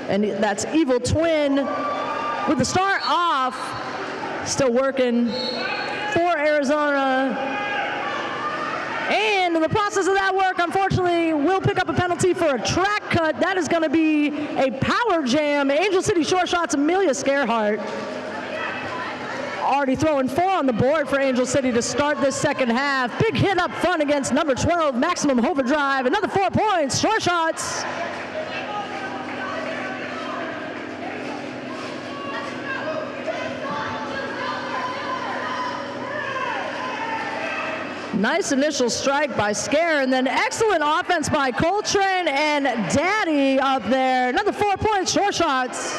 And that's Evil Twin with the start off. Still working for Arizona. And in the process of that work, unfortunately, will pick up a penalty for a track cut. That is going to be a power jam. Angel City Short Shots, Amelia Scarehart. Already throwing 4 on the board for Angel City to start this second half. Big hit up front against number 12, Maximum Overdrive. Another 4 points, Short Shots. Nice initial strike by Scare, and then excellent offense by Coltrane and Daddy up there. Another 4 points, Short Shots.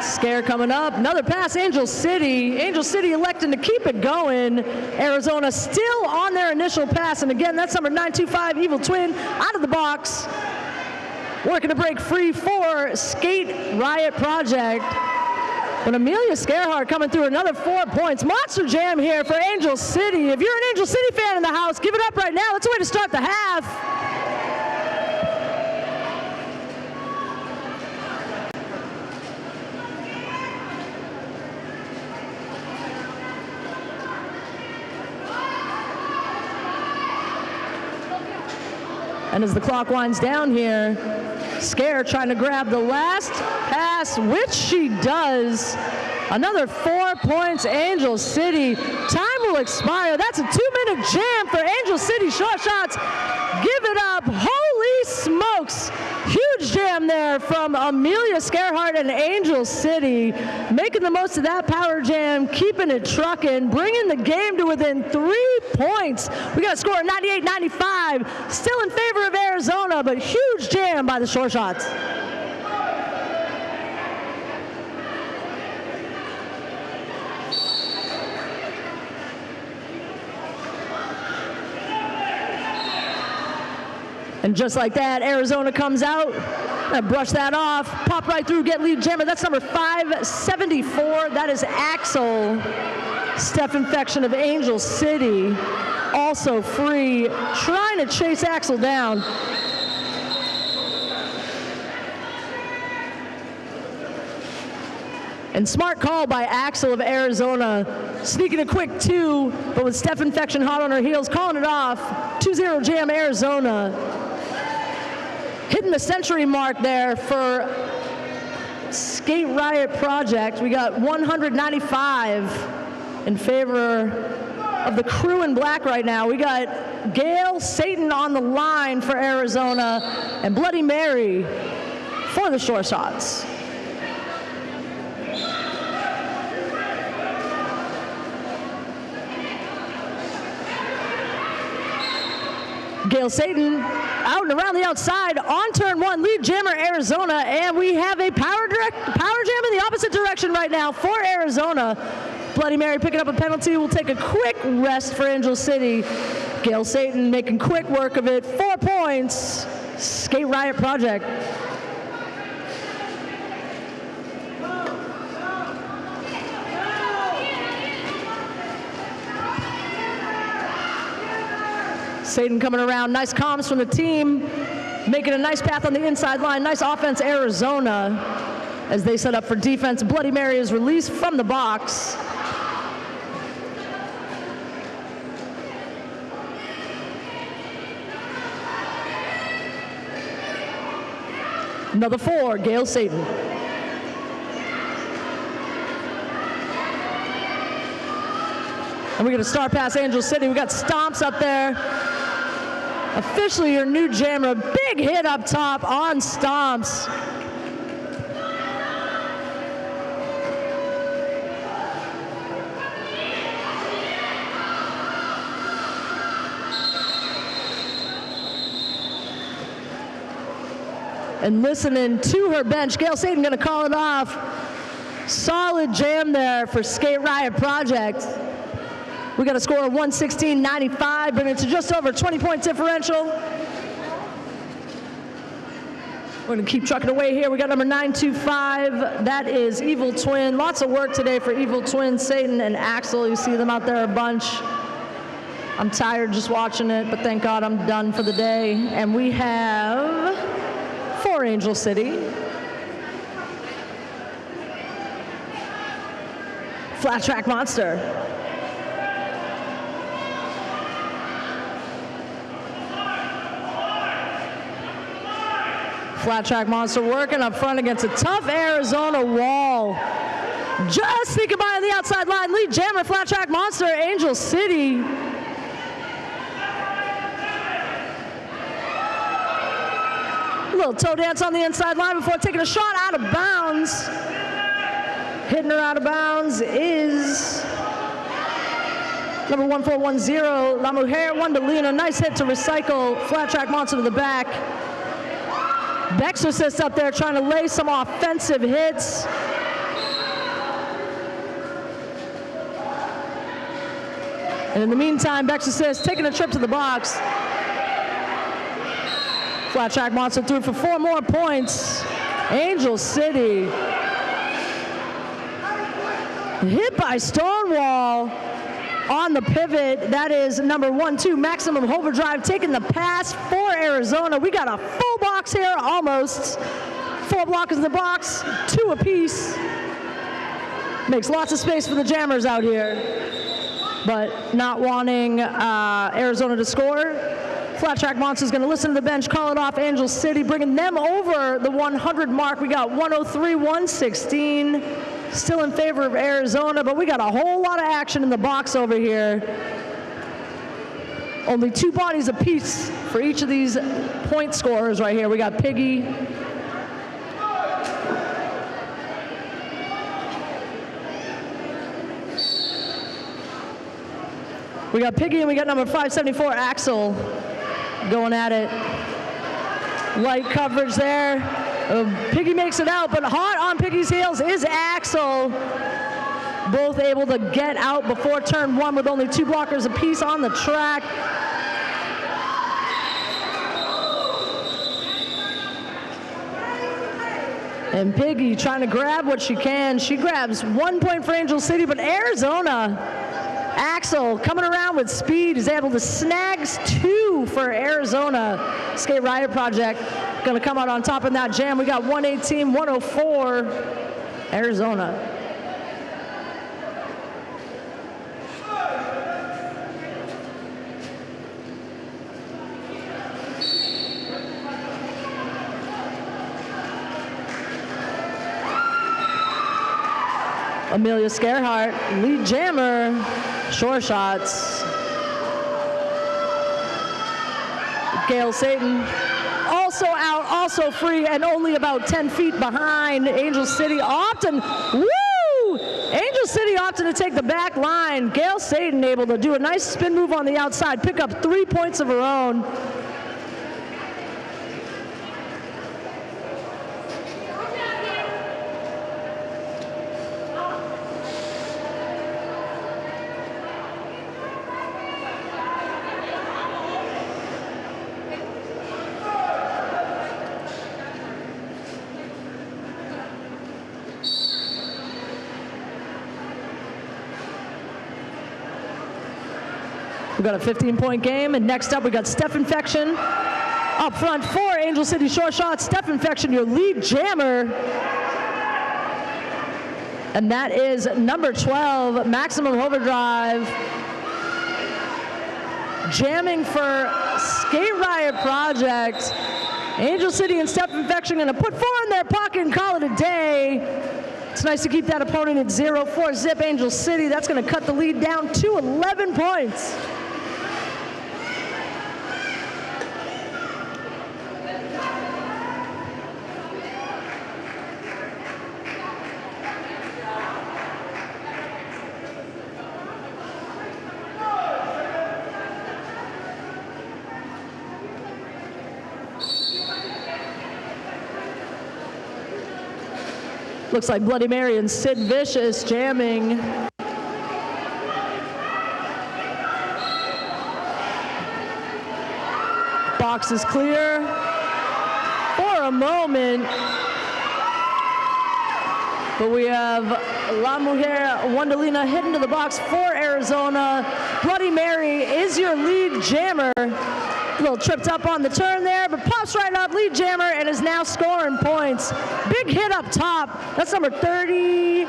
Scare coming up, another pass, Angel City. Angel City electing to keep it going. Arizona still on their initial pass, and again, that's number 925, Evil Twin, out of the box. Working to break free for Skate Riot Project. But Amelia Scarehart coming through another 4 points. Monster jam here for Angel City. If you're an Angel City fan in the house, give it up right now. That's a way to start the half. And as the clock winds down here, Scare trying to grab the last pass, which she does. Another 4 points, Angel City. Time will expire. That's a 2-minute jam for Angel City Short Shots. Give it up. Holy smokes. Huge jam there from Amelia Scarehart and Angel City. Making the most of that power jam, keeping it trucking, bringing the game to within 3 points. We got a score of 98-95. Still in favor of Arizona, but huge jam by the Short Shots. And just like that, Arizona comes out, brush that off, pop right through, get lead jammer. That's number 574. That is Axel. Step infection of Angel City. Also free, trying to chase Axel down. And smart call by Axel of Arizona. Sneaking a quick 2, but with Step infection hot on her heels, calling it off. 2-0 jam Arizona. Hitting the century mark there for Skate Riot Project. We got 195 in favor of the crew in black right now. We got Gail Satan on the line for Arizona and Bloody Mary for the Short Shots. Gail Satan out and around the outside on turn 1, lead jammer Arizona, and we have a power jam in the opposite direction right now for Arizona. Bloody Mary picking up a penalty. We'll take a quick rest for Angel City. Gail Satan making quick work of it. 4 points. Skate Riot Project. Satan coming around. Nice comms from the team. Making a nice path on the inside line. Nice offense, Arizona, as they set up for defense. Bloody Mary is released from the box. Another 4, Gail Satan. And we're gonna start past Angel City. We got Stomps up there. Officially your new jammer. Big hit up top on Stomps. And listening to her bench, Gail Satan gonna call it off. Solid jam there for Skate Riot Project. We got a score of 116.95, bringing it to just over 20-point differential. We're gonna keep trucking away here. We got number 925, that is Evil Twin. Lots of work today for Evil Twin, Satan and Axel. You see them out there a bunch. I'm tired just watching it, but thank God I'm done for the day. And we have 4 Angel City. Flat Track Monster. Flat Track Monster working up front against a tough Arizona wall. Just sneaking by on the outside line. Lead jammer, Flat Track Monster, Angel City. A little toe dance on the inside line before taking a shot out of bounds. Hitting her out of bounds is number 1410, La Mujer Wandalina. Nice hit to recycle. Flat Track Monster to the back. Bexorcist up there trying to lay some offensive hits. And in the meantime, Bexorcist taking a trip to the box. Flat Track Monster through for 4 more points. Angel City. Hit by Stonewall on the pivot. That is number 12, Maximum Overdrive, taking the pass for Arizona. We got a full box here, almost. 4 blockers in the box, 2 apiece. Makes lots of space for the jammers out here, but not wanting Arizona to score. Flat Track Monster's gonna listen to the bench, call it off. Angel City bringing them over the 100 mark. We got 103-116. Still in favor of Arizona, but we got a whole lot of action in the box over here. Only 2 bodies apiece for each of these point scorers right here. We got Piggy. We got Piggy and we got number 574, Axel, going at it. Light coverage there. Piggy makes it out, but hot on Piggy's heels is Axel. Both able to get out before turn 1 with only 2 blockers apiece on the track. And Piggy trying to grab what she can. She grabs 1 point for Angel City, but Arizona, Axel coming around with speed is able to snag 2 for Arizona. Skate Riot Project gonna come out on top in that jam. We got 118-104, Arizona. Amelia Scarehart, lead jammer, short shots. Gail Satan, also out, also free, and only about 10 feet behind. Angel City opting, woo! Angel City opting to take the back line. Gail Satan able to do a nice spin move on the outside, pick up 3 points of her own. We got a 15-point game, and next up we got Steph Infection. Up front for Angel City Short Shot, Steph Infection, your lead jammer. And that is number 12, Maximum Overdrive. Jamming for Skate Riot Project. Angel City and Steph Infection gonna put 4 in their pocket and call it a day. It's nice to keep that opponent at 0-4 zip. Angel City, that's gonna cut the lead down to 11 points. Looks like Bloody Mary and Sid Vicious jamming. Box is clear for a moment. But we have La Mujer Wandalina hidden to the box for Arizona. Bloody Mary is your lead jammer. A little tripped up on the turn there, but pops right up, lead jammer, and is now scoring points. Big hit up top. That's number 30.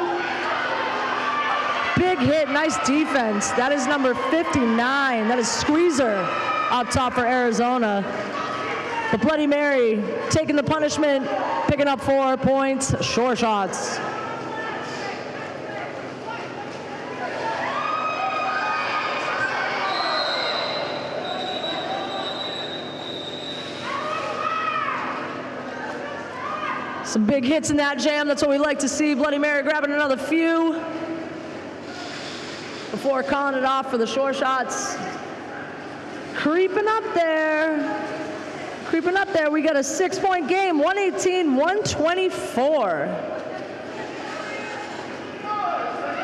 Big hit, nice defense. That is number 59. That is Squeezer up top for Arizona. But Bloody Mary taking the punishment, picking up 4 points, short shots. Some big hits in that jam. That's what we like to see. Bloody Mary grabbing another few before calling it off for the short shots. Creeping up there. Creeping up there. We got a 6-point game, 118-124.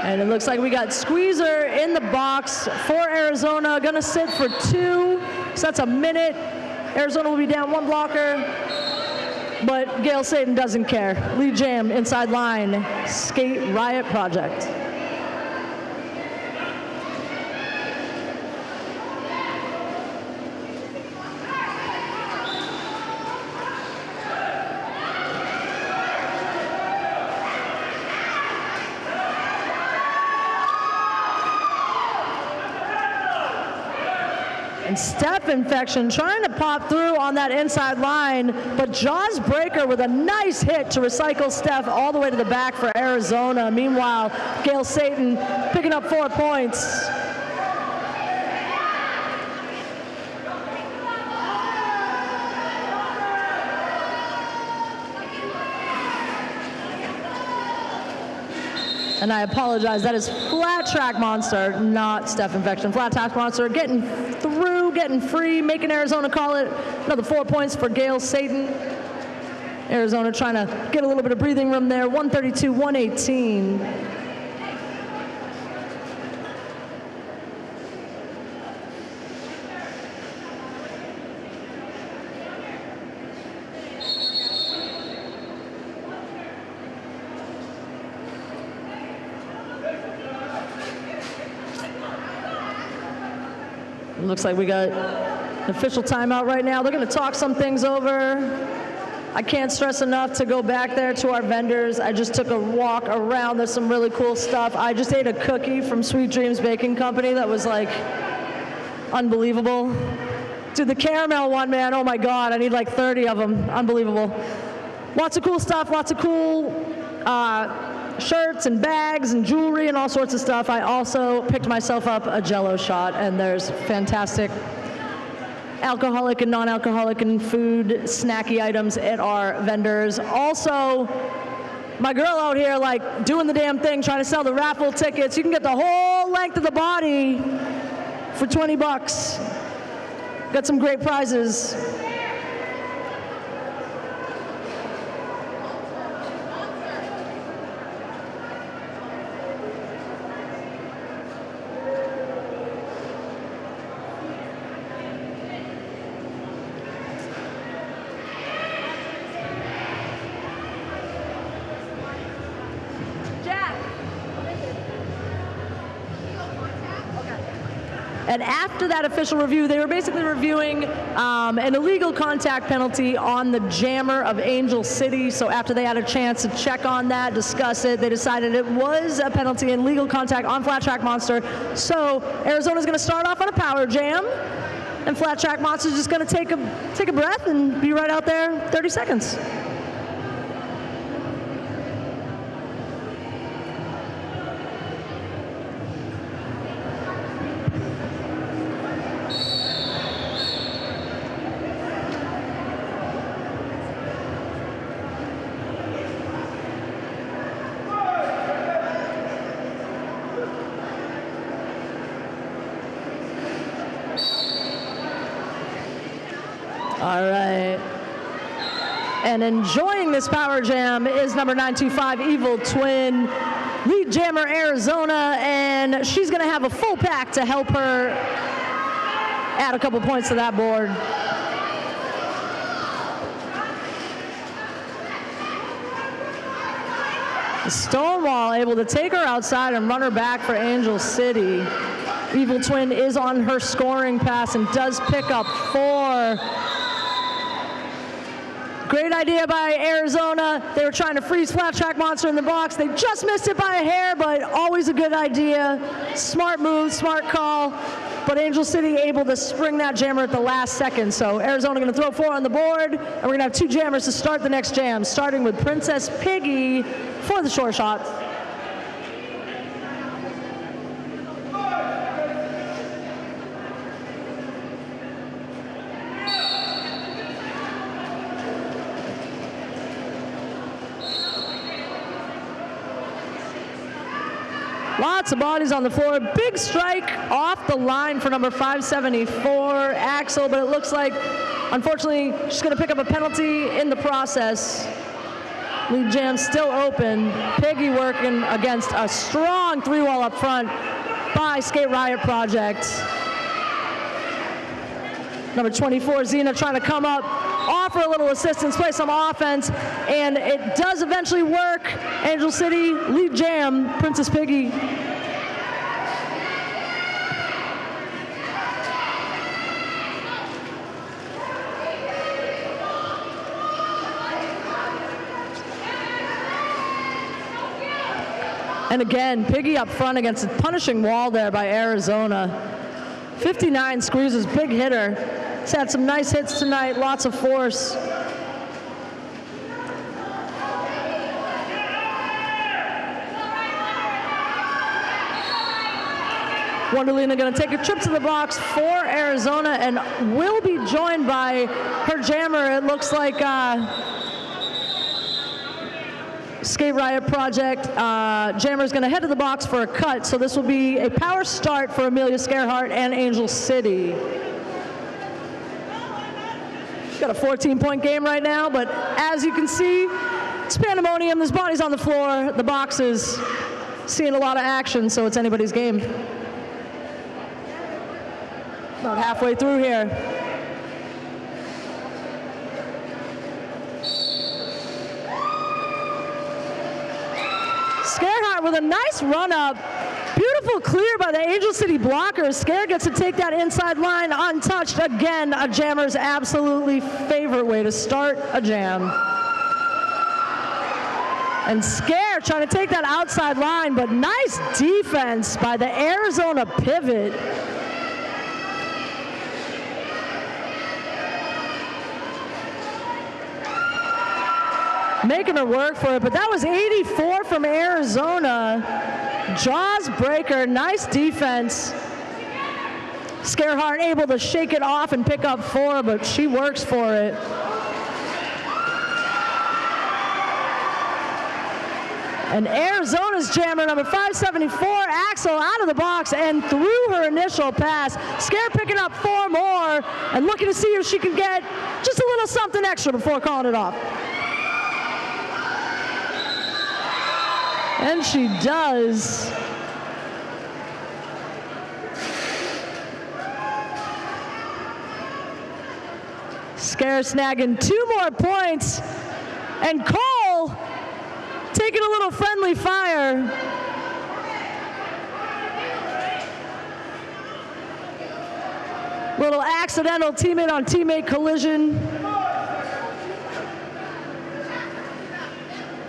And it looks like we got Squeezer in the box for Arizona. Gonna sit for 2. So that's a minute. Arizona will be down 1 blocker. But Gail Satan doesn't care. Lead jam, inside line, Skate Riot Project. And Steph Infection trying to pop through on that inside line, but Jaws Breaker with a nice hit to recycle Steph all the way to the back for Arizona. Meanwhile, Gail Satan picking up 4 points. And I apologize, that is Flat Track Monster, not Steph Infection. Flat Track Monster getting through, getting free, making Arizona call it. Another 4 points for Gail Satan. Arizona trying to get a little bit of breathing room there, 132-118. Looks like we got an official timeout right now. They're going to talk some things over. I can't stress enough to go back there to our vendors. I just took a walk around. There's some really cool stuff. I just ate a cookie from Sweet Dreams Baking Company that was like unbelievable. Dude, the caramel one, man, oh my God, I need like 30 of them. Unbelievable. Lots of cool stuff, lots of cool shirts and bags and jewelry and all sorts of stuff. I also picked myself up a Jell-O shot, and there's fantastic alcoholic and non-alcoholic and food snacky items at our vendors. Also, my girl out here like doing the damn thing, trying to sell the raffle tickets. You can get the whole length of the body for 20 bucks. Got some great prizes. And after that official review, they were basically reviewing an illegal contact penalty on the jammer of Angel City. So after they had a chance to check on that, discuss it, they decided it was a penalty and legal contact on Flat Track Monster. So Arizona's going to start off on a power jam, and Flat Track Monster's just going to take a breath and be right out there 30 seconds. All right. And enjoying this power jam is number 925, Evil Twin, lead jammer Arizona, and she's going to have a full pack to help her add a couple points to that board. Stonewall able to take her outside and run her back for Angel City. Evil Twin is on her scoring pass and does pick up 4. Great idea by Arizona. They were trying to freeze Flat Track Monster in the box. They just missed it by a hair, but always a good idea. Smart move, smart call. But Angel City able to spring that jammer at the last second. So Arizona going to throw 4 on the board, and we're going to have 2 jammers to start the next jam, starting with Princess Piggy for the short shot. Lots of bodies on the floor. Big strike off the line for number 574, Axel, but it looks like, unfortunately, she's going to pick up a penalty in the process. Lead jam still open. Piggy working against a strong 3-wall up front by Skate Riot Project. Number 24, Xena, trying to come up, offer a little assistance, play some offense, and it does eventually work. Angel City, lead jam, Princess Piggy. And again, Piggy up front against a punishing wall there by Arizona. 59 screws is big hitter. He's had some nice hits tonight, lots of force. Wonderlina going to take a trip to the box for Arizona and will be joined by her jammer. It looks like Skate Riot Project. Jammer's going to head to the box for a cut, so this will be a power start for Amelia Scarehart and Angel City. Got a 14-point game right now, but as you can see, it's pandemonium. There's bodies on the floor. The box is seeing a lot of action, so it's anybody's game. About halfway through here. Scarehart with a nice run-up. Beautiful clear by the Angel City blockers. Scare gets to take that inside line untouched. Again, a jammer's absolutely favorite way to start a jam. And Scare trying to take that outside line, but nice defense by the Arizona pivot. Making her work for it, but that was 84 from Arizona. Jaws breaker, nice defense. Scarehart able to shake it off and pick up 4, but she works for it. And Arizona's jammer, number 574, Axel, out of the box and through her initial pass. Scare picking up 4 more and looking to see if she can get just a little something extra before calling it off. And she does. Scare snagging 2 more points. And Cole taking a little friendly fire. Little accidental teammate on teammate collision.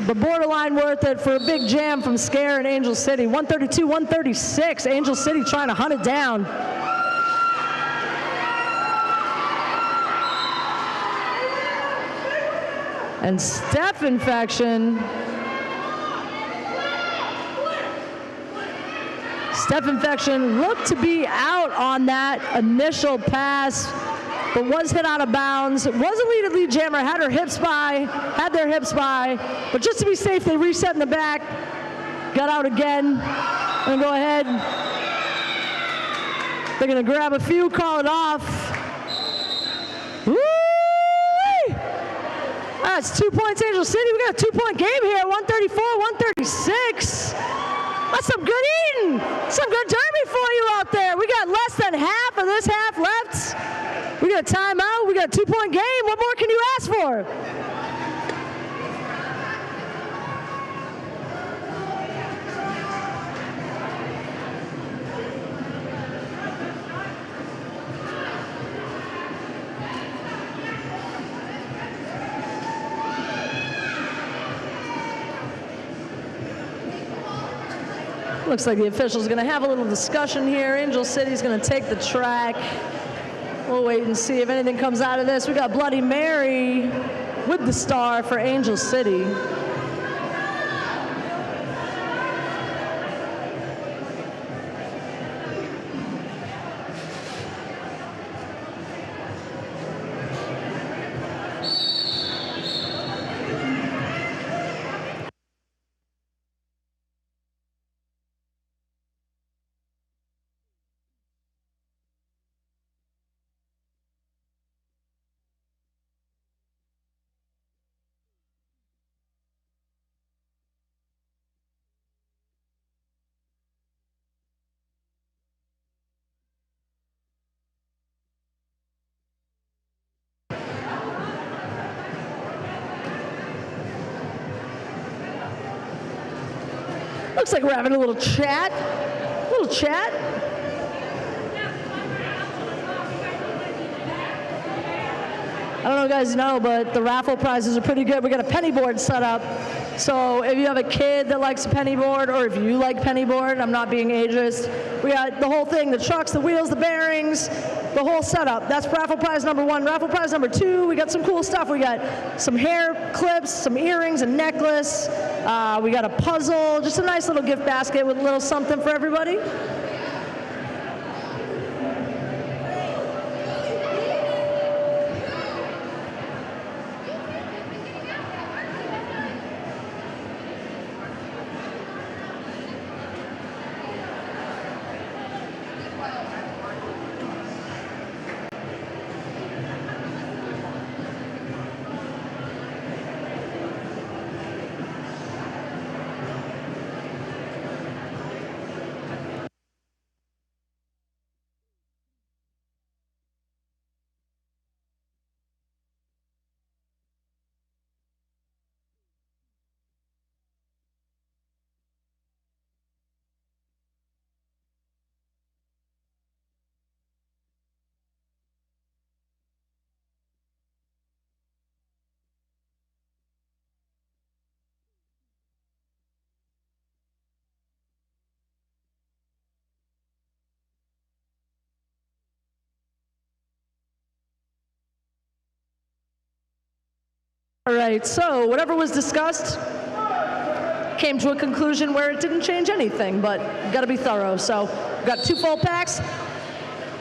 But borderline worth it for a big jam from Scare and Angel City. 132, 136. Angel City trying to hunt it down. And Steph Infection. Steph Infection looked to be out on that initial pass, but was hit out of bounds. Was a lead jammer, had their hips by, but just to be safe, they reset in the back, got out again, and go ahead. They're gonna grab a few, call it off. Woo! That's 2 points, Angel City. We got a 2-point game here, 134, 136. That's some good eating, some good derby for you out there. We got less than half of this half left. We got a timeout, we got a 2-point game. What more can you ask for? Looks like the official's going to have a little discussion here. Angel City's going to take the track. We'll wait and see if anything comes out of this. We got Bloody Mary with the star for Angel City. Looks like we're having a little chat. I don't know, guys, but the raffle prizes are pretty good. We got a penny board set up. So if you have a kid that likes a penny board, or if you like penny board, I'm not being ageist, we got the whole thing, the trucks, the wheels, the bearings, the whole setup. That's raffle prize number 1. Raffle prize number 2, we got some cool stuff. We got some hair clips, some earrings, a necklace. We got a puzzle, just a nice little gift basket with a little something for everybody. All right, so whatever was discussed came to a conclusion where it didn't change anything, but you gotta be thorough. So we've got 2 full packs,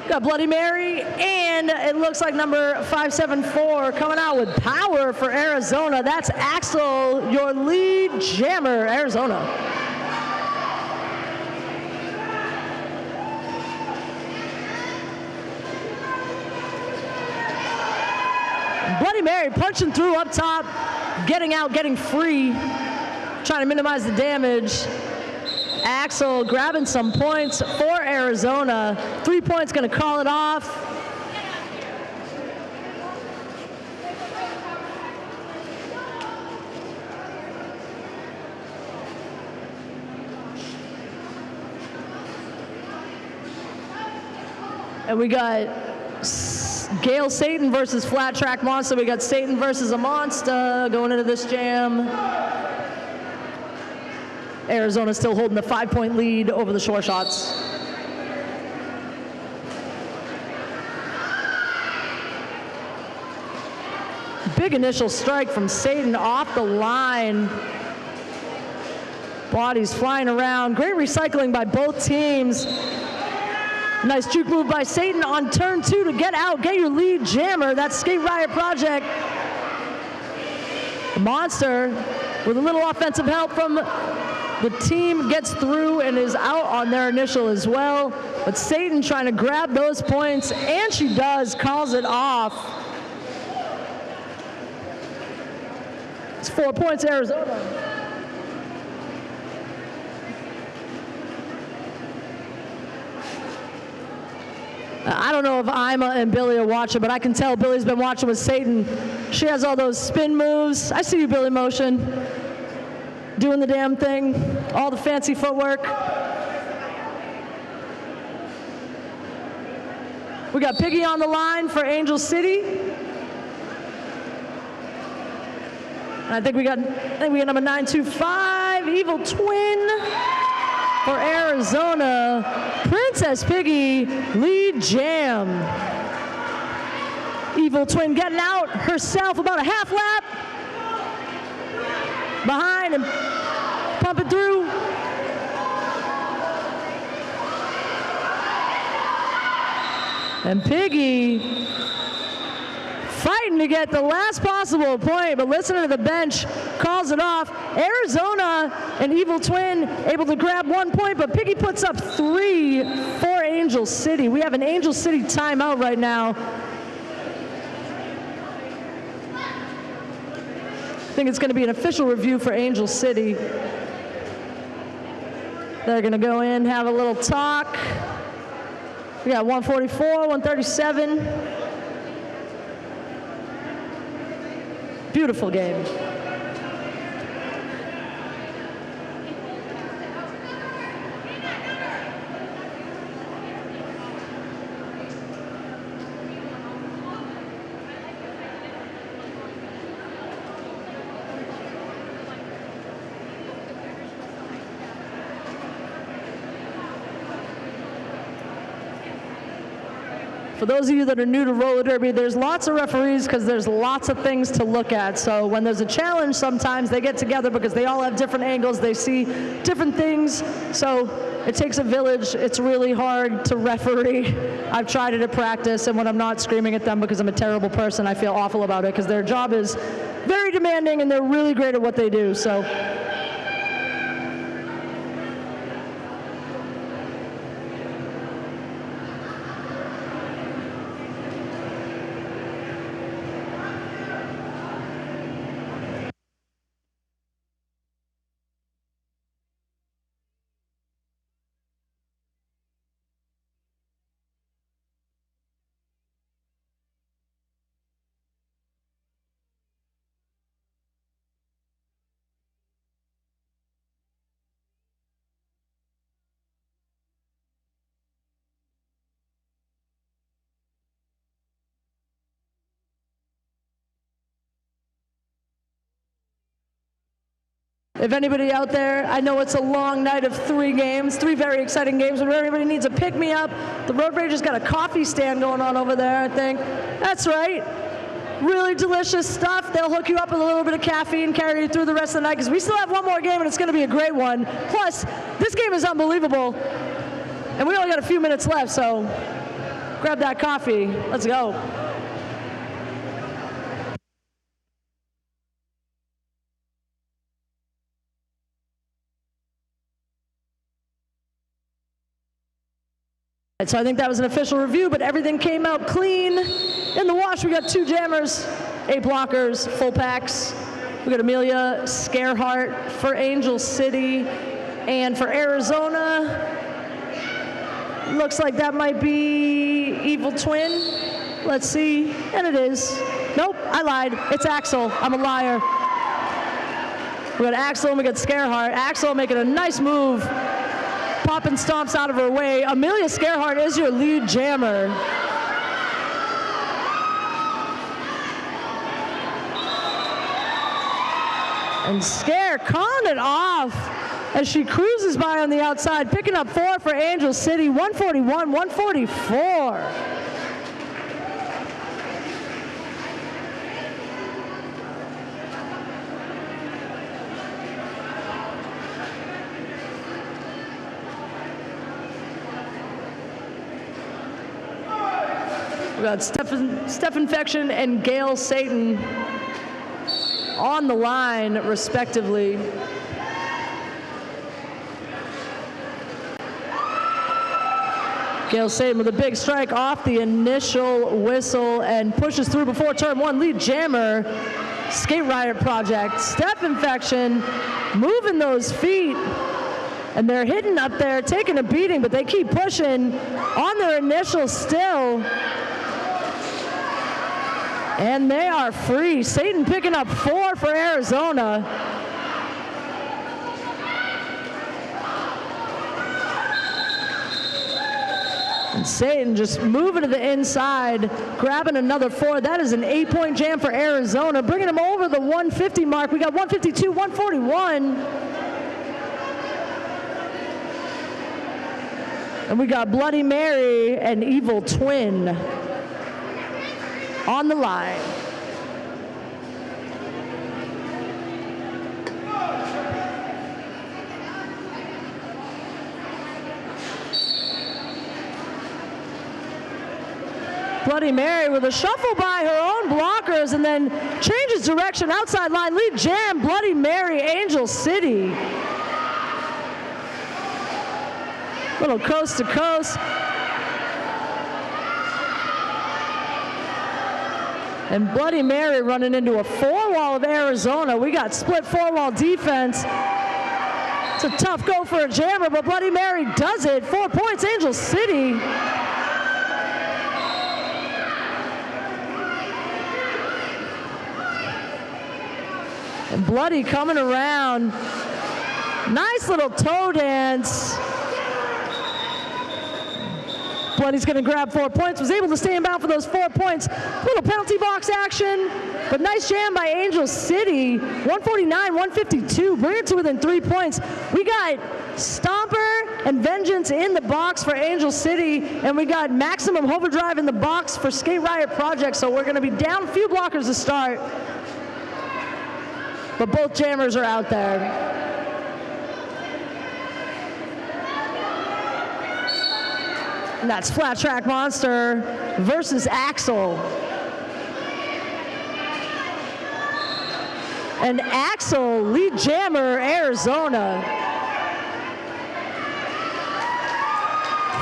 got Bloody Mary, and it looks like number 574 coming out with power for Arizona. That's Axel, your lead jammer, Arizona. Bloody Mary punching through up top, getting out, getting free, trying to minimize the damage. Axel grabbing some points for Arizona. 3 points, gonna call it off. And we got Gale Satan versus Flat Track Monster. We got Satan versus a Monster going into this jam. Arizona still holding the 5-point lead over the short shots. Big initial strike from Satan off the line. Bodies flying around. Great recycling by both teams. Nice juke move by Satan on turn 2 to get out, get your lead jammer. That's Skate Riot Project. The Monster, with a little offensive help from the team, gets through and is out on their initial as well. But Satan trying to grab those points, and she does, calls it off. It's 4 points, Arizona. I don't know if Ima and Billy are watching, but I can tell Billy's been watching with Satan. She has all those spin moves. I see you, Billy Motion, doing the damn thing, all the fancy footwork. We got Piggy on the line for Angel City. I think we got number 925, Evil Twin for Arizona. Princess Piggy, lead jam. Evil Twin getting out herself about a half lap. Behind and pumping through. And Piggy fighting to get the last possible point, but listening to the bench, calls it off. Arizona and Evil Twin able to grab 1 point, but Piggy puts up 3 for Angel City. We have an Angel City timeout right now. I think it's going to be an official review for Angel City. They're going to go in, have a little talk. We got 144, 137. Beautiful game. For those of you that are new to roller derby, there's lots of referees because there's lots of things to look at. So when there's a challenge, sometimes they get together because they all have different angles. They see different things. So it takes a village. It's really hard to referee. I've tried it at practice, and when I'm not screaming at them because I'm a terrible person, I feel awful about it because their job is very demanding and they're really great at what they do. So. If anybody out there, I know it's a long night of 3 games, 3 very exciting games, but everybody needs a pick-me-up. The Road Rager's got a coffee stand going on over there, I think. That's right. Really delicious stuff. They'll hook you up with a little bit of caffeine, carry you through the rest of the night, because we still have 1 more game, and it's going to be a great one. Plus, this game is unbelievable, and we only got a few minutes left, so grab that coffee. Let's go. So I think that was an official review, but everything came out clean. In the wash, we got 2 jammers, 8 blockers, full packs. We got Amelia Scareheart for Angel City, and for Arizona, looks like that might be Evil Twin. Let's see, and it is. Nope, I lied. It's Axel. I'm a liar. We got Axel and we got Scareheart. Axel making a nice move. Popping stomps out of her way. Amelia Scareheart is your lead jammer. And Scare calling it off as she cruises by on the outside, picking up 4 for Angel City, 141, 144. We got Steph Infection and Gail Satan on the line, respectively. Gail Satan with a big strike off the initial whistle and pushes through before turn 1. Lead jammer, Skate Riot Project. Steph Infection moving those feet. And they're hitting up there, taking a beating, but they keep pushing on their initial still. And they are free. Satan picking up 4 for Arizona. And Satan just moving to the inside, grabbing another 4. That is an 8-point jam for Arizona, bringing them over the 150 mark. We got 152, 141. And we got Bloody Mary and Evil Twin on the line. Bloody Mary with a shuffle by her own blockers and then changes direction outside line. Lead jam, Bloody Mary, Angel City. Little coast to coast. And Bloody Mary running into a 4-wall of Arizona. We got split 4-wall defense. It's a tough go for a jammer, but Bloody Mary does it. 4 points, Angel City. And Bloody coming around. Nice little toe dance. Bloody's going to grab 4 points. Was able to stay in bound for those 4 points. Little penalty box action, but nice jam by Angel City. 149, 152. Bring it to within 3 points. We got Stomper and Vengeance in the box for Angel City, and we got Maximum Overdrive in the box for Skate Riot Project. So we're going to be down a few blockers to start, but both jammers are out there. And that's Flat Track Monster versus Axel. And Axel, lead jammer, Arizona.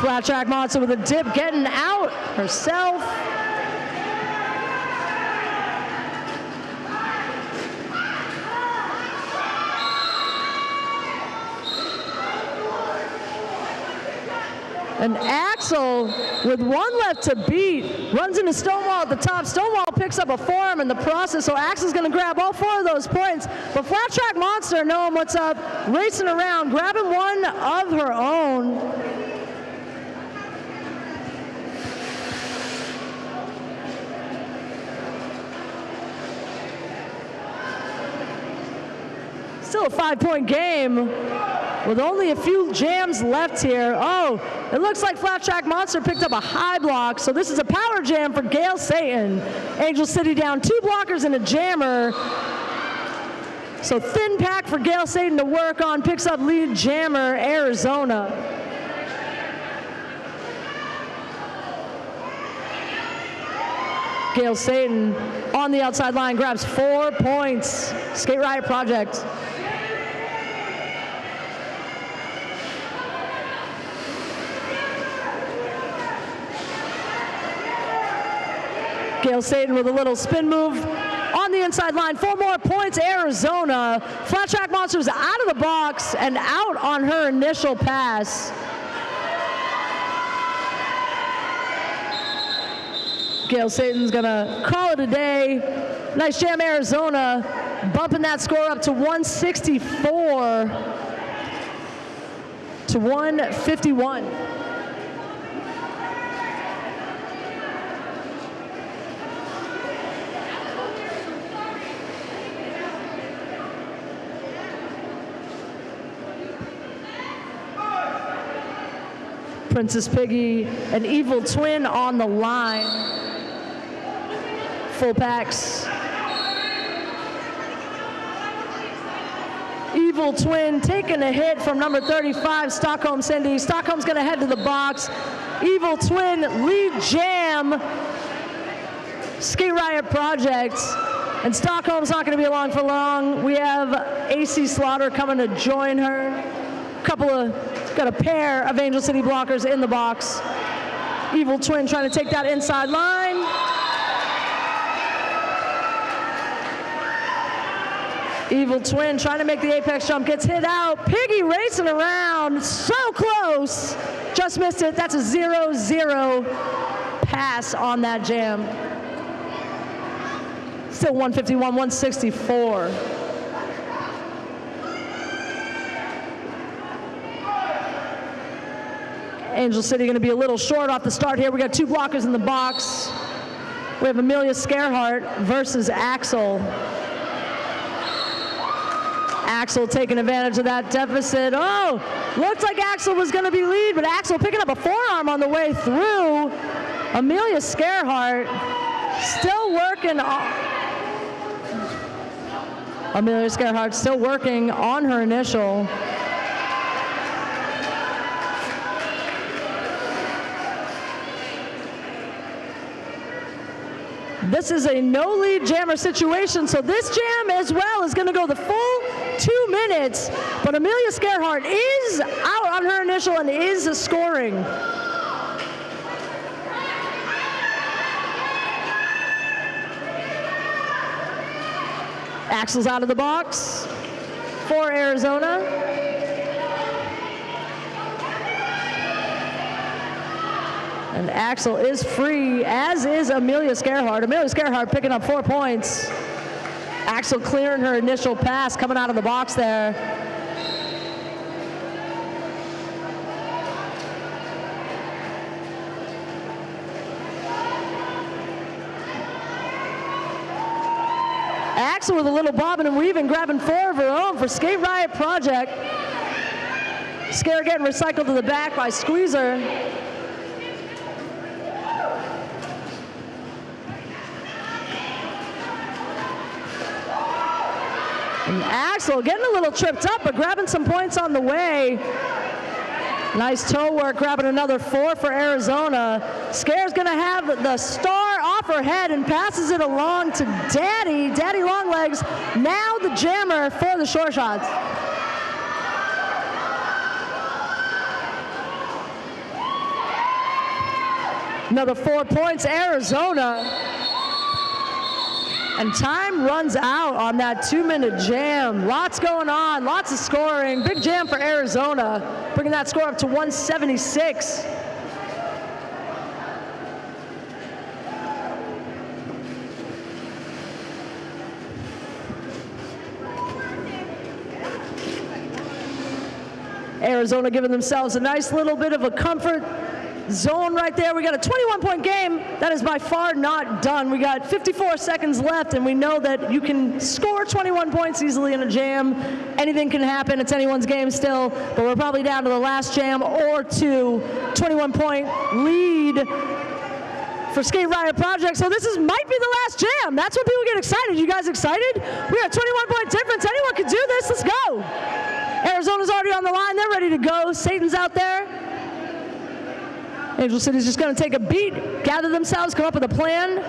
Flat Track Monster with a dip, getting out herself. And Axel, with 1 left to beat, runs into Stonewall at the top. Stonewall picks up a forearm in the process, so Axel's going to grab all 4 of those points. But Flat Track Monster, knowing what's up, racing around, grabbing 1 of her own. Still a 5-point game with only a few jams left here. Oh, it looks like Flat Track Monster picked up a high block, so this is a power jam for Gail Satan. Angel City down 2 blockers and a jammer. So thin pack for Gail Satan to work on, picks up lead jammer, Arizona. Gail Satan on the outside line grabs 4 points. Skate Riot Project. Gail Satan with a little spin move on the inside line. 4 more points, Arizona. Flat Track Monster's out of the box and out on her initial pass. Gail Satan's gonna call it a day. Nice jam, Arizona, bumping that score up to 164 to 151. Princess Piggy and Evil Twin on the line. Full packs. Evil Twin taking a hit from number 35, Stockholm Cindy. Stockholm's gonna head to the box. Evil Twin, lead jam, Skate Riot Project. And Stockholm's not gonna be along for long. We have AC Slaughter coming to join her. Got a pair of Angel City blockers in the box. Evil Twin trying to take that inside line. Evil Twin trying to make the apex jump, gets hit out. Piggy racing around, so close. Just missed it. That's a 0-0 pass on that jam. Still 151, 164. Angel City going to be a little short off the start here. We got two blockers in the box. We have Amelia Scarehart versus Axel. Axel taking advantage of that deficit. Oh, looked like Axel was going to be lead, but Axel picking up a forearm on the way through. Amelia Scarehart still working on. Amelia Scarehart still working on her initial. This is a no lead jammer situation, so this jam as well is going to go the full 2 minutes, but Amelia Scarehart is out on her initial and is scoring. Axel's out of the box for Arizona. And Axel is free, as is Amelia Scarehart. Amelia Scarehart picking up 4 points. Axel clearing her initial pass, coming out of the box there. Axel with a little bobbing and weaving, grabbing 4 of her own for Skate Riot Project. Scare getting recycled to the back by Squeezer. And Axel getting a little tripped up, but grabbing some points on the way. Nice toe work, grabbing another 4 for Arizona. Scare's gonna have the star off her head and passes it along to Daddy. Daddy Longlegs, now the jammer for the short shots. Another 4 points, Arizona. And time runs out on that 2-minute jam. Lots going on, lots of scoring. Big jam for Arizona, bringing that score up to 176. Arizona giving themselves a nice little bit of a comfort zone right there. We got a 21-point game. That is by far not done. We got 54 seconds left, and we know that you can score 21 points easily in a jam. Anything can happen. It's anyone's game still, but we're probably down to the last jam or 2. 21-point lead for Skate Riot Project. So this might be the last jam. That's when people get excited. You guys excited? We got a 21-point difference. Anyone can do this. Let's go. Arizona's already on the line. They're ready to go. Satan's out there. Angel City's just going to take a beat, gather themselves, come up with a plan.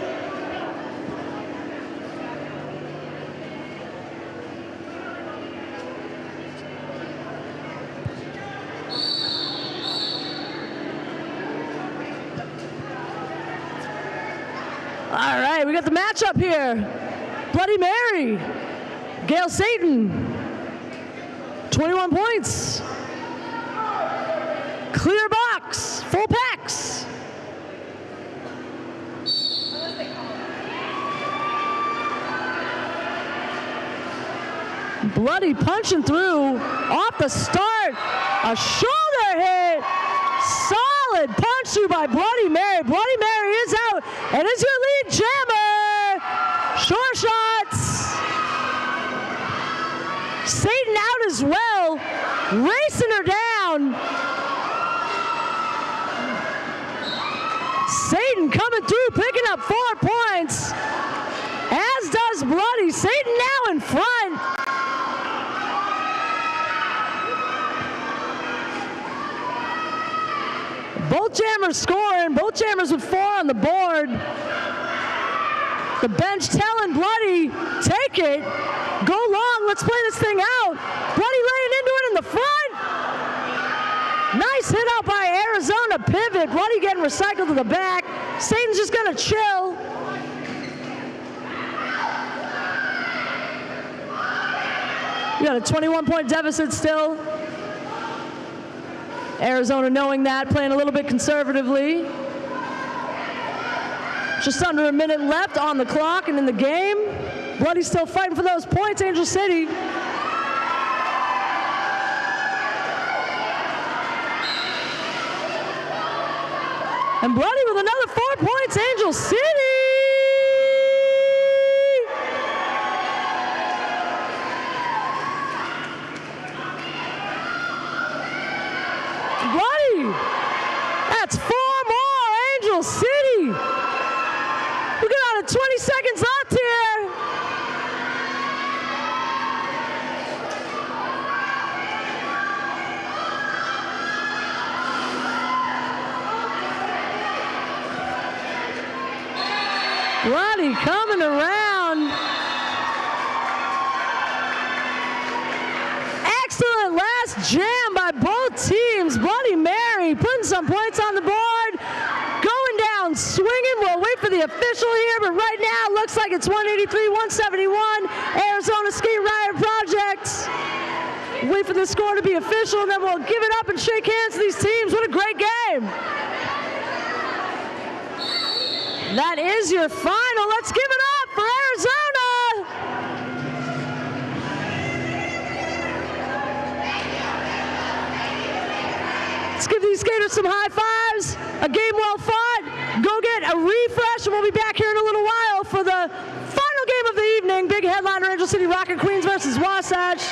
All right, we got the matchup here. Bloody Mary, Gail Satan, 21 points. Clear box, full packs. Bloody punching through off the start. A shoulder hit. Solid punch through by Bloody Mary. Bloody Mary is out and is your lead jammer. Short shots. Satan out as well. Racing her down. Both jammers scoring, both jammers with 4 on the board. The bench telling Bloody, take it, go long, let's play this thing out. Bloody laying into it in the front. Nice hit out by Arizona, pivot. Bloody getting recycled to the back. Satan's just gonna chill. We got a 21-point deficit still. Arizona knowing that, playing a little bit conservatively. Just under a minute left on the clock and in the game. Bloody's still fighting for those points, Angel City. And Bloody with another 4 points, Angel City. Bloody, that's 4 more, Angel City. We got out of 20 seconds left here. Bloody coming around. Excellent last jam by both teams. Bloody Mary putting some points on the board. Going down, swinging. We'll wait for the official here, but right now it looks like it's 183-171. Arizona Skate Riot Project. Wait for the score to be official, and then we'll give it up and shake hands to these teams. What a great game. That is your final. Let's give it up for Arizona. Let's give these skaters some high fives. A game well fought. Go get a refresh, and we'll be back here in a little while for the final game of the evening. Big headliner, Angel CityRocket Queens versus Wasatch.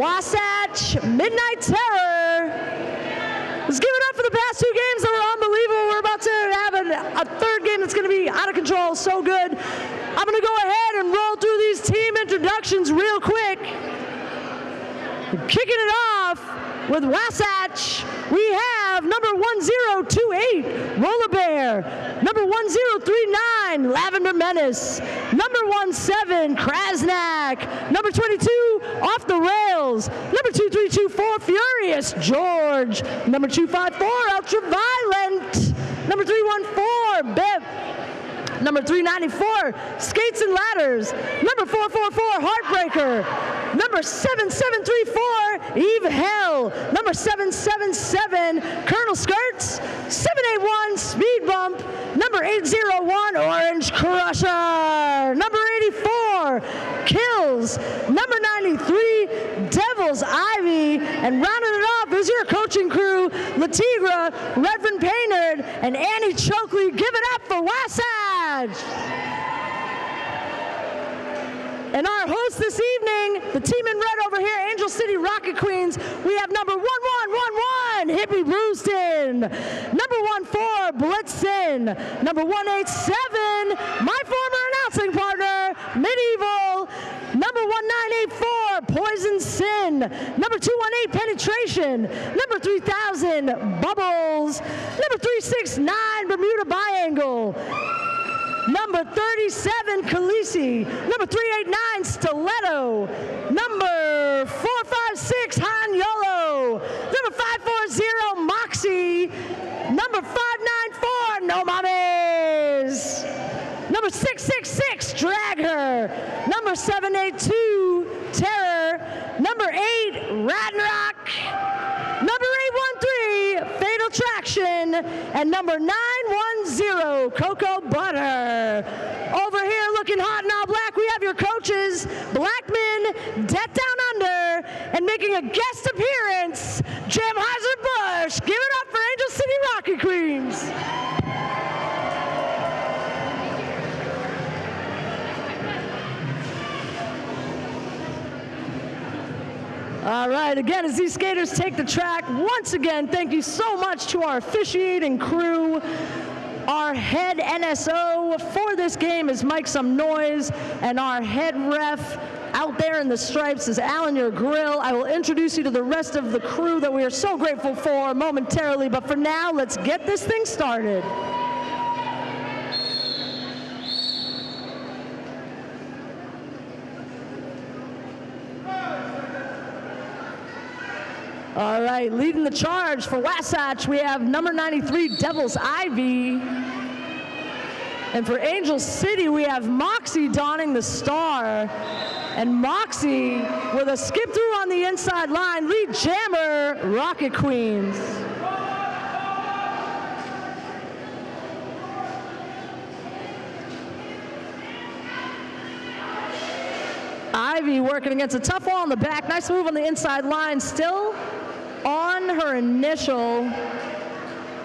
Wasatch Midnight Terror. Let's give it up for the past 2 games that were unbelievable. We're about to have a third game that's going to be out of control, so good. I'm going to go ahead and roll through these team introductions real quick. Kicking it off with Wasatch, we have number 1028, Roller Bear, number 1039, Lavender Menace, number 17, Krasnak, number 22, Off the Rails, number 2324, Furious George, number 254, Ultraviolent, number 314, Bip, number 394, Skates and Ladders, number 444, Heartbreaker, number 7734, Eve Hell, number 777, Colonel Skirts, 781, Speed Bump, number 801, Orange Crusher, number 84, Kills, number 93, Devil's Ivy, and rounding it off is your coaching crew, Latigra, Reverend Paynard, and Annie Chokley. Give it up for Wasatch! And our host this evening, the team in red over here, Angel CityRocket Queens, we have number 1111, Hippie Brewston, number 14, Blitzen, number 187, my former announcing partner, Medieval, number 1984, Poison Sin, number 218, Penetration, number 3000, Bubbles, number 369, Bermuda Biangle, number 37, Khaleesi, number 389, Stiletto, number 456, Han Yolo, number 540, Moxie, number 594, No Mames, number 666, Drag Her, number 782, Terror, number 8, Radnock, number 813, Fatal Traction, and number 910, Cocoa Butter. Over here looking hot and all black, we have your coaches, Blackman, Death Down Under, and making a guest appearance, Jamheiser-Busch. Give it up for Angel CityRocket Queens. All right, again, as these skaters take the track, once again, thank you so much to our officiating crew. Our head NSO for this game is Mike Some Noise, and our head ref out there in the stripes is Alan Your Grill. I will introduce you to the rest of the crew that we are so grateful for momentarily, but for now, let's get this thing started. All right, leading the charge for Wasatch, we have number 93, Devil's Ivy. And for Angel City, we have Moxie donning the star. And Moxie, with a skip through on the inside line, lead jammer, Rocket Queens. Ivy working against a tough wall on the back. Nice move on the inside line. Still on her initial.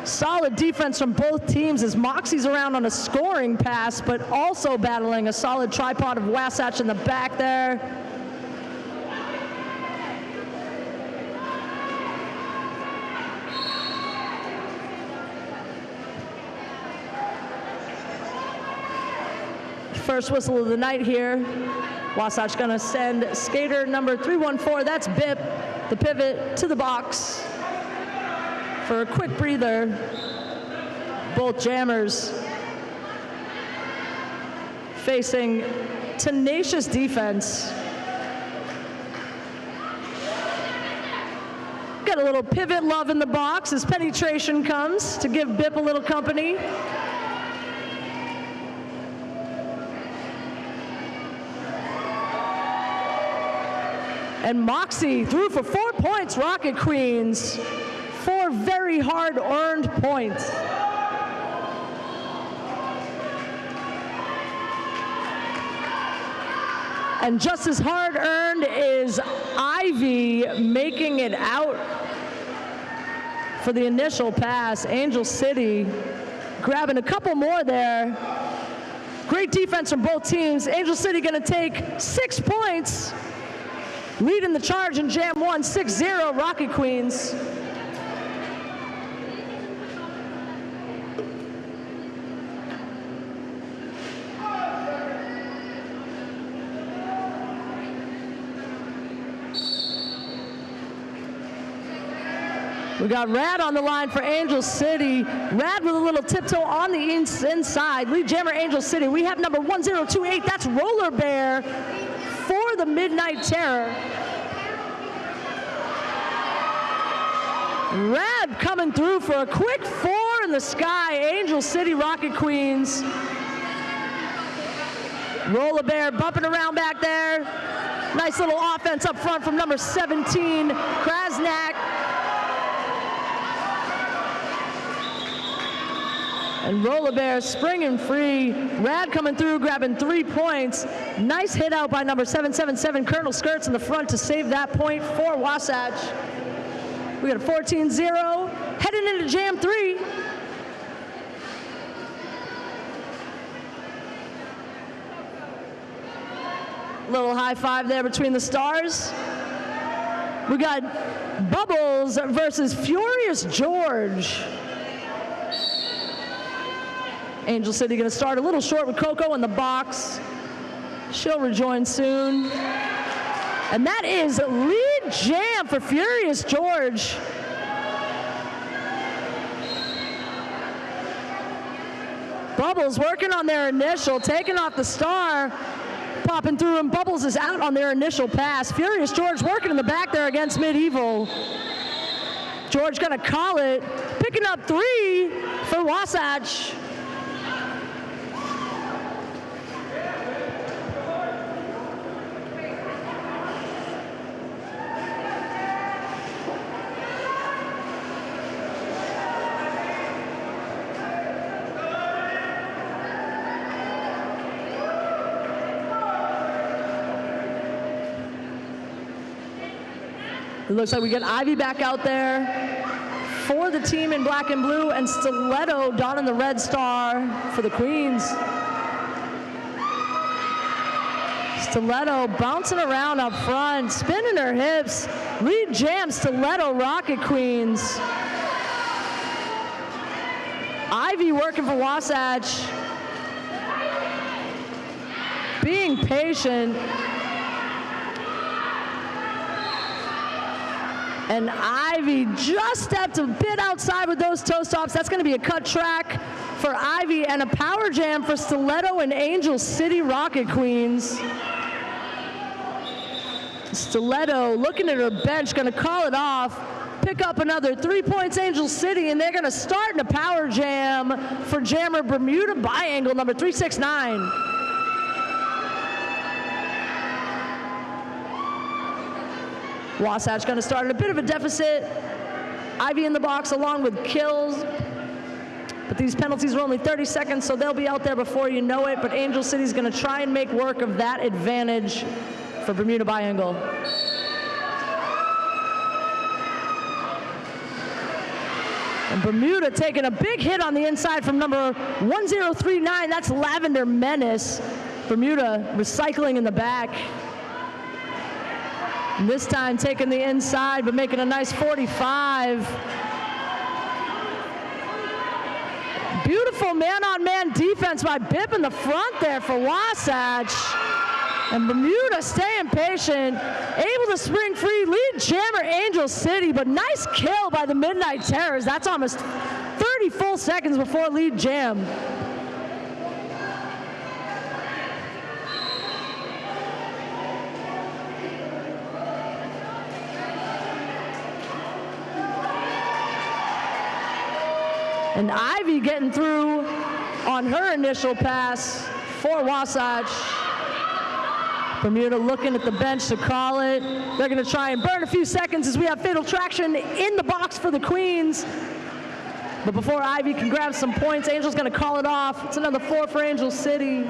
Solid defense from both teams as Moxie's around on a scoring pass, but also battling a solid tripod of Wasatch in the back there. First whistle of the night here. Wasatch gonna send skater number 314, that's Bip, the pivot to the box for a quick breather. Both jammers facing tenacious defense. Got a little pivot love in the box as Penetration comes to give Bip a little company. And Moxie threw for 4 points, Rocket Queens. 4 very hard-earned points. And just as hard-earned is Ivy making it out for the initial pass. Angel City grabbing a couple more there. Great defense from both teams. Angel City gonna take 6 points. Leading the charge in Jam 1, 6-0, Rocket Queens. We got Rad on the line for Angel City. Rad with a little tiptoe on the inside. Lead jammer Angel City. We have number 1028. That's Roller Bear for the Midnight Terror. Rad coming through for a quick 4 in the sky. Angel CityRocket Queens. Roller Bear bumping around back there. Nice little offense up front from number 17, Krasnak. And Roller Bear springing free. Rad coming through, grabbing 3 points. Nice hit out by number 777, Colonel Skirts in the front to save that point for Wasatch. We got a 14-0, heading into Jam 3. Little high five there between the stars. We got Bubbles versus Furious George. Angel City gonna start a little short with Coco in the box. She'll rejoin soon. And that is lead jam for Furious George. Bubbles working on their initial, taking off the star, popping through, and Bubbles is out on their initial pass. Furious George working in the back there against Medieval. George gonna call it, picking up 3 for Wasatch. It looks like we get Ivy back out there for the team in black and blue, and Stiletto donning the red star for the Queens. Stiletto bouncing around up front, spinning her hips. Lead jam, Stiletto, Rocket Queens. Ivy working for Wasatch. Being patient. And Ivy just stepped a bit outside with those toe stops. That's going to be a cut track for Ivy and a power jam for Stiletto and Angel CityRocket Queens. Stiletto looking at her bench, going to call it off. Pick up another 3 points, Angel City, and they're going to start in a power jam for jammer Bermuda Biangle, number 369. Wasatch going to start at a bit of a deficit. Ivy in the box along with kills. But these penalties are only 30 seconds, so they'll be out there before you know it. But Angel City's going to try and make work of that advantage for Bermuda Biangle. And Bermuda taking a big hit on the inside from number 1039. That's Lavender Menace. Bermuda recycling in the back. And this time taking the inside, but making a nice 45. Beautiful man-on-man defense by Bip in the front there for Wasatch. And Bermuda staying patient, able to spring free, lead jammer Angel City, but nice kill by the Midnight Terrors. That's almost 30 full seconds before lead jam. And Ivy getting through on her initial pass for Wasatch. Bermuda looking at the bench to call it. They're going to try and burn a few seconds as we have Fatal Traction in the box for the Queens. But before Ivy can grab some points, Angel's going to call it off. It's another 4 for Angel City.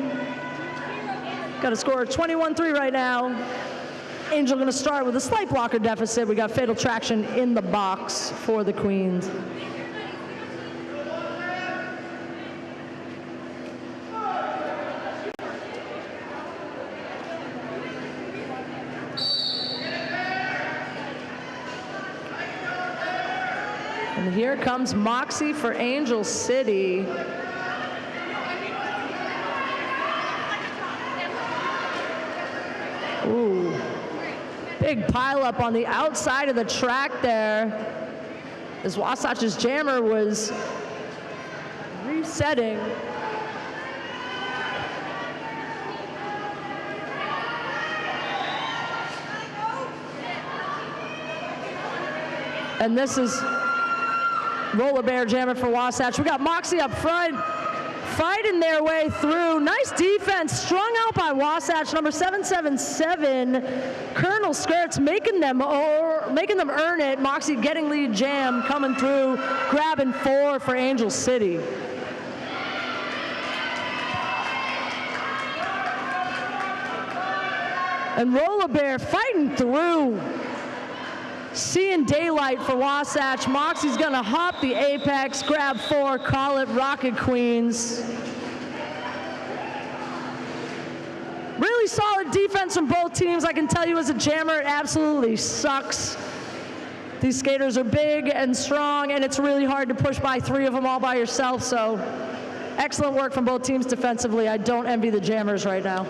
Got a score of 21-3 right now. Angel going to start with a slight blocker deficit. We got Fatal Traction in the box for the Queens. And here comes Moxie for Angel City. Ooh, big pileup on the outside of the track there. As Wasatch's jammer was resetting. And this is Roller Bear jamming for Wasatch. We got Moxie up front, fighting their way through. Nice defense, strung out by Wasatch, number 777. Colonel Skirts making them earn it. Moxie getting lead jam, coming through, grabbing 4 for Angel City. And Roller Bear fighting through. Seeing daylight for Wasatch. Moxie's gonna hop the apex, grab 4, call it Rocket Queens. Really solid defense from both teams. I can tell you as a jammer, it absolutely sucks. These skaters are big and strong, and it's really hard to push by 3 of them all by yourself, so excellent work from both teams defensively. I don't envy the jammers right now.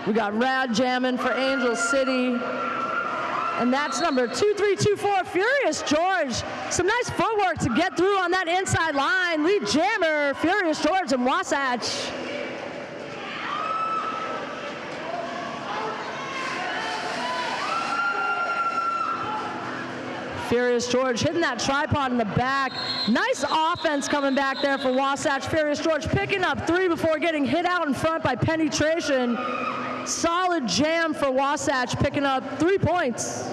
We got Rad jamming for Angel City. And that's number 2324, Furious George. Some nice footwork to get through on that inside line. Lead jammer, Furious George and Wasatch. Furious George hitting that tripod in the back. Nice offense coming back there for Wasatch. Furious George picking up 3 before getting hit out in front by penetration. Solid jam for Wasatch, picking up 3 points.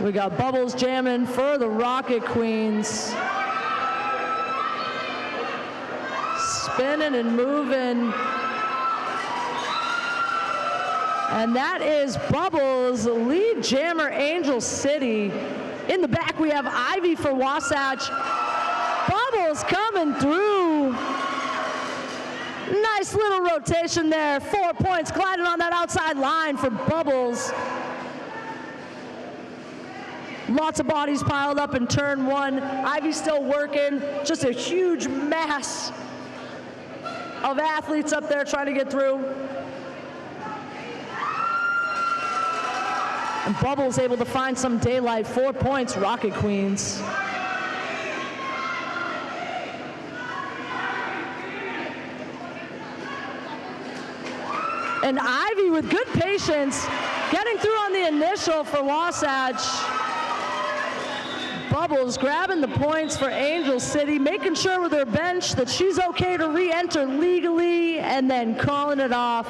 We got Bubbles jamming for the Rocket Queens. Spinning and moving. And that is Bubbles, lead jammer, Angel City. In the back, we have Ivy for Wasatch. Bubbles coming through. Nice little rotation there. 4 points, gliding on that outside line for Bubbles. Lots of bodies piled up in turn 1. Ivy's still working. Just a huge mass of athletes up there trying to get through. And Bubbles able to find some daylight. 4 points, Rocket Queens. And Ivy with good patience, getting through on the initial for Wasatch. Bubbles grabbing the points for Angel City, making sure with her bench that she's okay to re-enter legally, and then calling it off.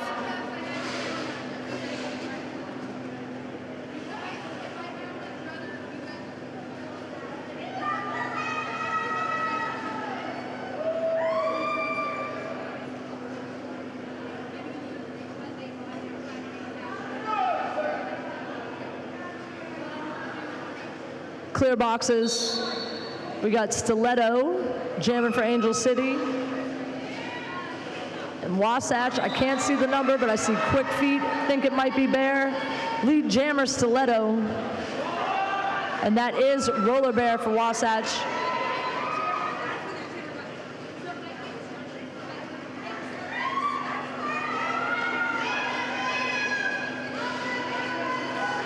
Clear boxes. We got Stiletto jamming for Angel City. And Wasatch, I can't see the number, but I see Quick Feet. Think it might be Bear. Lead jammer Stiletto. And that is Roller Bear for Wasatch.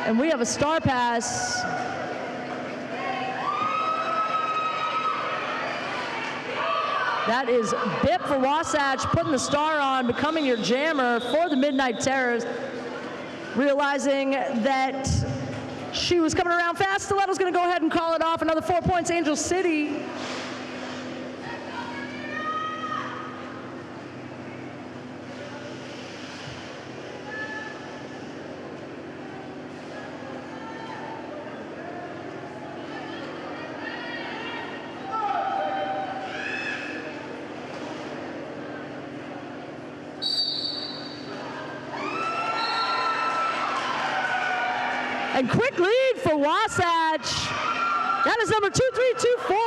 And we have a star pass. That is Bip for Wasatch, putting the star on, becoming your jammer for the Midnight Terrors. Realizing that she was coming around fast, Stiletto's gonna go ahead and call it off. Another 4 points, Angel City. And quick lead for Wasatch. That is number 2324.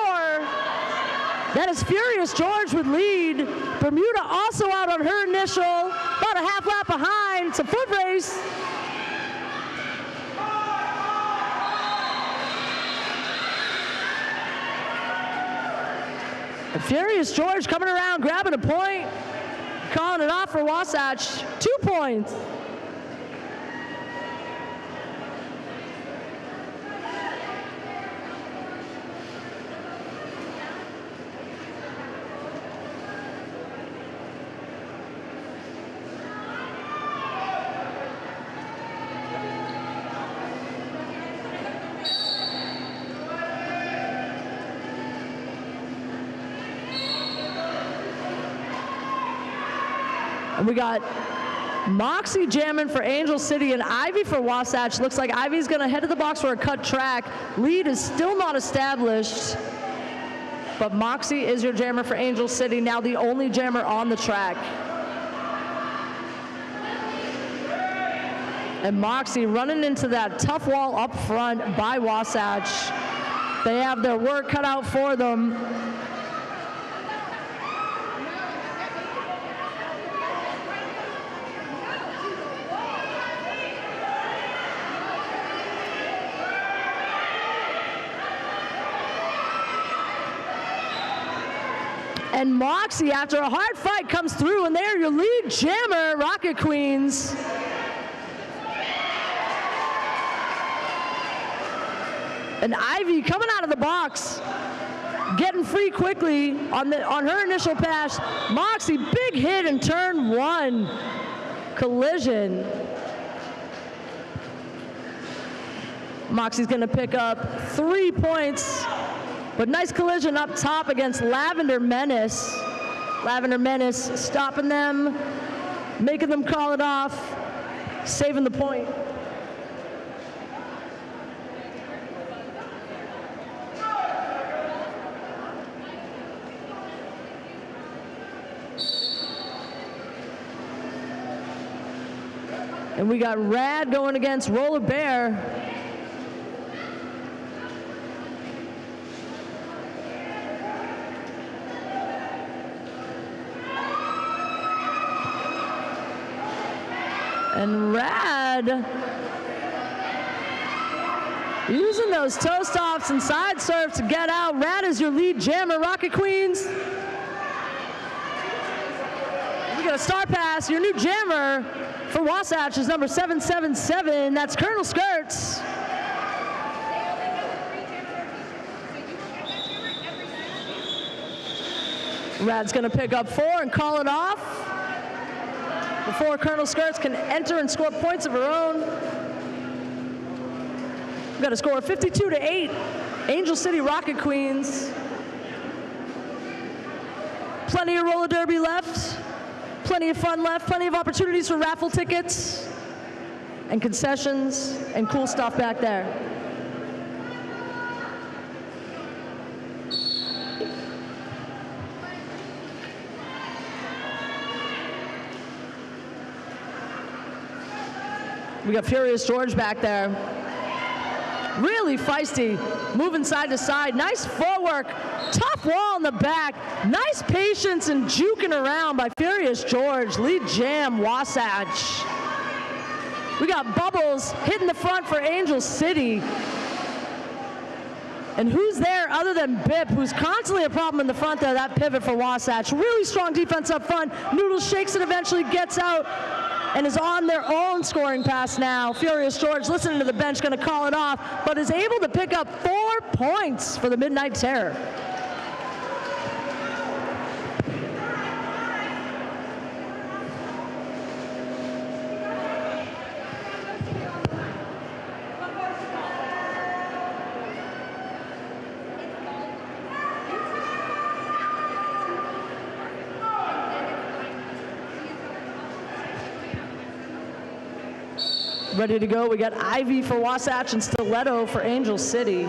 That is Furious George with lead. Bermuda also out on her initial, about a half lap behind. It's a foot race. And Furious George coming around, grabbing a point, calling it off for Wasatch. 2 points. And we got Moxie jamming for Angel City and Ivy for Wasatch. Looks like Ivy's gonna head to the box for a cut track. Lead is still not established, but Moxie is your jammer for Angel City, now the only jammer on the track. And Moxie running into that tough wall up front by Wasatch. They have their work cut out for them. And Moxie, after a hard fight, comes through, and they're your lead jammer, Rocket Queens. And Ivy coming out of the box, getting free quickly on her initial pass. Moxie, big hit in turn 1. Collision. Moxie's gonna pick up 3 points. But nice collision up top against Lavender Menace. Lavender Menace stopping them, making them call it off, saving the point. And we got Rad going against Roller Bear. And Rad using those toe stops and side surfs to get out. Rad is your lead jammer, Rocket Queens. We got a star pass. Your new jammer for Wasatch is number 777. That's Colonel Skirts. Rad's gonna pick up 4 and call it off before Colonel Skirts can enter and score points of her own. We've got a score of 52-8. Angel CityRocket Queens. Plenty of roller derby left. Plenty of fun left. Plenty of opportunities for raffle tickets and concessions and cool stuff back there. We got Furious George back there. Really feisty, moving side to side. Nice footwork, tough wall in the back. Nice patience and juking around by Furious George. Lead jam, Wasatch. We got Bubbles hitting the front for Angel City. And who's there other than Bip, who's constantly a problem in the front there, that pivot for Wasatch. Really strong defense up front. Noodles shakes it, eventually gets out, and is on their own scoring pass now. Furious George listening to the bench, gonna call it off, but is able to pick up 4 points for the Midnight Terror. Ready to go. We got Ivy for Wasatch and Stiletto for Angel City.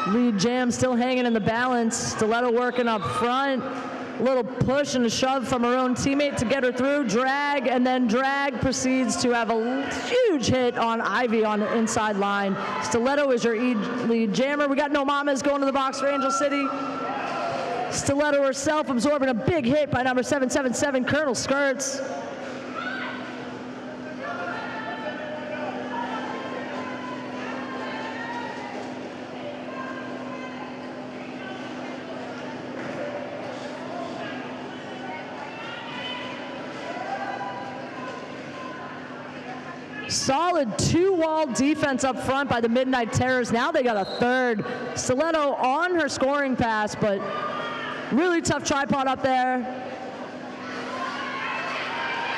Lead jam still hanging in the balance. Stiletto working up front. A little push and a shove from her own teammate to get her through. Drag, and then drag proceeds to have a huge hit on Ivy on the inside line. Stiletto is your lead jammer. We got No Mamas going to the box for Angel City. Stiletto herself absorbing a big hit by number 777, Colonel Skirts. Solid two-wall defense up front by the Midnight Terrors. Now they got a third. Stiletto on her scoring pass, but really tough tripod up there.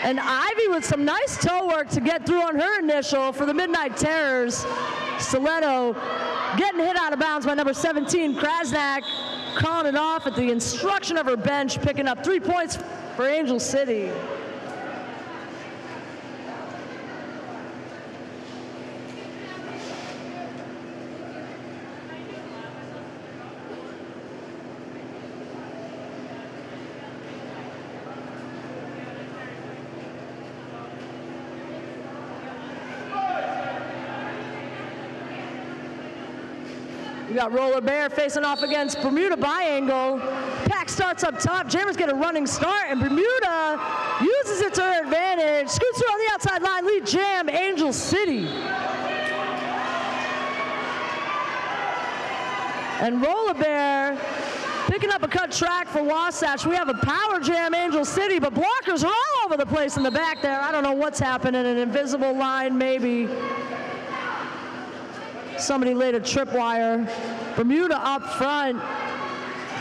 And Ivy with some nice toe work to get through on her initial for the Midnight Terrors. Stiletto getting hit out of bounds by number 17, Krasnak, calling it off at the instruction of her bench, picking up 3 points for Angel City. We got Roller Bear facing off against Bermuda Biangle. Pack starts up top. Jammers get a running start, and Bermuda uses it to her advantage. Scoots through on the outside line. Lead jam, Angel City. And Roller Bear picking up a cut track for Wasatch. We have a power jam, Angel City, but blockers are all over the place in the back there. I don't know what's happening. An invisible line, maybe. Somebody laid a tripwire. Bermuda up front.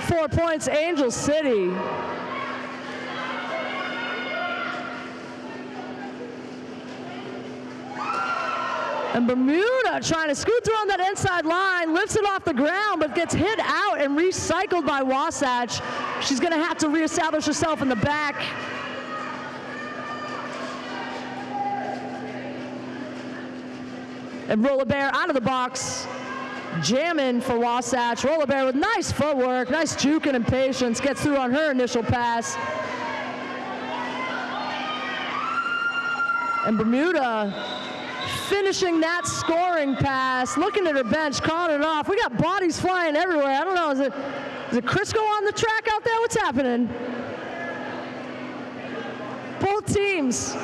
4 points, Angel City. And Bermuda trying to scoot through on that inside line, lifts it off the ground, but gets hit out and recycled by Wasatch. She's going to have to reestablish herself in the back. And Roller Bear out of the box, jamming for Wasatch. Roller Bear with nice footwork, nice juking and patience, gets through on her initial pass. And Bermuda finishing that scoring pass, looking at her bench, calling it off. We got bodies flying everywhere. I don't know, is it Crisco on the track out there? What's happening? Both teams.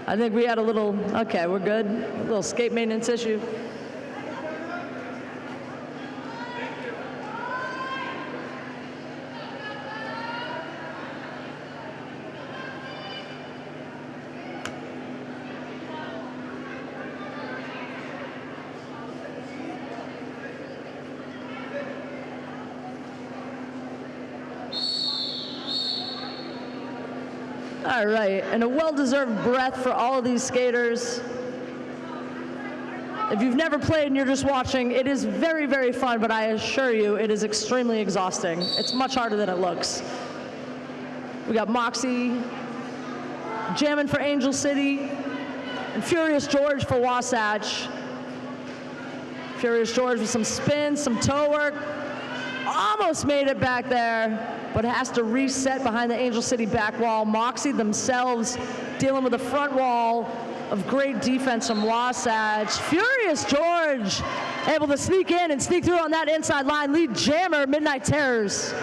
I think we had a little, okay, we're good. A little skate maintenance issue. All right, and a well-deserved breath for all of these skaters. If you've never played and you're just watching, it is very, very fun, but I assure you it is extremely exhausting. It's much harder than it looks. We got Moxie jamming for Angel City, and Furious George for Wasatch. Furious George with some spins, some toe work. Almost made it back there, but has to reset behind the Angel City back wall. Moxie themselves dealing with a front wall of great defense from Wasatch. Furious George able to sneak in and sneak through on that inside line. Lead jammer, Midnight Terrors.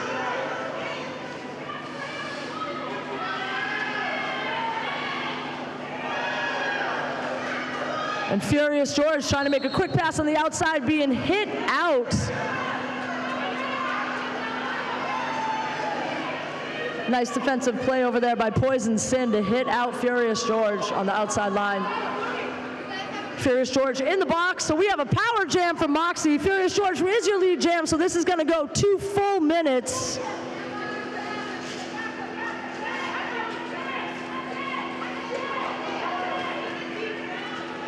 And Furious George trying to make a quick pass on the outside, being hit out. Nice defensive play over there by Poison Sin to hit out Furious George on the outside line. Furious George in the box, so we have a power jam from Moxie. Furious George is your lead jam, so this is going to go 2 full minutes.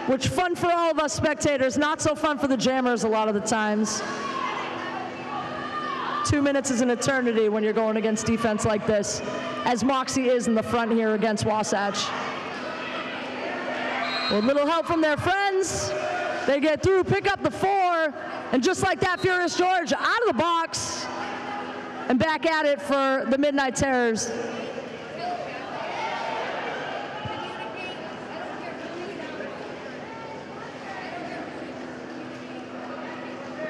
which fun for all of us spectators, not so fun for the jammers a lot of the times. 2 minutes is an eternity when you're going against defense like this, as Moxie is in the front here against Wasatch. With little help from their friends, they get through, pick up the 4, and just like that, Furious George out of the box and back at it for the Midnight Terrors.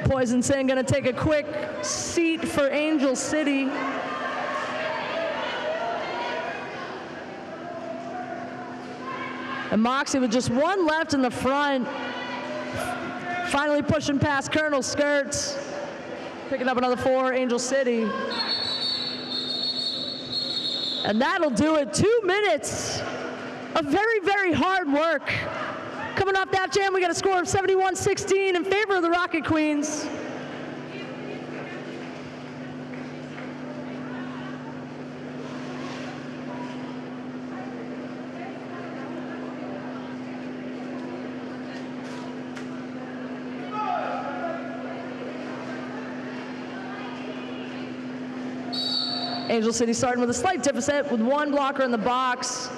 Poison Sin gonna take a quick seat for Angel City. And Moxie with just 1 left in the front. Finally pushing past Colonel Skirts. Picking up another 4, Angel City. And that'll do it. 2 minutes of very, very hard work. Coming off that jam, we got a score of 71-16 in favor of the Rocket Queens. Angel City starting with a slight deficit with 1 blocker in the box.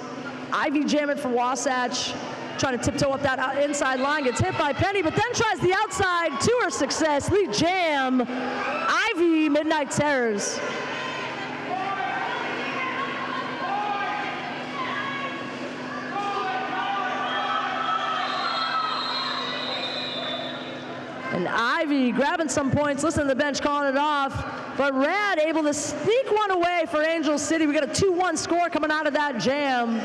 Ivy jamming for Wasatch. Trying to tiptoe up that inside line, gets hit by Penny, but then tries the outside to her success. Lead jam, Ivy, Midnight Terrors. And Ivy grabbing some points, listen to the bench calling it off, but Rad able to sneak one away for Angel City. We got a 2-1 score coming out of that jam.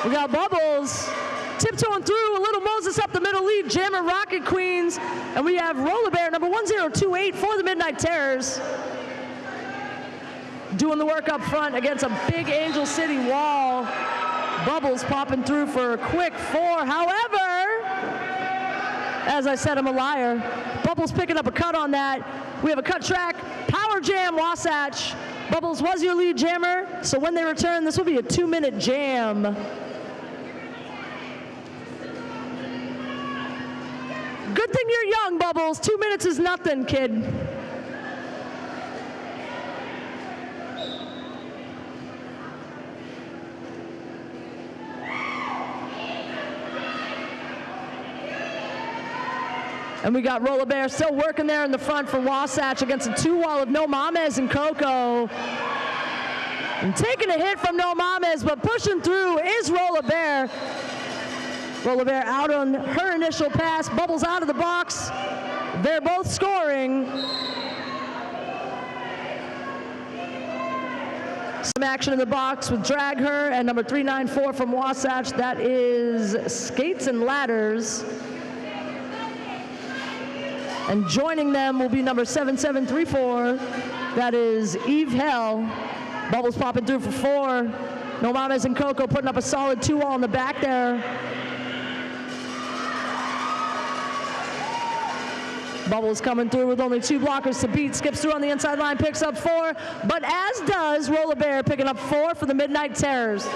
We got Bubbles tiptoeing through, a little Moses up the middle, lead jammer Rocket Queens, and we have Roller Bear number 1028 for the Midnight Terrors. Doing the work up front against a big Angel City wall. Bubbles popping through for a quick 4. However, as I said, I'm a liar. Bubbles picking up a cut on that. We have a cut track, Power Jam Wasatch. Bubbles was your lead jammer, so when they return, this will be a 2-minute jam. Good thing you're young, Bubbles. 2 minutes is nothing, kid. And we got Roller Bear still working there in the front for Wasatch against a 2-wall of No Mames and Coco. And taking a hit from No Mames, but pushing through is Roller Bear. Roller Bear out on her initial pass, Bubbles out of the box. They're both scoring. Some action in the box with Drag Her and number 394 from Wasatch. That is Skates and Ladders. And joining them will be number 7734. That is Eve Hell. Bubbles popping through for 4. No Mames and Coco putting up a solid 2-wall in the back there. Bubbles coming through with only 2 blockers to beat. Skips through on the inside line, picks up 4. But as does Roller Bear, picking up 4 for the Midnight Terrors.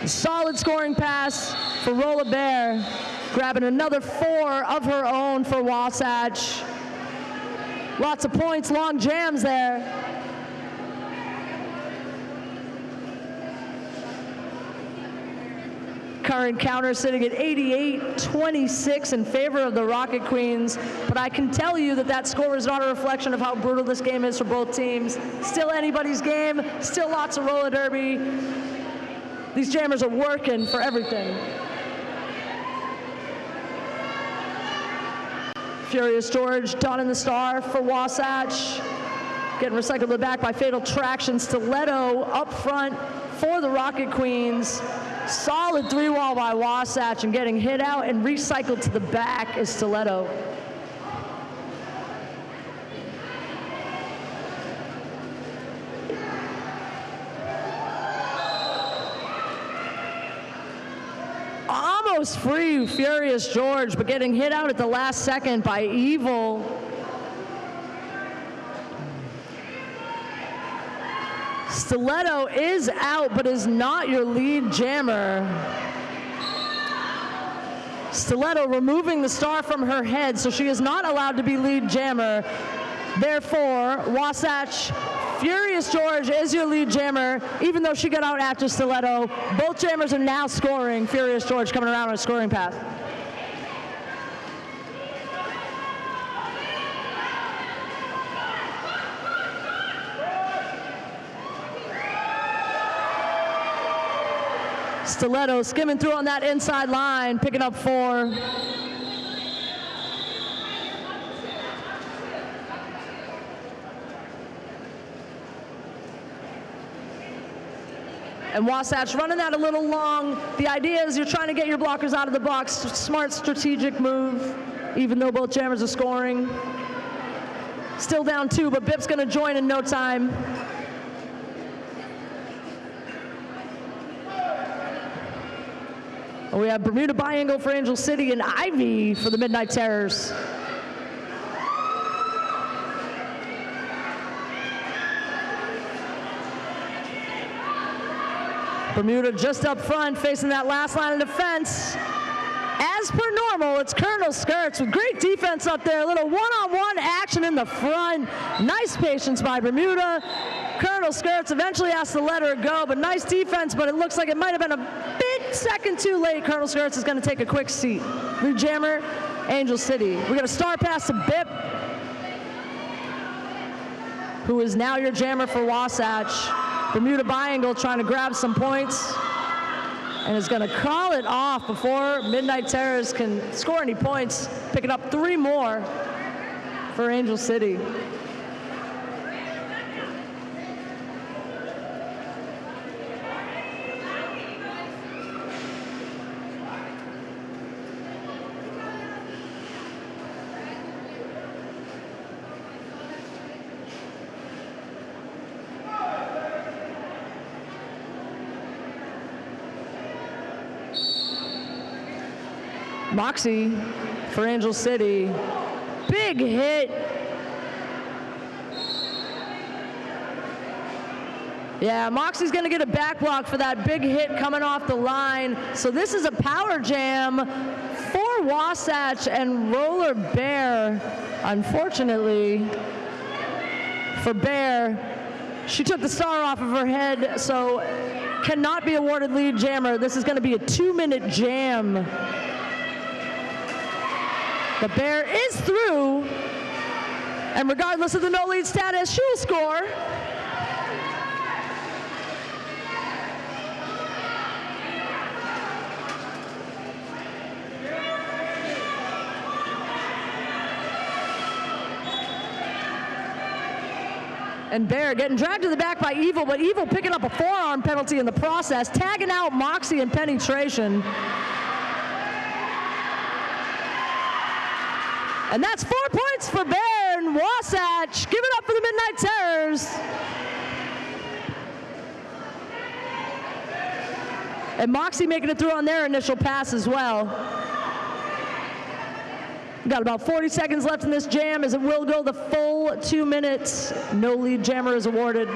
Solid scoring pass for Roller Bear, grabbing another 4 of her own for Wasatch. Lots of points, long jams there. Current counter sitting at 88-26 in favor of the Rocket Queens, but I can tell you that that score is not a reflection of how brutal this game is for both teams. Still anybody's game, still lots of roller derby. These jammers are working for everything. Furious George donning the star for Wasatch. Getting recycled back by Fatal Traction. Stiletto up front for the Rocket Queens. Solid 3-wall by Wasatch, and getting hit out and recycled to the back is Stiletto. Almost free, Furious George, but getting hit out at the last second by Evil. Stiletto is out, but is not your lead jammer. Stiletto removing the star from her head, so she is not allowed to be lead jammer. Therefore, Wasatch, Furious George is your lead jammer, even though she got out after Stiletto. Both jammers are now scoring. Furious George coming around on a scoring path. Stiletto skimming through on that inside line, picking up 4. And Wasatch running that a little long. The idea is you're trying to get your blockers out of the box. Smart strategic move, even though both jammers are scoring. Still down 2, but Bip's gonna join in no time. We have Bermuda Biangle for Angel City and Ivy for the Midnight Terrors. Bermuda just up front, facing that last line of defense. As per normal, it's Colonel Skirts with great defense up there. A little one-on-one action in the front. Nice patience by Bermuda. Colonel Skirts eventually has to let her go, but nice defense, but it looks like it might have been a bit second too late. Colonel Skirts is going to take a quick seat. Lead jammer, Angel City. We got a star pass to Bip, who is now your jammer for Wasatch. Bermuda Biangle trying to grab some points and is going to call it off before Midnight Terrors can score any points, picking up 3 more for Angel City. Moxie for Angel City. Big hit. Yeah, Moxie's gonna get a back block for that big hit coming off the line. So this is a power jam for Wasatch and Roller Bear. Unfortunately for Bear, she took the star off of her head, so cannot be awarded lead jammer. This is gonna be a 2-minute jam. The Bear is through, and regardless of the no lead status, she will score. And Bear getting dragged to the back by Evil, but Evil picking up a forearm penalty in the process, tagging out Moxie in penetration. And that's 4 points for Bear and Wasatch. Give it up for the Midnight Terrors. And Moxie making it through on their initial pass as well. Got about 40 seconds left in this jam as it will go the full 2 minutes. No lead jammer is awarded.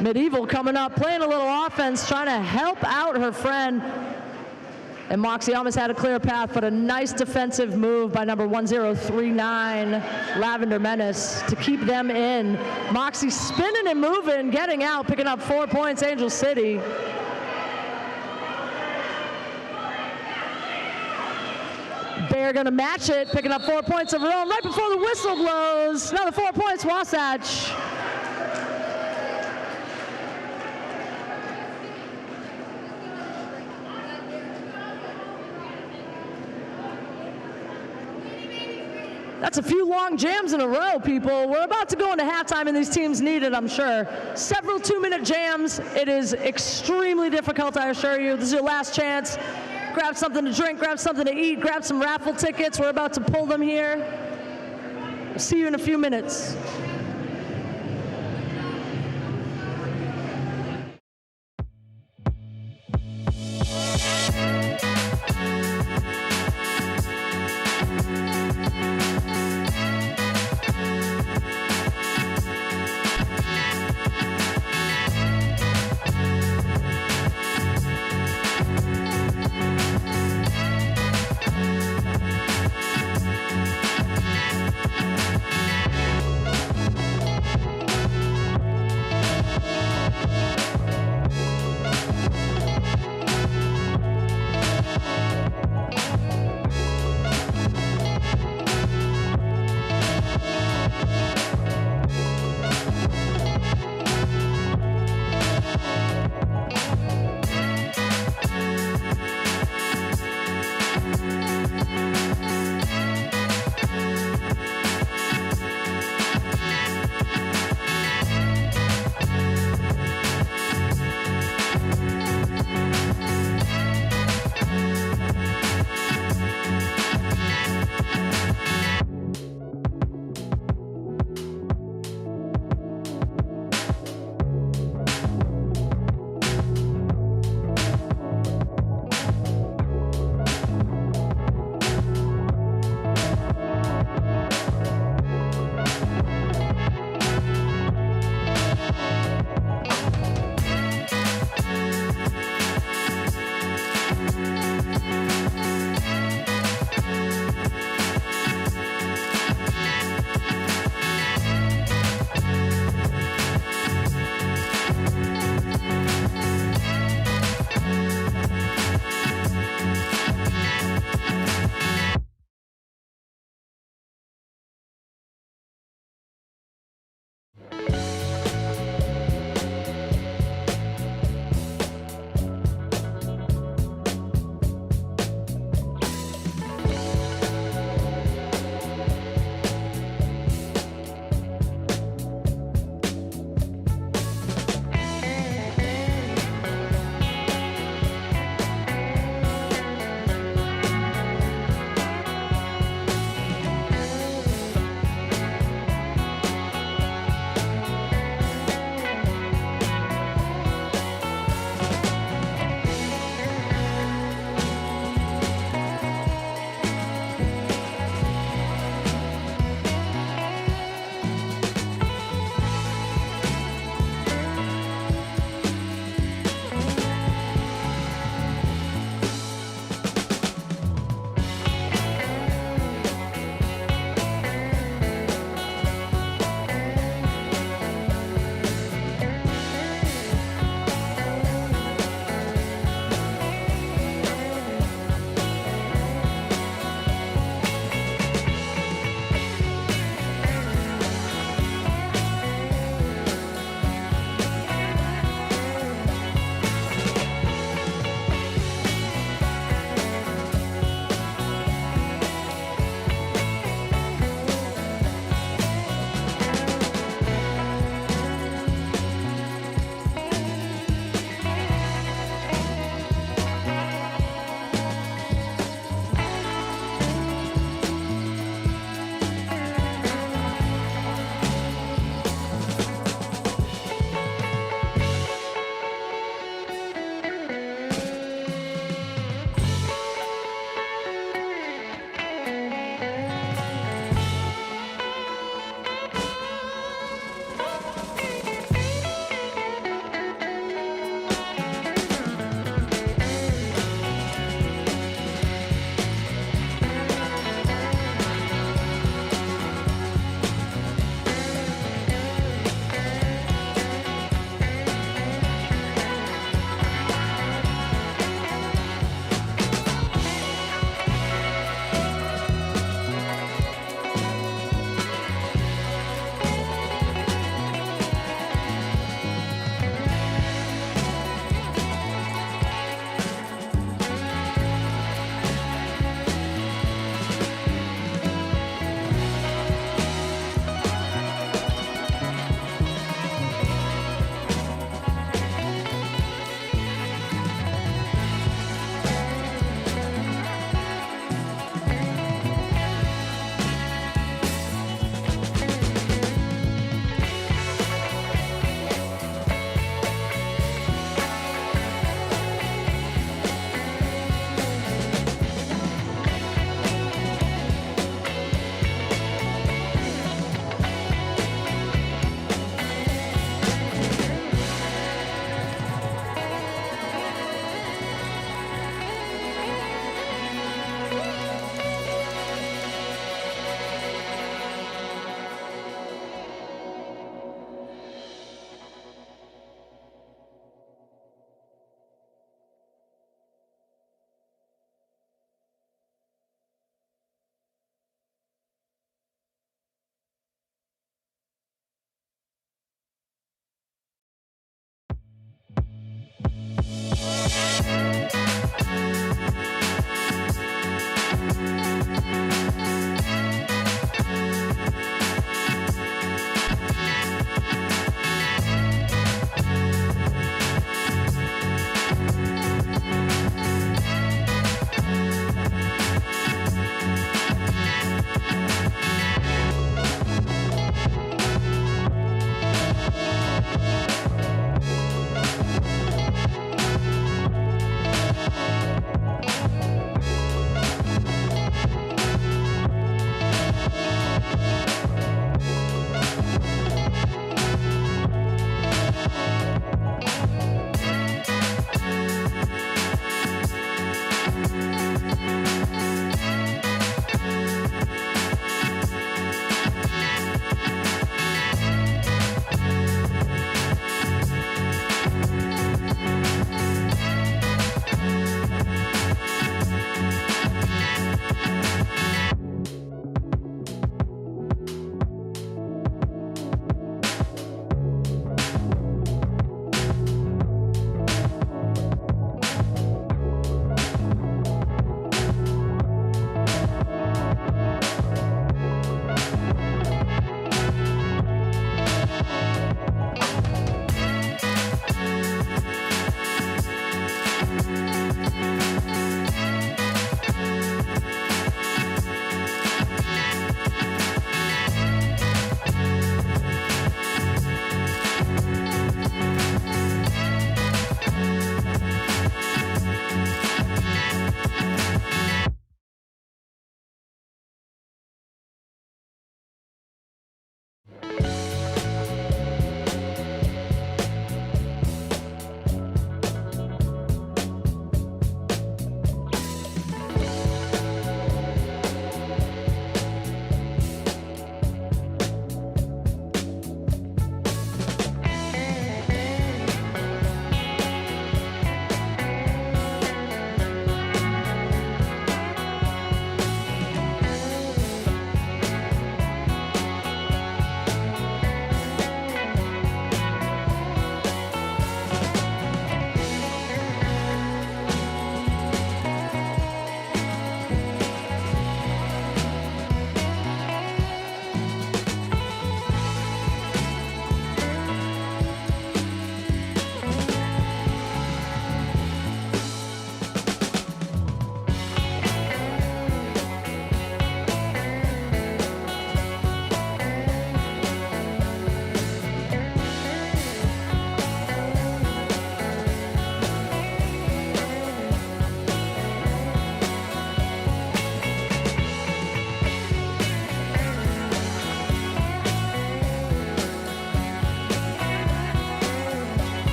Medieval coming up, playing a little offense, trying to help out her friend. And Moxie almost had a clear path, but a nice defensive move by number 1039, Lavender Menace, to keep them in. Moxie spinning and moving, getting out, picking up 4 points, Angel City. Bear gonna match it, picking up 4 points of her own right before the whistle blows. Another 4 points, Wasatch. That's a few long jams in a row, people. We're about to go into halftime, and these teams need it, I'm sure. Several 2-minute jams. It is extremely difficult, I assure you. This is your last chance. Grab something to drink, grab something to eat, grab some raffle tickets. We're about to pull them here. We'll see you in a few minutes.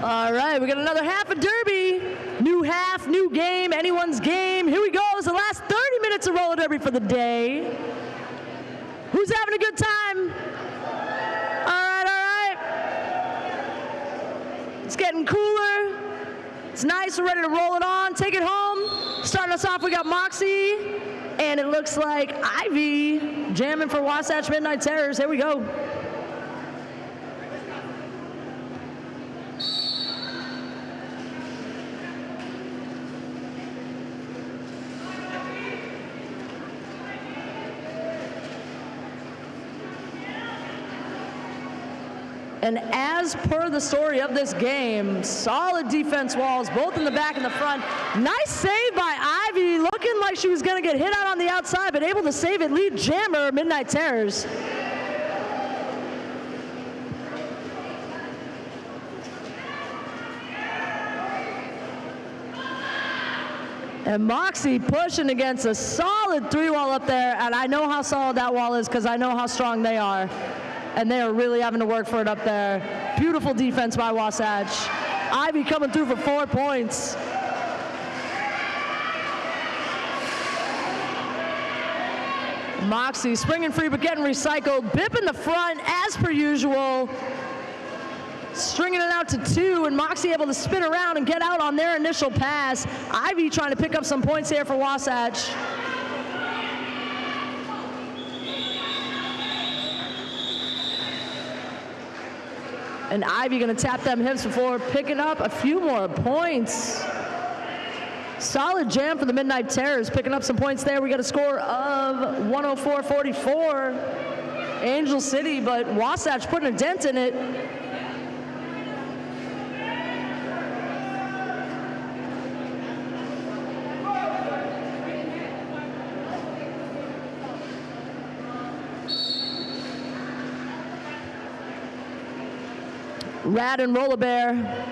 All right, we got another half of derby. New half, new game, anyone's game. Here we go. It's the last 30 minutes of roller derby for the day. Who's having a good time? All right. It's getting cooler. It's nice. We're ready to roll it on. Take it home. Starting us off, we got Moxie. And it looks like Ivy jamming for Wasatch Midnight Terrors. Here we go. And as per the story of this game, solid defense walls, both in the back and the front. Nice save by Ivy, looking like she was going to get hit out on the outside, but able to save it. Lead jammer, Midnight Terrors. And Moxie pushing against a solid three wall up there, and I know how solid that wall is because I know how strong they are. And they are really having to work for it up there. Beautiful defense by Wasatch. Ivy coming through for 4 points. Moxie springing free but getting recycled. Bip in the front as per usual. Stringing it out to 2, and Moxie able to spin around and get out on their initial pass. Ivy trying to pick up some points here for Wasatch. And Ivy gonna tap them hips before picking up a few more points. Solid jam for the Midnight Terrors, picking up some points there. We got a score of 104-44. Angel City, but Wasatch putting a dent in it. Rad and Roller Bear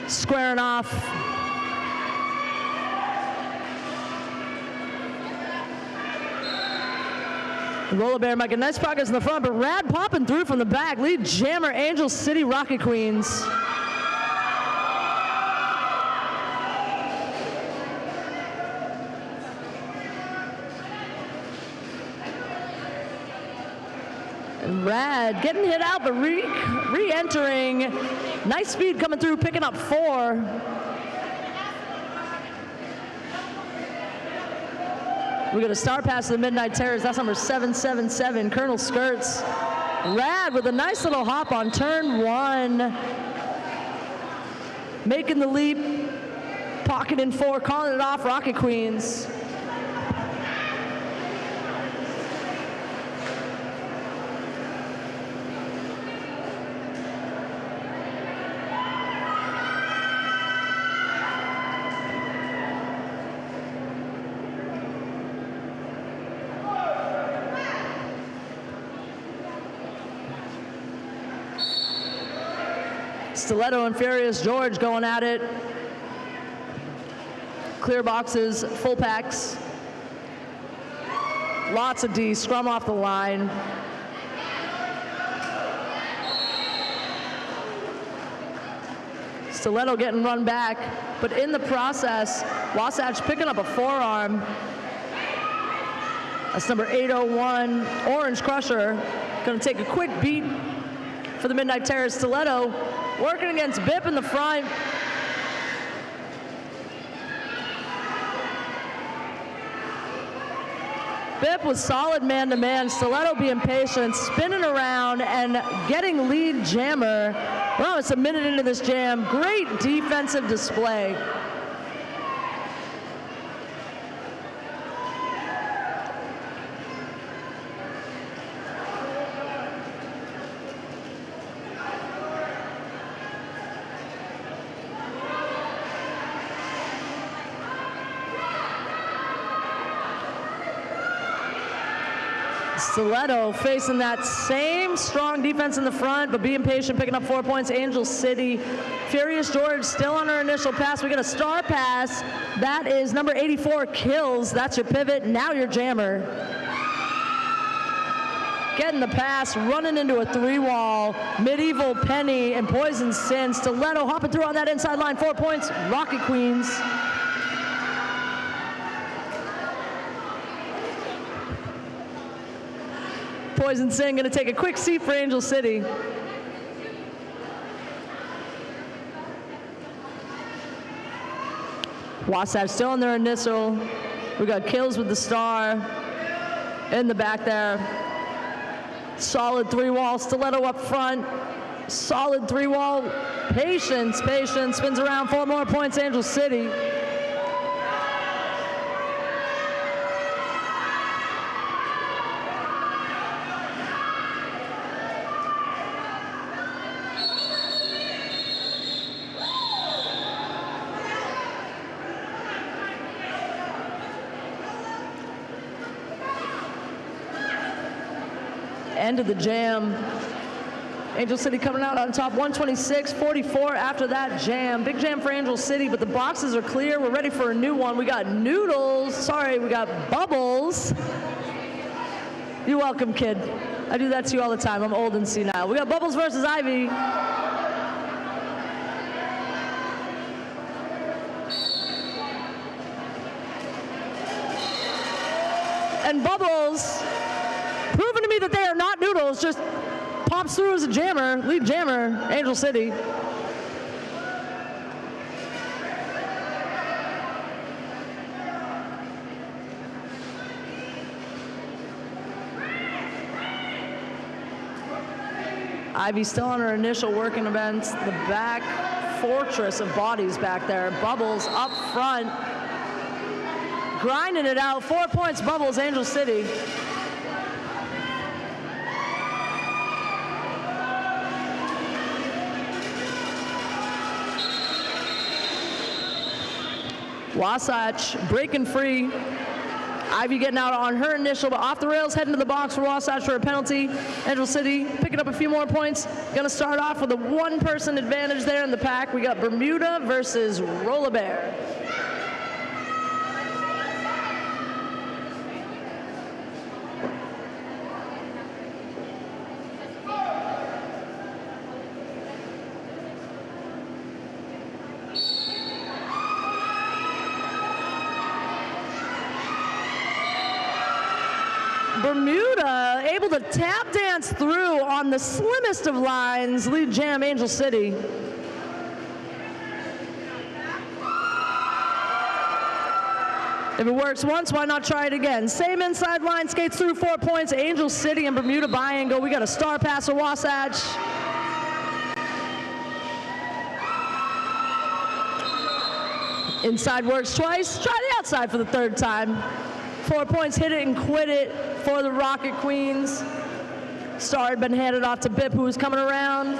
squaring off. Roller Bear making nice progress in the front, but Rad popping through from the back. Lead jammer, Angel CityRocket Queens. Rad getting hit out, but re-entering. Nice speed coming through, picking up 4. We got a star pass to the Midnight Terrors. That's number 777, Colonel Skirts. Rad with a nice little hop on turn 1. Making the leap, pocketing 4, calling it off, Rocket Queens. Stiletto and Furious George going at it. Clear boxes, full packs. Lots of D, scrum off the line. Stiletto getting run back, but in the process, Wasatch picking up a forearm. That's number 801, Orange Crusher. Gonna take a quick beat for the Midnight Terrors. Stiletto working against Bip in the front. Bip was solid man-to-man. Stiletto being patient, spinning around and getting lead jammer. Well, it's a minute into this jam. Great defensive display. Stiletto facing that same strong defense in the front, but being patient, picking up 4 points. Angel City. Furious George still on her initial pass. We got a star pass. That is number 84, Kills. That's your pivot. Now your jammer. getting the pass, running into a 3-wall. Medieval, Penny, and Poison Sin. Stiletto hopping through on that inside line. 4 points, Rocket Queens. Poison Sin gonna take a quick seat for Angel City. Wasatch still on their initial. We got kills with the star in the back there. Solid 3-wall, Stiletto up front. Solid 3-wall, Patience, spins around, 4 more points, Angel City. End of the jam. Angel City coming out on top, 126-44 after that jam. Big jam for Angel City, but the boxes are clear. We're ready for a new one. We got Noodles. We got Bubbles. You're welcome, kid. I do that to you all the time. I'm old and senile. We got Bubbles versus Ivy. And Bubbles, proving to me that they are not Noodles, just pops through as a jammer, lead jammer, Angel City. Ivy still on her initial working events. The back fortress of bodies back there. Bubbles up front, grinding it out. 4 points, Bubbles, Angel City. Wasatch breaking free. Ivy getting out on her initial, but off the rails, heading to the box for Wasatch for a penalty. Angel City picking up a few more points. Gonna start off with a 1-person advantage there in the pack. We got Bermuda versus Rolla Bear. Bermuda able to tap dance through on the slimmest of lines, lead jam Angel City. If it works once, why not try it again? Same inside line, skates through, 4 points, Angel City and Bermuda biangle. We got a star pass for Wasatch. Inside works twice, try the outside for the 3rd time. 4 points, hit it and quit it for the Rocket Queens. Star had been handed off to Bip, who was coming around.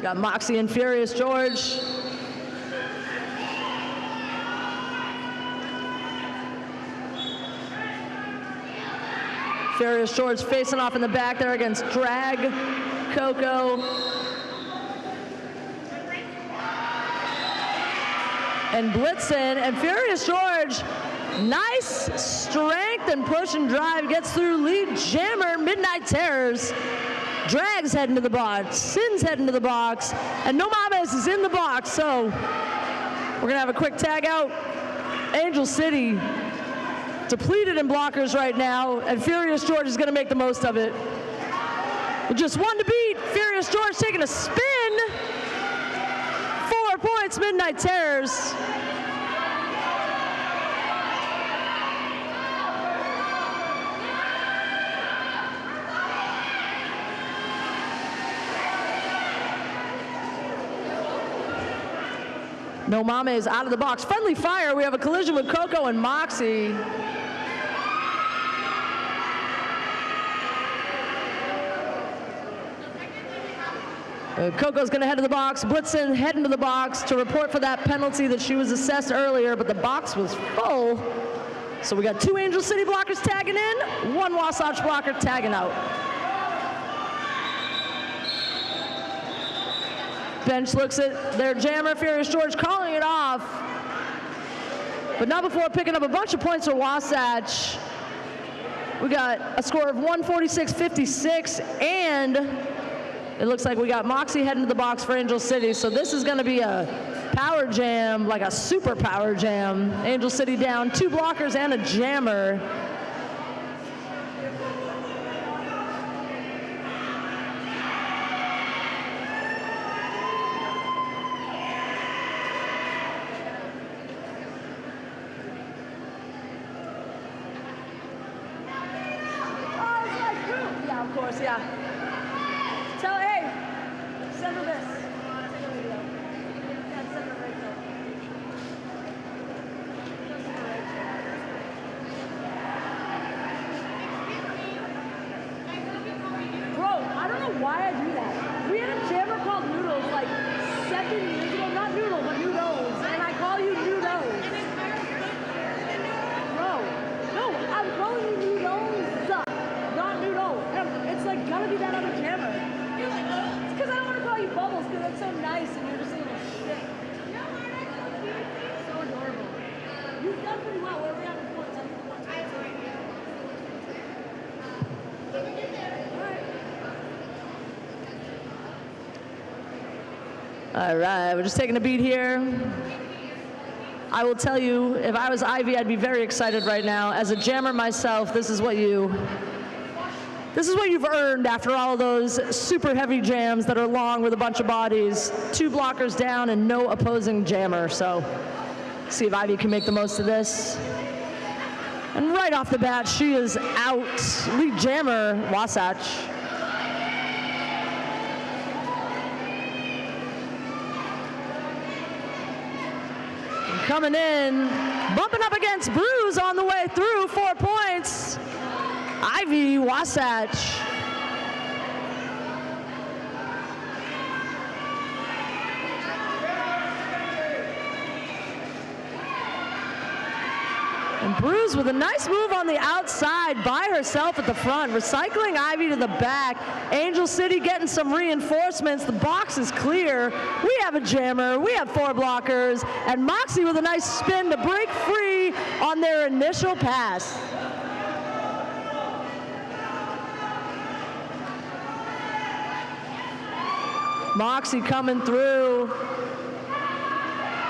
Got Moxie and Furious George. Furious George facing off in the back there against Drag, Coco, and Blitzen. And Furious George, nice strength and push and drive, gets through lead jammer, Midnight Terrors. Drag's heading to the box, Sin's heading to the box, and No Mames is in the box. So we're gonna have a quick tag out. Angel City depleted in blockers right now, and Furious George is going to make the most of it. With just 1 to beat, Furious George taking a spin. 4 points, Midnight Terrors. No Mame is out of the box. Friendly fire. We have a collision with Coco and Moxie. Coco's going to head to the box. Blitzen heading to the box to report for that penalty that she was assessed earlier, but the box was full. So we got 2 Angel City blockers tagging in, 1 Wasatch blocker tagging out. Bench looks at their jammer, Furious George, calling it off. But not before picking up a bunch of points for Wasatch. We got a score of 146-56, and it looks like we got Moxie heading to the box for Angel City. So this is going to be a power jam, like a super power jam. Angel City down 2 blockers and a jammer. Of course, yeah. Tell, hey, send her this. Yeah, send her Rachel. Bro, I don't know why I do that. We had a jammer called Noodles like 7 years ago. Not Noodle, but Noodles. And I call you Noodles. Bro, no, I'm calling you Noodles. Not Noodle. It's like gotta be that other jammer. You're like, oh. It's because I don't want to call you Bubbles because that's so nice and you're just a little shit. So adorable. You've done pretty well. Where are we at with points? I think the points All right, we're just taking a beat here. I will tell you, if I was Ivy, I'd be very excited right now. As a jammer myself, this is what you've earned after all of those super heavy jams that are long with a bunch of bodies. 2 blockers down and no opposing jammer. So see if Ivy can make the most of this. And right off the bat, she is out. Lead jammer, Wasatch. Coming in, bumping up against Bruise on the way through, 4 points. Ivy, Wasatch. And Bruise with a nice move on the outside by herself at the front, recycling Ivy to the back. Angel City getting some reinforcements. The box is clear. We have a jammer, we have 4 blockers, and Moxie with a nice spin to break free on their initial pass. Moxie coming through,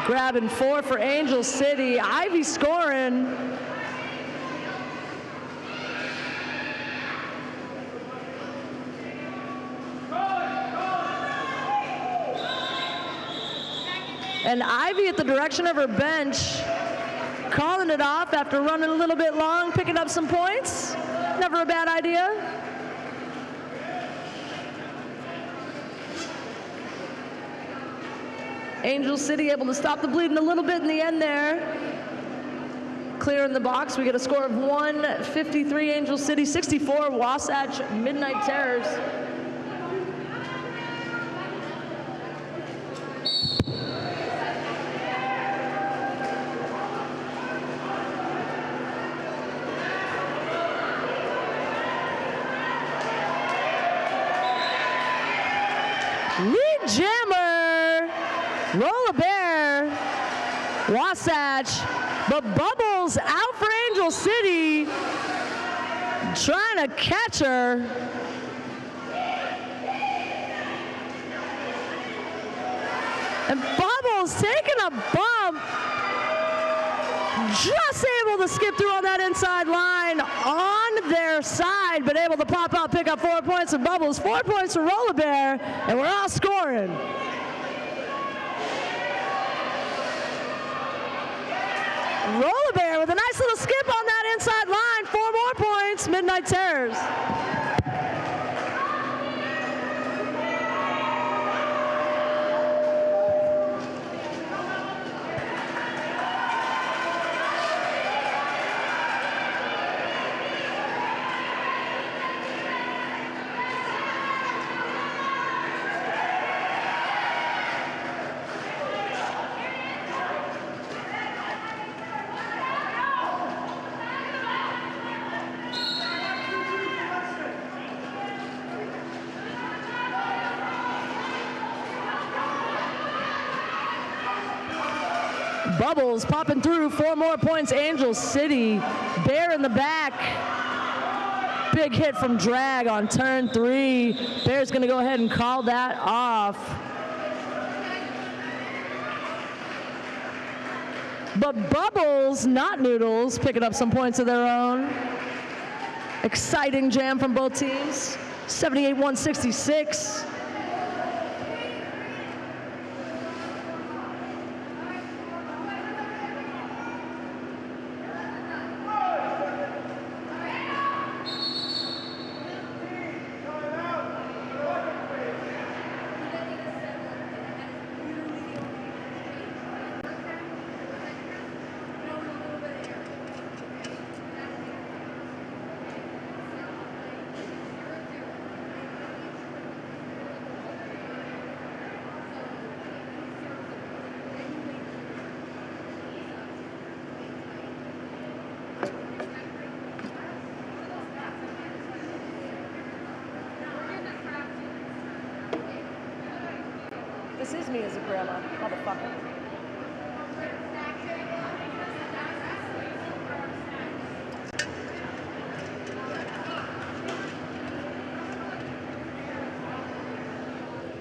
grabbing 4 for Angel City. Ivy scoring. And Ivy at the direction of her bench, calling it off after running a little bit long, picking up some points. Never a bad idea. Angel City able to stop the bleeding a little bit in the end there. Clearing the box, we get a score of 153 Angel City, 64 Wasatch Midnight Terrors. Lead jammer, Roll a Bear, Wasatch, but Bubbles out for Angel City, trying to catch her. And Bubbles taking a bump, just able to skip through on that inside line on their side, but able to pop out, pick up 4 points for Bubbles, 4 points for Roll a Bear, and we're all scoring. Roll a Bear with a nice little skip on that inside line. 4 more points, Midnight Terrors. Bubbles popping through, 4 more points. Angel City, Bear in the back. Big hit from Drag on turn 3. Bear's gonna go ahead and call that off. But Bubbles, not Noodles, picking up some points of their own. Exciting jam from both teams. 78-166. This is me as a grandma, motherfucker.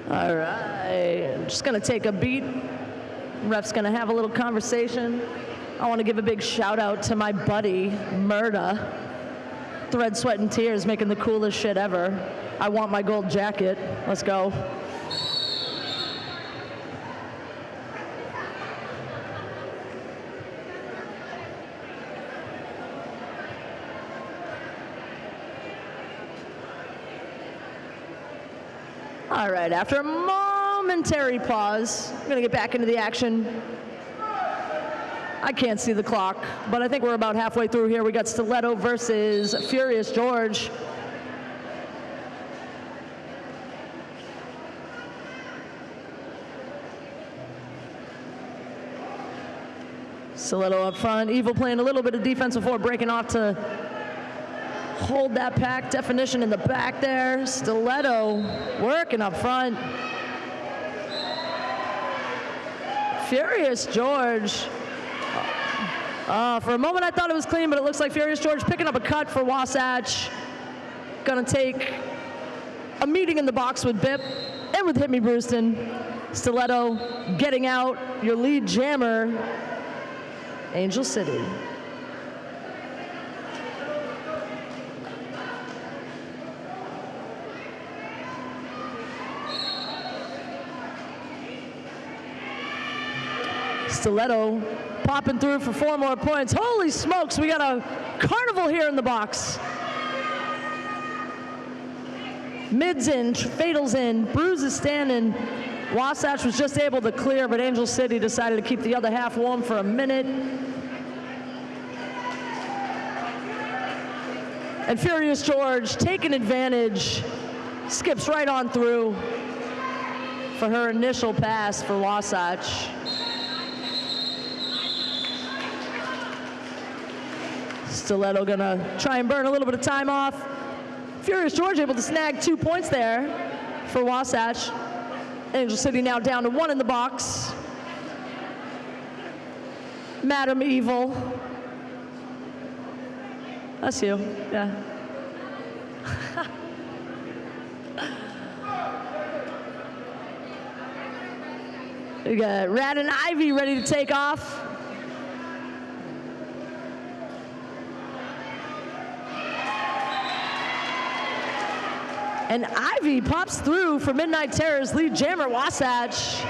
All right, I'm just gonna take a beat. Ref's gonna have a little conversation. I wanna give a big shout out to my buddy, Murda. Thread, Sweat, and Tears, making the coolest shit ever. I want my gold jacket. Let's go. All right, after a momentary pause, I'm gonna get back into the action. I can't see the clock, but I think we're about halfway through here. We got Stiletto versus Furious George. Stiletto up front, Evil playing a little bit of defense before breaking off to hold that pack. Definition in the back there. Stiletto working up front. Furious George. For a moment I thought it was clean, but it looks like Furious George picking up a cut for Wasatch. Gonna take a meeting in the box with Bip and with Hit Me Brewston. Stiletto getting out your lead jammer, Angel City. Stiletto popping through for 4 more points. Holy smokes, we got a carnival here in the box. Mid's in, Fatal's in, Bruise is standing. Wasatch was just able to clear, but Angel City decided to keep the other half warm for a minute. And Furious George taking advantage, skips right on through for her initial pass for Wasatch. Stiletto gonna try and burn a little bit of time off. Furious George able to snag 2 points there for Wasatch. Angel City now down to 1 in the box. Madam Evil. That's you, yeah. We got Rad and Ivy ready to take off. And Ivy pops through for Midnight Terror's lead jammer, Wasatch.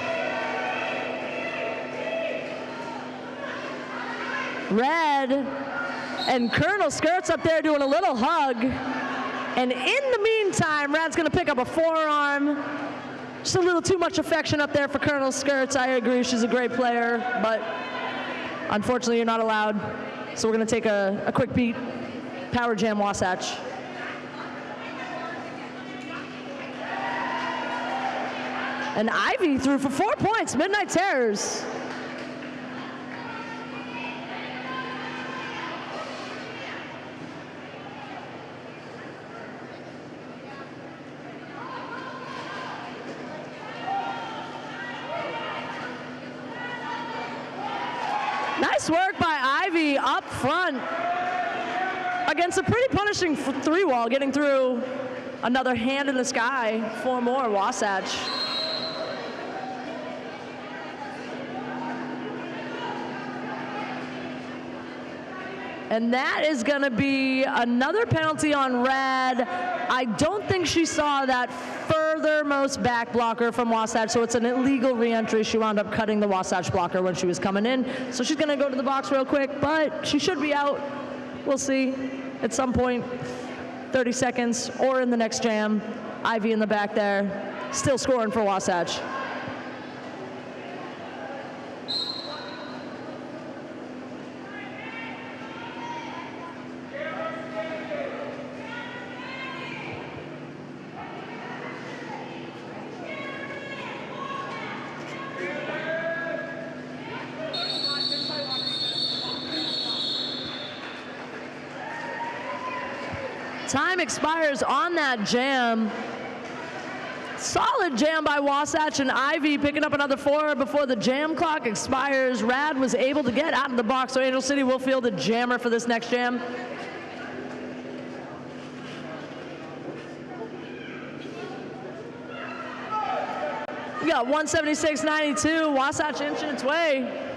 Red and Colonel Skirts up there doing a little hug. And in the meantime, Rad's gonna pick up a forearm. Just a little too much affection up there for Colonel Skirts. I agree, she's a great player, but unfortunately you're not allowed. So we're gonna take a quick beat. Power jam Wasatch. And Ivy threw for 4 points, Midnight Terrors. Nice work by Ivy up front against a pretty punishing three wall, getting through another hand in the sky. 4 more, Wasatch. And that is going to be another penalty on Rad. I don't think she saw that furthermost back blocker from Wasatch, so it's an illegal re-entry. She wound up cutting the Wasatch blocker when she was coming in. So she's going to go to the box real quick, but she should be out. We'll see at some point, 30 seconds, or in the next jam. Ivy in the back there, still scoring for Wasatch. Time expires on that jam. Solid jam by Wasatch, and Ivy picking up another 4 before the jam clock expires. Rad was able to get out of the box, so Angel City will field the jammer for this next jam. We got 176.92, Wasatch inching its way.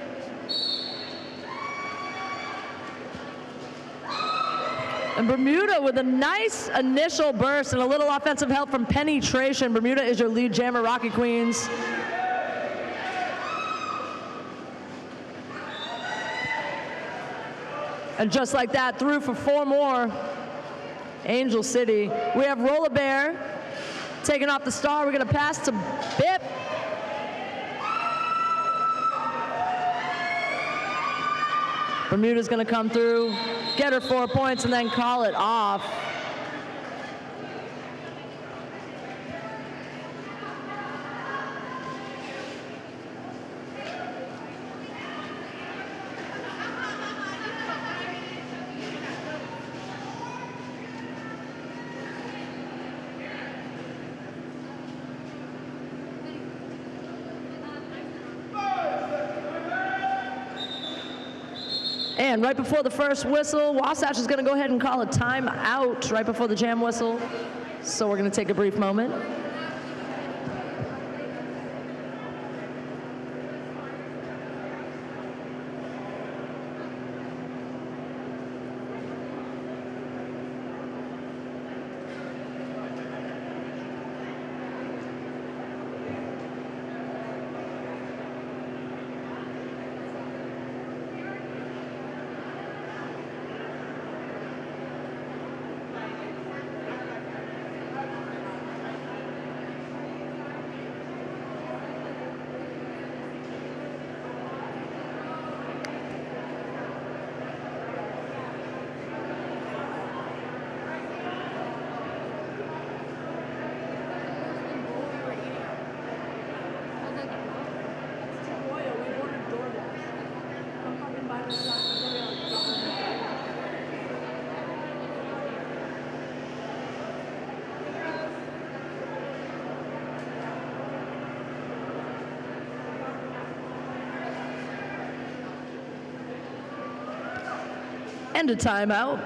And Bermuda with a nice initial burst and a little offensive help from penetration. Bermuda is your lead jammer, Rocket Queens. And just like that, through for 4 more. Angel City. We have Rolla Bear taking off the star. We're going to pass to Bip. Bermuda's going to come through, get her 4 points, and then call it off. And right before the first whistle, Wasatch is going to go ahead and call a timeout right before the jam whistle. So we're going to take a brief moment. And a timeout.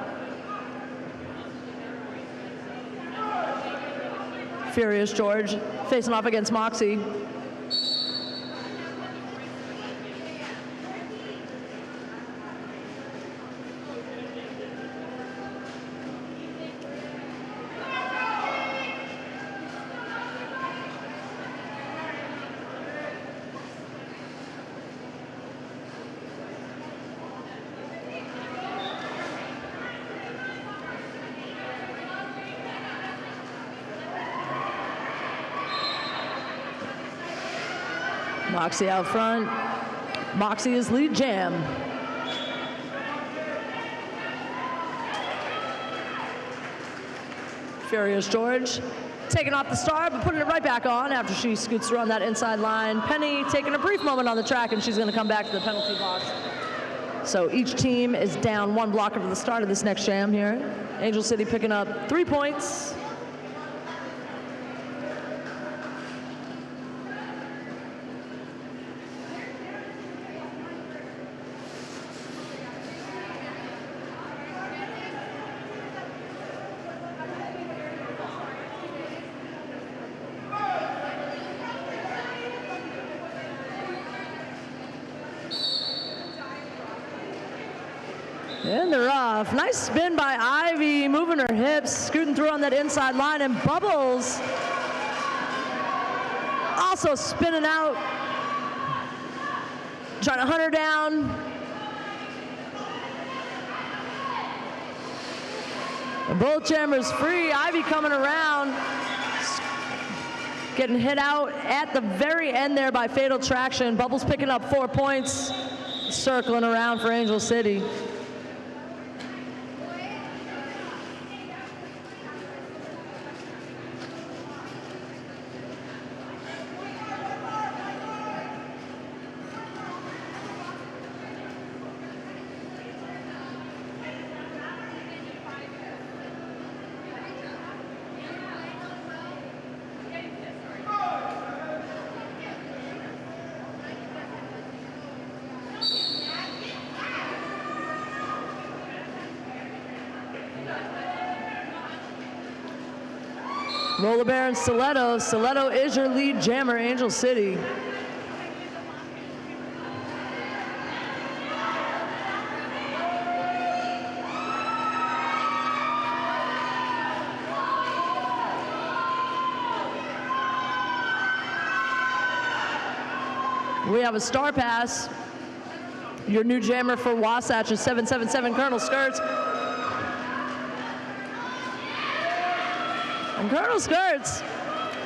Furious George facing off against Moxie. Moxie out front. Moxie is lead jam. Furious George taking off the star, but putting it right back on after she scoots through on that inside line. Penny taking a brief moment on the track, and she's going to come back to the penalty box. So each team is down 1 blocker for the start of this next jam here. Angel City picking up 3 points. enough. Nice spin by Ivy, moving her hips, scooting through on that inside line, and Bubbles also spinning out, trying to hunt her down. And both jammers free. Ivy coming around, getting hit out at the very end there by Fatal Traction. Bubbles picking up 4 points, circling around for Angel City. Roller Bear and Stiletto. Stiletto is your lead jammer, Angel City. We have a star pass. Your new jammer for Wasatch is 777 Colonel Skirts. And Colonel Skirts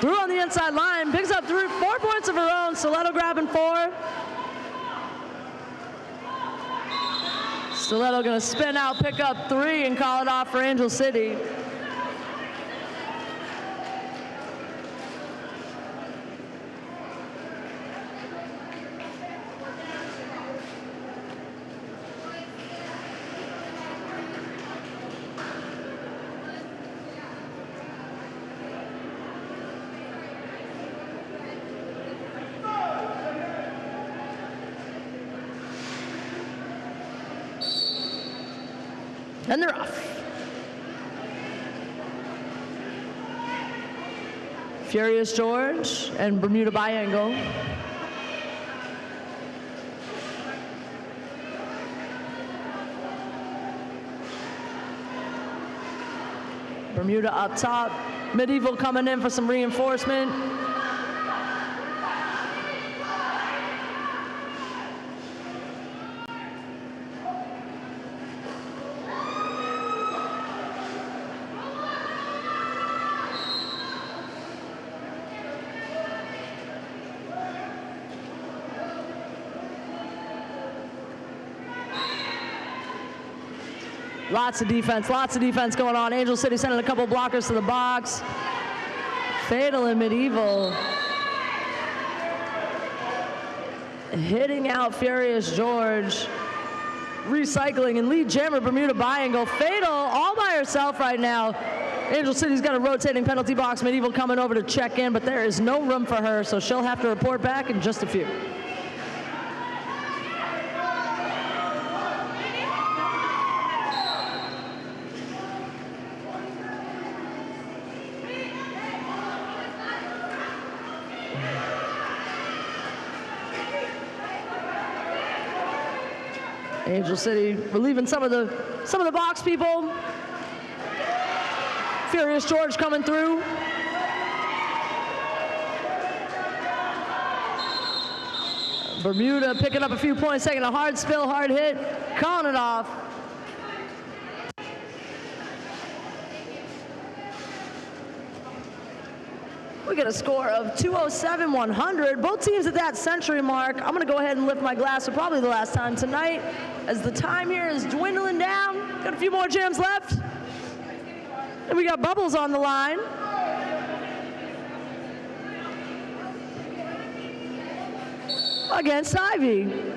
through on the inside line, picks up 4 points of her own. Stiletto grabbing 4. Stiletto gonna spin out, pick up 3, and call it off for Angel City. And they're off. Furious George and Bermuda Biangle. Bermuda up top. Medieval coming in for some reinforcement. Lots of defense going on. Angel City sending a couple blockers to the box. Fatal and Medieval hitting out Furious George. Recycling and lead jammer Bermuda Biangle. Fatal all by herself right now. Angel City's got a rotating penalty box. Medieval coming over to check in, but there is no room for her, so she'll have to report back in just a few. Angel City relieving some of the box people. Furious George coming through. Bermuda picking up a few points, taking a hard spill, hard hit, calling it off. We get a score of 207-100. Both teams at that century mark. I'm going to go ahead and lift my glass for probably the last time tonight as the time here is dwindling down. Got a few more jams left. And we got Bubbles on the line. Against Ivy.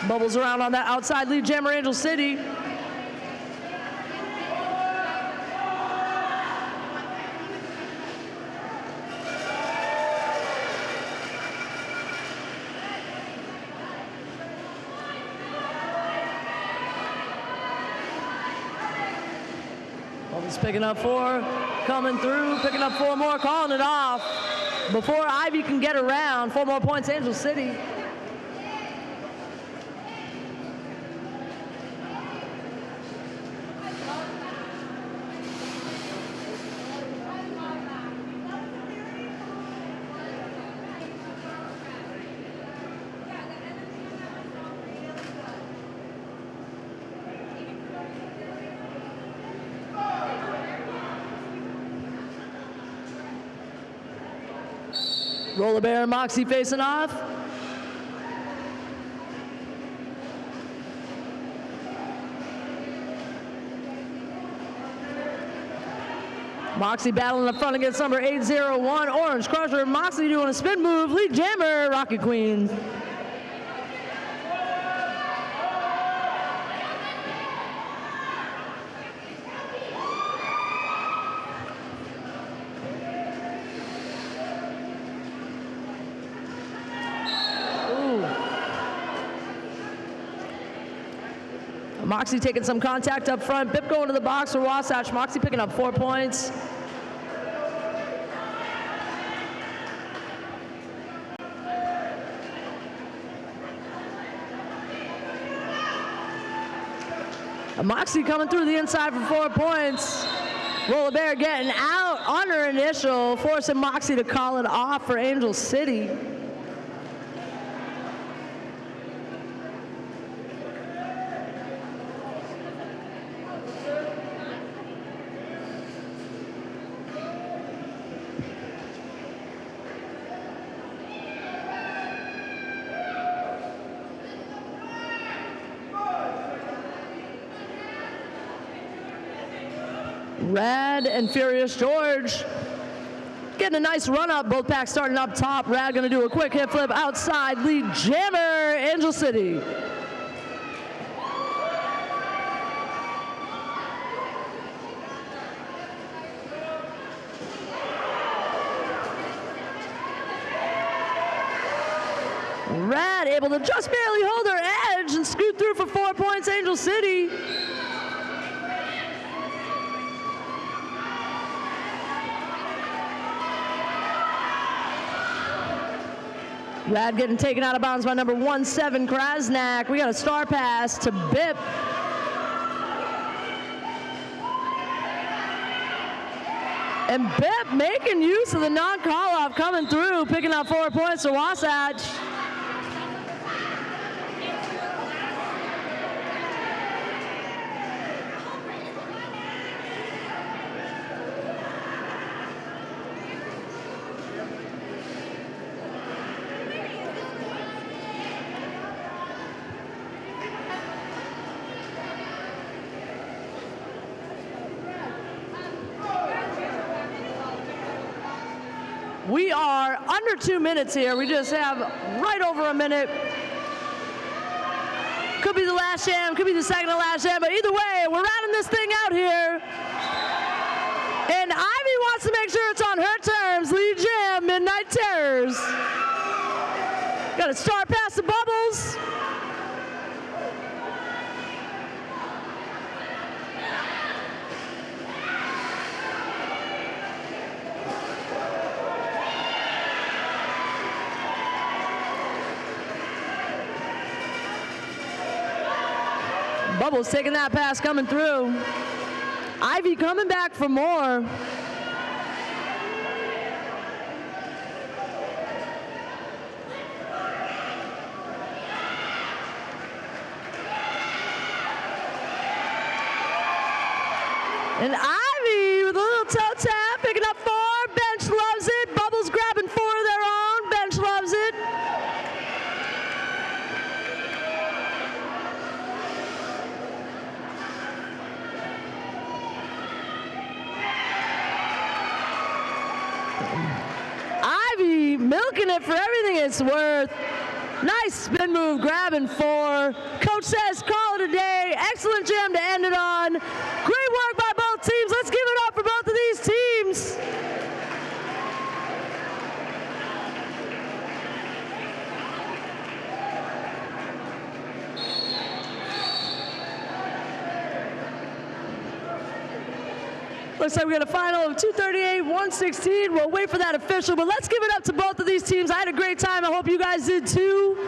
Bubbles around on that outside lead jammer, Angel City. He's picking up 4, coming through, picking up 4 more, calling it off. Before Ivy can get around, 4 more points, Angel City. Roller Bear and Moxie facing off. Moxie battling up front against number 801, Orange Crusher. Moxie doing a spin move, lead jammer, Rocket Queens. Moxie taking some contact up front. Bip going to the box for Wasatch. Moxie picking up 4 points. Moxie coming through the inside for 4 points. Roller Bear getting out on her initial, forcing Moxie to call it off for Angel City. Rad and Furious George getting a nice run up. Both packs starting up top. Rad gonna do a quick hip flip outside. Lead jammer, Angel City. Rad able to just barely hold her edge and scoot through for 4 points, Angel City. Rad getting taken out of bounds by number 17, Krasnak. We got a star pass to Bip. And Bip making use of the non-call-off, coming through, picking up 4 points to Wasatch. We are under 2 minutes here. We just have right over a minute. Could be the last jam, could be the second to last jam, but either way, we're rounding this thing out here. And Ivy wants to make sure it's on her terms. Lead jam, Midnight Terrors. Got a star pass to Bubbles. Bubbles taking that pass, coming through. Ivy coming back for more. And Ivy with a little toe tap, picking up 4. Bench loves it. Bubbles grabbing 4 of their own. Bench loves it. Ivy milking it for everything it's worth. Nice spin move, grabbing 4. Coach says call it a day. Excellent jam to end it on. Great work by both teams. Let's give it up for both of these teams. Looks like we got a final of 238, 116. We'll wait for that official, but let's give it up to both of these teams. I had a great time. I hope you guys did too.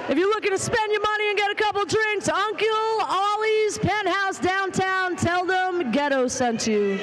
If you're looking to spend your money and get a couple drinks, Uncle Ollie's Penthouse downtown, tell them Ghetto sent you.